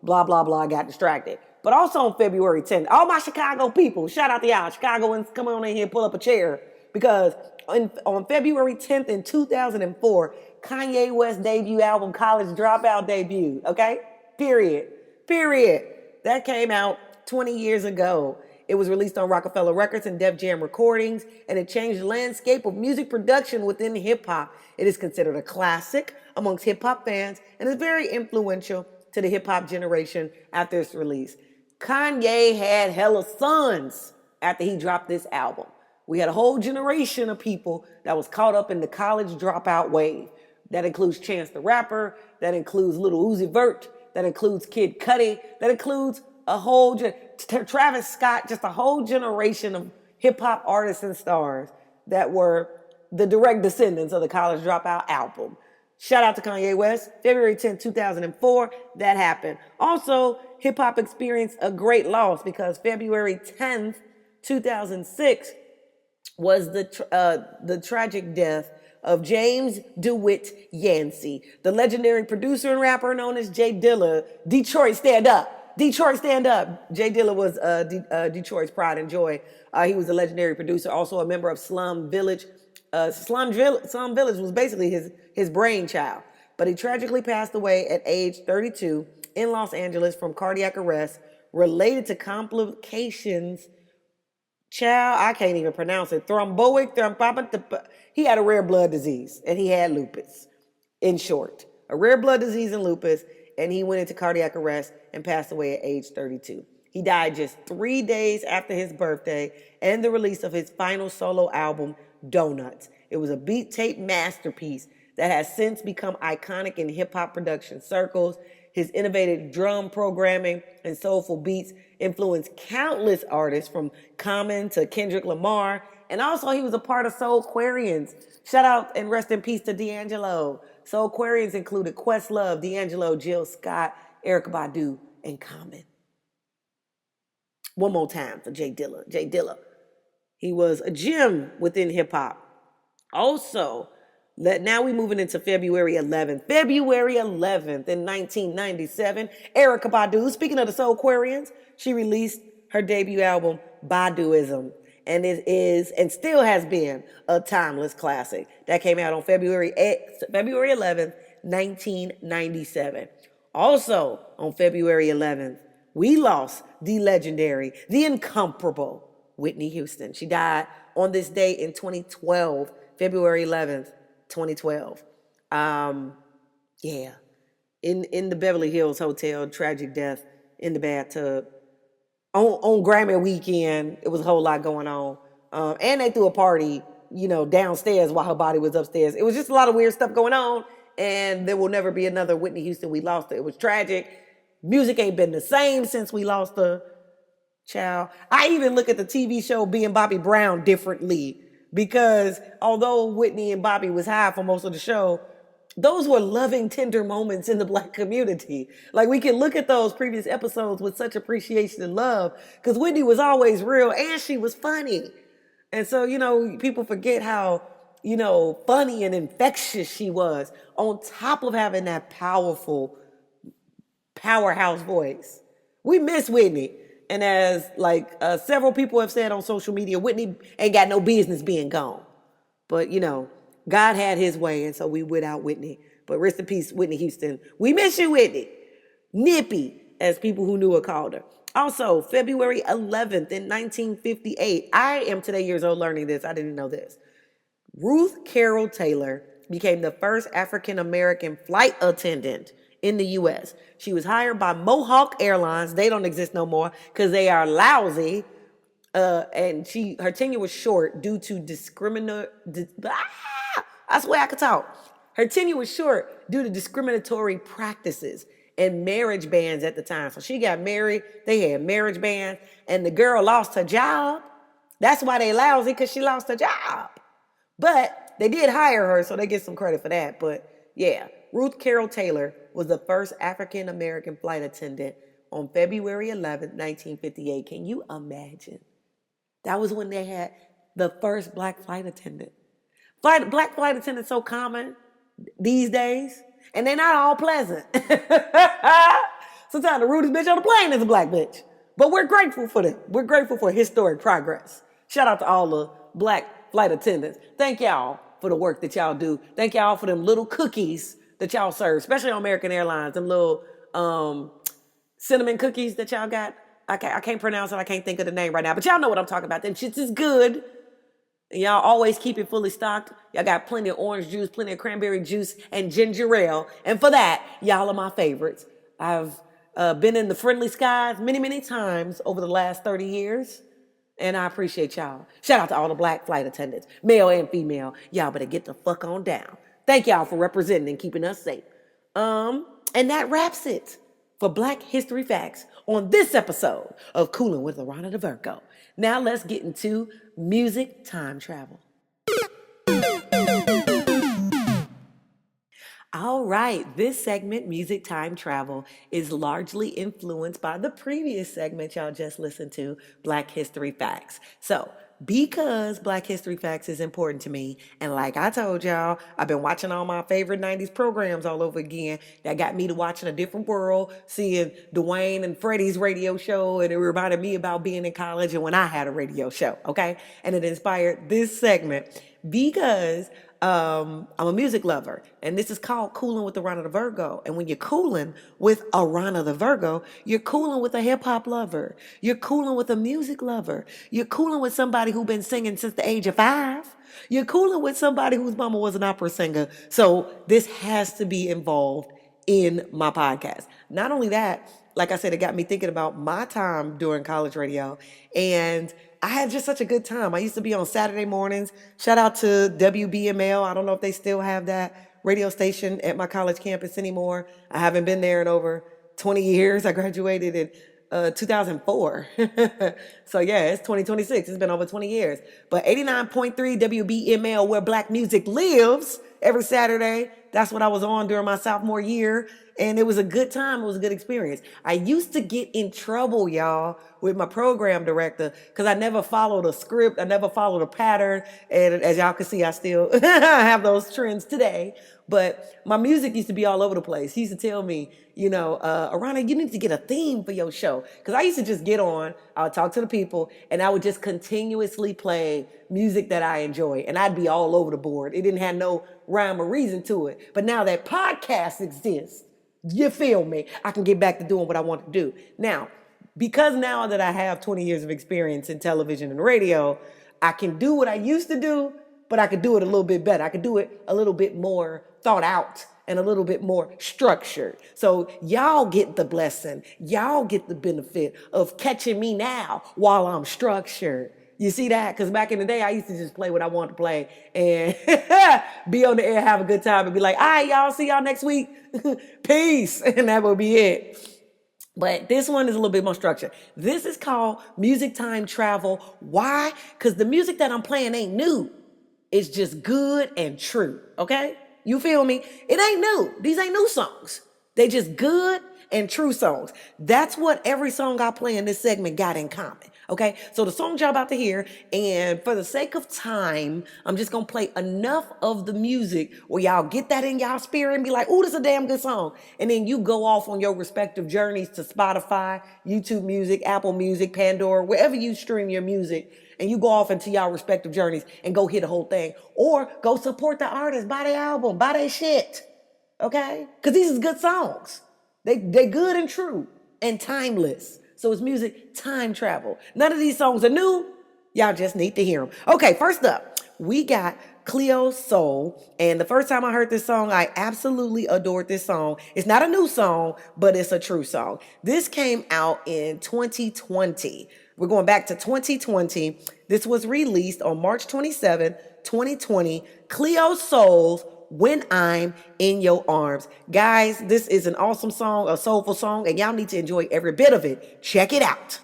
blah, blah, blah, got distracted. But also on February 10th, all my Chicago people, shout out to y'all, Chicagoans, come on in here, pull up a chair, because on February 10th in 2004, Kanye West's debut album, College Dropout, debuted, okay? Period. That came out 20 years ago. It was released on Rockefeller Records and Def Jam Recordings, and it changed the landscape of music production within hip-hop. It is considered a classic amongst hip-hop fans and is very influential to the hip-hop generation after its release. Kanye had hella sons after he dropped this album. We had a whole generation of people that was caught up in the college dropout wave. That includes Chance the Rapper, that includes Lil Uzi Vert, that includes Kid Cudi, that includes a whole Travis Scott, just a whole generation of hip-hop artists and stars that were the direct descendants of the College Dropout album. Shout out to Kanye West. February 10, 2004, that happened. Also, hip-hop experienced a great loss because February 10th, 2006 was the tragic death of James DeWitt Yancey, the legendary producer and rapper known as Jay Dilla. Detroit, stand up. Detroit, stand up. Jay Dilla was Detroit's pride and joy. He was a legendary producer, also a member of Slum Village. Slum Village was basically his brainchild. but he tragically passed away at age 32 in Los Angeles from cardiac arrest related to complications. Child, I can't even pronounce it. He had a rare blood disease and he had lupus. In short, a rare blood disease and lupus, and he went into cardiac arrest and passed away at age 32. He died just 3 days after his birthday and the release of his final solo album, Donuts. It was a beat tape masterpiece that has since become iconic in hip hop production circles. His innovative drum programming and soulful beats influenced countless artists from Common to Kendrick Lamar. And also he was a part of Soulquarians. Shout out and rest in peace to D'Angelo. Soulquarians included Questlove, D'Angelo, Jill Scott, Erykah Badu, and Common. One more time for Jay Dilla. Jay Dilla. He was a gem within hip hop. Also, now we're moving into February 11th. February 11th in 1997, Erykah Badu, speaking of the Soulquarians, she released her debut album, Baduism. And it is, and still has been, a timeless classic. That came out on February 11th, 1997. Also, on February 11th, we lost the legendary, the incomparable Whitney Houston. She died on this day in 2012, February 11th, 2012. Yeah. In the Beverly Hills Hotel, tragic death in the bathtub. On Grammy weekend, it was a whole lot going on. And they threw a party, downstairs while her body was upstairs. It was just a lot of weird stuff going on. And there will never be another Whitney Houston. We lost her. It was tragic. Music ain't been the same since we lost her. Child. I even look at the TV show Being Bobby Brown differently. Because although Whitney and Bobby was high for most of the show, those were loving, tender moments in the Black community. Like, we can look at those previous episodes with such appreciation and love, because Whitney was always real and she was funny. And so, people forget how, funny and infectious she was, on top of having that powerful powerhouse voice. We miss Whitney. And as several people have said on social media, Whitney ain't got no business being gone. But, God had his way, and so we without Whitney. But rest in peace, Whitney Houston. We miss you, Whitney. Nippy, as people who knew her called her. Also, February 11th in 1958. I am today years old learning this. I didn't know this. Ruth Carol Taylor became the first African-American flight attendant in the U.S. She was hired by Mohawk Airlines. They don't exist no more because they are lousy. And her tenure was short due to I swear I could talk. Her tenure was short due to discriminatory practices and marriage bans at the time. So she got married, they had marriage bans, and the girl lost her job. That's why they lousy, because she lost her job. But they did hire her, so they get some credit for that. But yeah, Ruth Carol Taylor was the first African-American flight attendant on February 11th, 1958. Can you imagine? That was when they had the first Black flight attendant. Black flight attendants so common these days, and they're not all pleasant. Sometimes the rudest bitch on the plane is a Black bitch. But we're grateful for them. We're grateful for historic progress. Shout out to all the Black flight attendants. Thank y'all for the work that y'all do. Thank y'all for them little cookies that y'all serve, especially on American Airlines, them little cinnamon cookies that y'all got. I can't pronounce it. I can't think of the name right now, but y'all know what I'm talking about. Them shits is good. And y'all always keep it fully stocked. Y'all got plenty of orange juice, plenty of cranberry juice, and ginger ale. And for that, y'all are my favorites. I've been in the friendly skies many, many times over the last 30 years. And I appreciate y'all. Shout out to all the Black flight attendants, male and female. Y'all better get the fuck on down. Thank y'all for representing and keeping us safe. And that wraps it for Black History Facts on this episode of Coolin with AaronaTheVirgo. Now let's get into music time travel. All right, this segment, Music Time Travel, is largely influenced by the previous segment y'all just listened to, Black History Facts. So, because Black History Facts is important to me, and like I told y'all, I've been watching all my favorite 90s programs all over again. That got me to watching A Different World, seeing Dwayne and Freddie's radio show, and it reminded me about being in college and when I had a radio show, okay? And it inspired this segment because I'm a music lover, and this is called Coolin' with AaronaTheVirgo. And when you're cooling with AaronaTheVirgo, you're cooling with a hip hop lover. You're cooling with a music lover. You're cooling with somebody who's been singing since the age of 5. You're cooling with somebody whose mama was an opera singer. So this has to be involved in my podcast. Not only that, like I said, it got me thinking about my time during college radio, and I had just such a good time. I used to be on Saturday mornings. Shout out to WBML. I don't know if they still have that radio station at my college campus anymore. I haven't been there in over 20 years. I graduated in 2004. So yeah, it's 2026. It's been over 20 years. But 89.3 WBML, where black music lives, every Saturday. That's what I was on during my sophomore year. And it was a good time. It was a good experience. I used to get in trouble, y'all, with my program director because I never followed a script. I never followed a pattern. And as y'all can see, I still have those trends today. But my music used to be all over the place. He used to tell me, Aarona, you need to get a theme for your show. Because I used to just get on, I would talk to the people, and I would just continuously play music that I enjoy. And I'd be all over the board. It didn't have no rhyme or reason to it. But now that podcasts exist, you feel me? I can get back to doing what I want to do. Now, because now that I have 20 years of experience in television and radio, I can do what I used to do, but I could do it a little bit better. I could do it a little bit more thought out and a little bit more structured. So y'all get the blessing. Y'all get the benefit of catching me now while I'm structured. You see that? Because back in the day, I used to just play what I wanted to play and be on the air, have a good time, and be like, all right, y'all, see y'all next week. Peace. And that would be it. But this one is a little bit more structured. This is called Music Time Travel. Why? Because the music that I'm playing ain't new. It's just good and true. Okay? You feel me? It ain't new. These ain't new songs. They just good and true songs. That's what every song I play in this segment got in common. Okay, so the songs y'all about to hear, and for the sake of time, I'm just gonna play enough of the music where y'all get that in y'all spirit and be like, "Ooh, this is a damn good song." And then you go off on your respective journeys to Spotify, YouTube Music, Apple Music, Pandora, wherever you stream your music, and you go off into y'all respective journeys and go hit the whole thing, or go support the artist, buy their album, buy their shit. Okay, because these is good songs. They good and true and timeless. So it's music time travel. None of these songs are new. Y'all just need to hear them. Okay, first up, we got Cleo's Soul. And the first time I heard this song, I absolutely adored this song. It's not a new song, but it's a true song. This came out in 2020. We're going back to 2020. This was released on March 27, 2020. Cleo's Soul, When I'm in Your Arms. Guys, this is an awesome song, a soulful song, and y'all need to enjoy every bit of it. Check it out.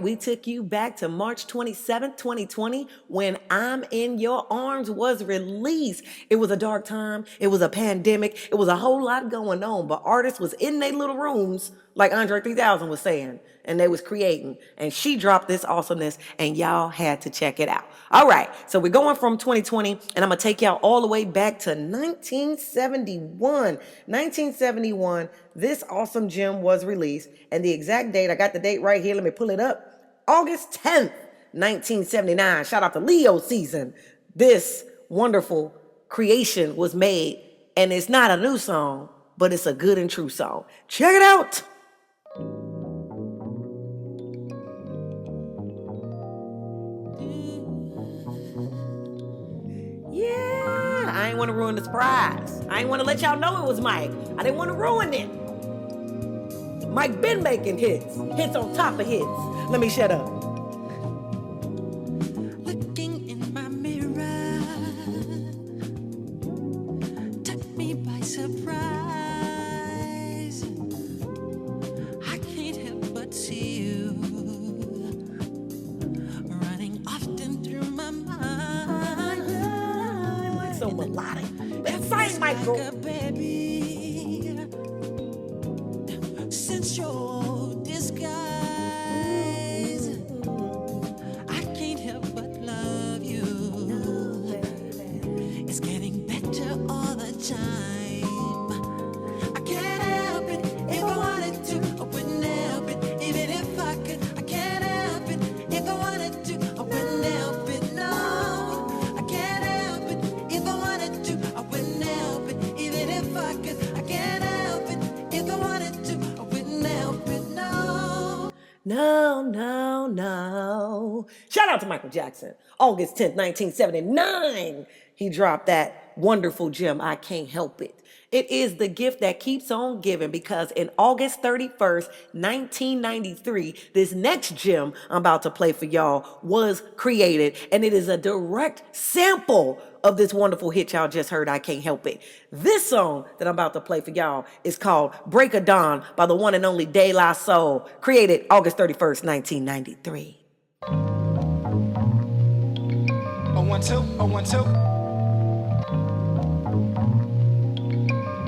we took you back to March 27th, 2020, when I'm in Your Arms was released. It was a dark time. It was a pandemic. It was a whole lot going on, but artists was in their little rooms, like Andre 3000 was saying, and they was creating. And she dropped this awesomeness, and y'all had to check it out. All right, so we're going from 2020, and I'm going to take y'all all the way back to 1971. 1971, this awesome gem was released, and the exact date, I got the date right here. Let me pull it up. August 10th, 1979. Shout out to Leo season. This wonderful creation was made, and it's not a new song, but it's a good and true song. Check it out. Yeah, I ain't want to ruin the surprise. I ain't want to let y'all know it was Mike. I didn't want to ruin it. Mike been making hits on top of hits. Let me shut up. Looking in my mirror, took me by surprise. I can't help but see you running often through my mind. It's so melodic. Let's sing, Michael. Like a baby, since your disguise, I can't help but love you. It's getting better all the time. I can't help it if I wanted to. I wouldn't help it even if I could. I can't help it if I wanted to. I wouldn't help it, no. I can't help it if I wanted to. I wouldn't help it even if I could. I can't help it if I wanted to. I wouldn't help it, no. No, no, no. Shout out to Michael Jackson. August 10th, 1979. He dropped that wonderful gem, I Can't Help It. It is the gift that keeps on giving, because in August 31st, 1993, this next gem I'm about to play for y'all was created, and it is a direct sample of this wonderful hit y'all just heard, I Can't Help It. This song that I'm about to play for y'all is called Break of Dawn by the one and only De La Soul, created August 31st, 1993. Oh, 1, 2, oh, 1, 2.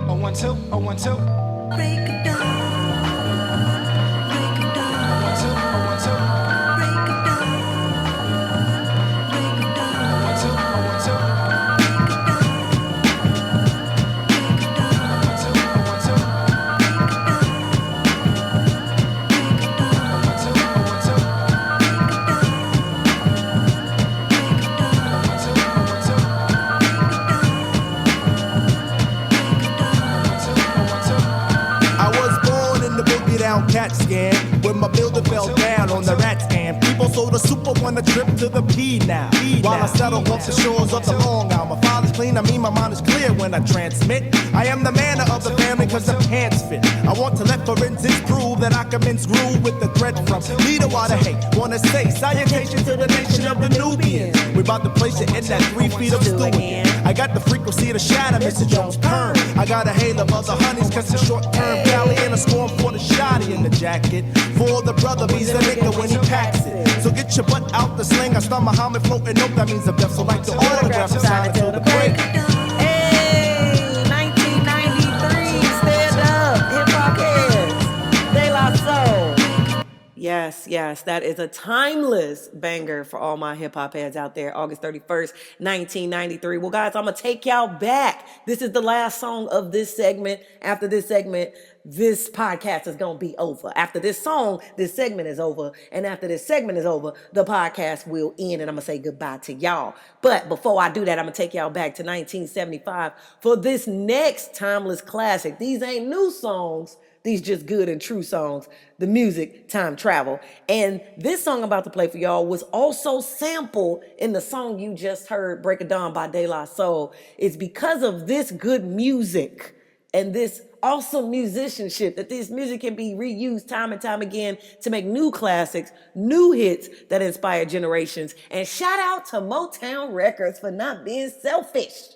Oh, 1, 2, oh, 1, 2. Break of dawn, break of dawn, 1, 2, oh, 1, 2. break of dawn, break of dawn, 1, 2, oh, 1, 2. break of dawn, break of dawn, 1, 2, oh, 1, 2. CAT scan when my building fell down on the rat scan. People sold a super on a trip to the P now. While I settle off the shores of the Long Island. My father's clean, I mean my mind is clear when I transmit. I am the man of the family cause the pants fit. I want to let forensics prove that I can mince groove with the threat from leader water hate. Wanna say salutation to the nation of the Nubians. We about to place it in that 3 feet of stew again. I got the frequency to shatter Mr. Jones' perm. I got a hail of other honeys cause it's short term galley and a swarm for the shotty in the jacket. For the brother, he's a nigga when he packs it. So get your butt out the sling. I start Muhammad floating up, that means the death. So like the autograph sign until the break. Hey, 1993, stand up, hip hop heads, De La Soul. Yes, yes, that is a timeless banger for all my hip hop heads out there. August 31st, 1993. Well, guys, I'm going to take y'all back. This is the last song of this segment. After this segment, this podcast is going to be over. After this song, this segment is over. And after this segment is over, the podcast will end. And I'm going to say goodbye to y'all. But before I do that, I'm going to take y'all back to 1975 for this next timeless classic. These ain't new songs. These just good and true songs. The music, time travel. And this song I'm about to play for y'all was also sampled in the song you just heard, Break of Dawn by De La Soul. It's because of this good music and this awesome musicianship that this music can be reused time and time again to make new classics, new hits that inspire generations. And shout out to Motown Records for not being selfish,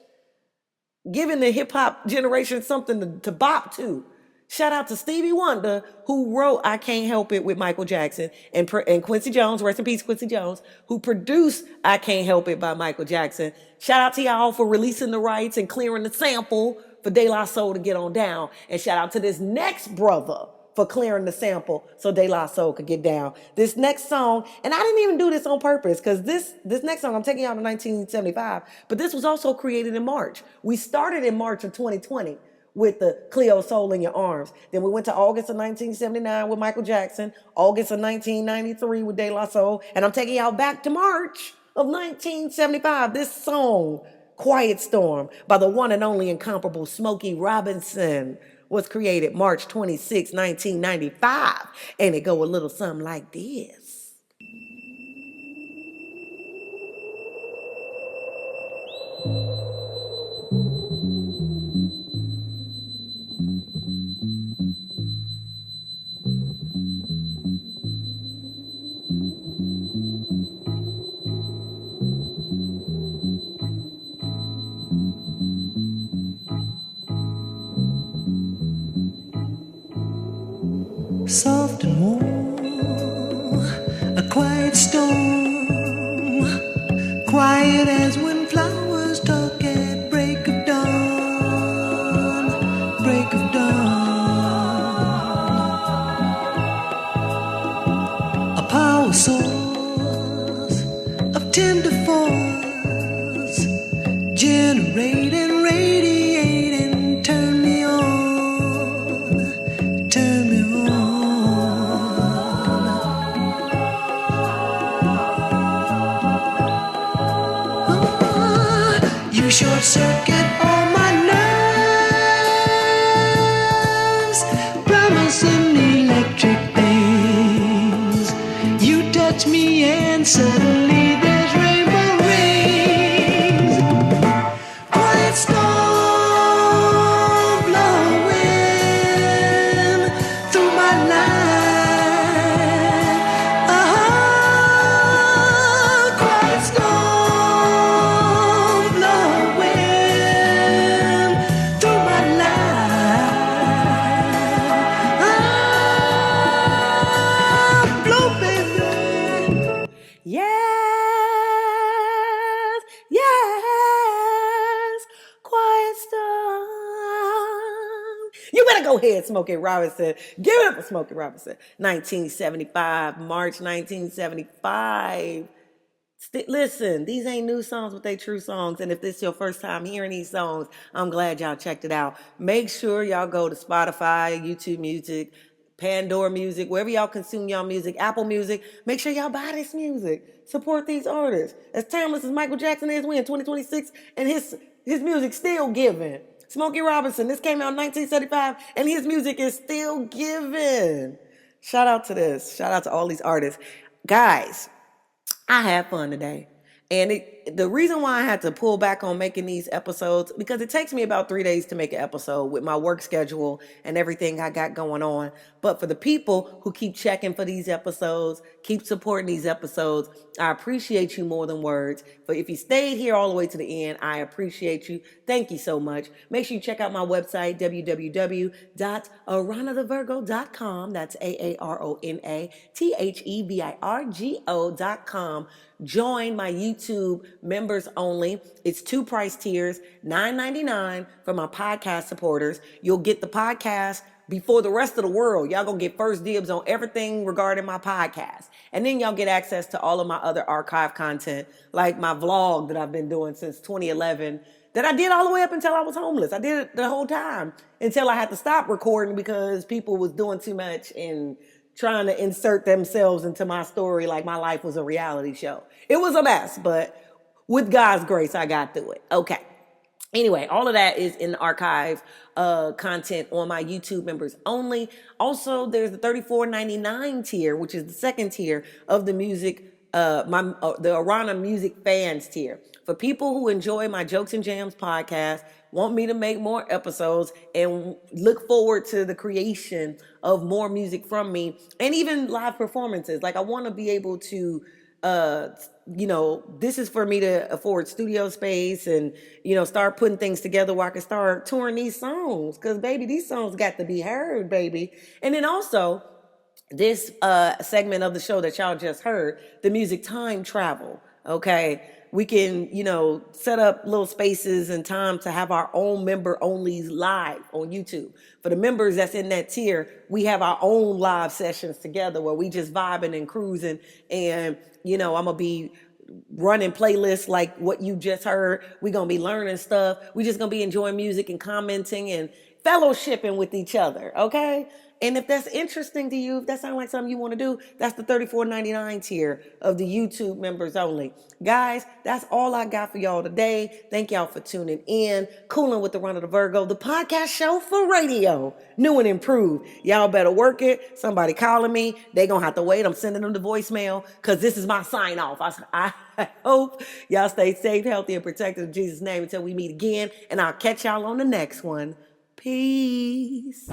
giving the hip hop generation something to bop to. Shout out to Stevie Wonder, who wrote I Can't Help It with Michael Jackson, and Quincy Jones, rest in peace, Quincy Jones, who produced I Can't Help It by Michael Jackson. Shout out to y'all for releasing the rights and clearing the sample for De La Soul to get on down. And shout out to this next brother for clearing the sample so De La Soul could get down. This next song, and I didn't even do this on purpose, because this next song, I'm taking you out in 1975, but this was also created in March. We started in March of 2020 with the Cleo Soul in Your Arms. Then we went to August of 1979 with Michael Jackson, August of 1993 with De La Soul, and I'm taking y'all back to March of 1975. This song, Quiet Storm, by the one and only incomparable Smokey Robinson, was created March 26, 1995, and it go a little something like this. Soft and warm, a quiet storm, quiet as when flowers talk at break of dawn, break of dawn. A power source of tender force, generating, radiating, turn me on, turn me on. You short circuit all my nerves, promising electric things. You touch me and suddenly there's rainbow rings. Quiet storm blowing through my life. Quiet storm blowing through my life. Blow, baby. Yes, yes, Quiet Storm. You better go ahead, Smokey Robinson. Give it up for Smokey Robinson. 1975, March 1975. Listen, these ain't new songs, but they true songs. And if this is your first time hearing these songs, I'm glad y'all checked it out. Make sure y'all go to Spotify, YouTube Music, Pandora Music, wherever y'all consume y'all music, Apple Music. Make sure y'all buy this music. Support these artists. As timeless as Michael Jackson is, we in 2026, and his music still giving. Smokey Robinson, this came out in 1975, and his music is still giving. Shout out to this. Shout out to all these artists. Guys, I had fun today. And the reason why I had to pull back on making these episodes, because it takes me about 3 days to make an episode with my work schedule and everything I got going on. But for the people who keep checking for these episodes, keep supporting these episodes, I appreciate you more than words. But if you stayed here all the way to the end, I appreciate you. Thank you so much. Make sure you check out my website, www.AaronaTheVirgo.com. That's AaronaTheVirgo.com. Join my YouTube members only. It's 2 price tiers, $9.99 for my podcast supporters. You'll get the podcast before the rest of the world. Y'all gonna get first dibs on everything regarding my podcast. And then y'all get access to all of my other archive content, like my vlog that I've been doing since 2011, that I did all the way up until I was homeless. I did it the whole time until I had to stop recording because people was doing too much and trying to insert themselves into my story like my life was a reality show. It was a mess, but with God's grace, I got through it. Okay. Anyway, all of that is in the archive content on my YouTube members only. Also, there's the $34.99 tier, which is the second tier of the music, the Aarona Music Fans tier. For people who enjoy my Jokes and Jams podcast, want me to make more episodes, and look forward to the creation of more music from me, and even live performances. Like, I want to be able to this is for me to afford studio space and, start putting things together where I can start touring these songs. Because, baby, these songs got to be heard, baby. And then also, this segment of the show that y'all just heard, the music time travel, okay? We can, set up little spaces and time to have our own member only live on YouTube. For the members that's in that tier, we have our own live sessions together where we just vibing and cruising. And, I'm going to be running playlists like what you just heard. We're going to be learning stuff. We're just going to be enjoying music and commenting and fellowshipping with each other, okay? And if that's interesting to you, if that sounds like something you want to do, that's the $34.99 tier of the YouTube members only. Guys, that's all I got for y'all today. Thank y'all for tuning in. Coolin' with AaronaTheVirgo, the podcast show for radio. New and improved. Y'all better work it. Somebody calling me. They gonna have to wait. I'm sending them the voicemail because this is my sign off. I hope y'all stay safe, healthy, and protected in Jesus' name until we meet again. And I'll catch y'all on the next one. Peace.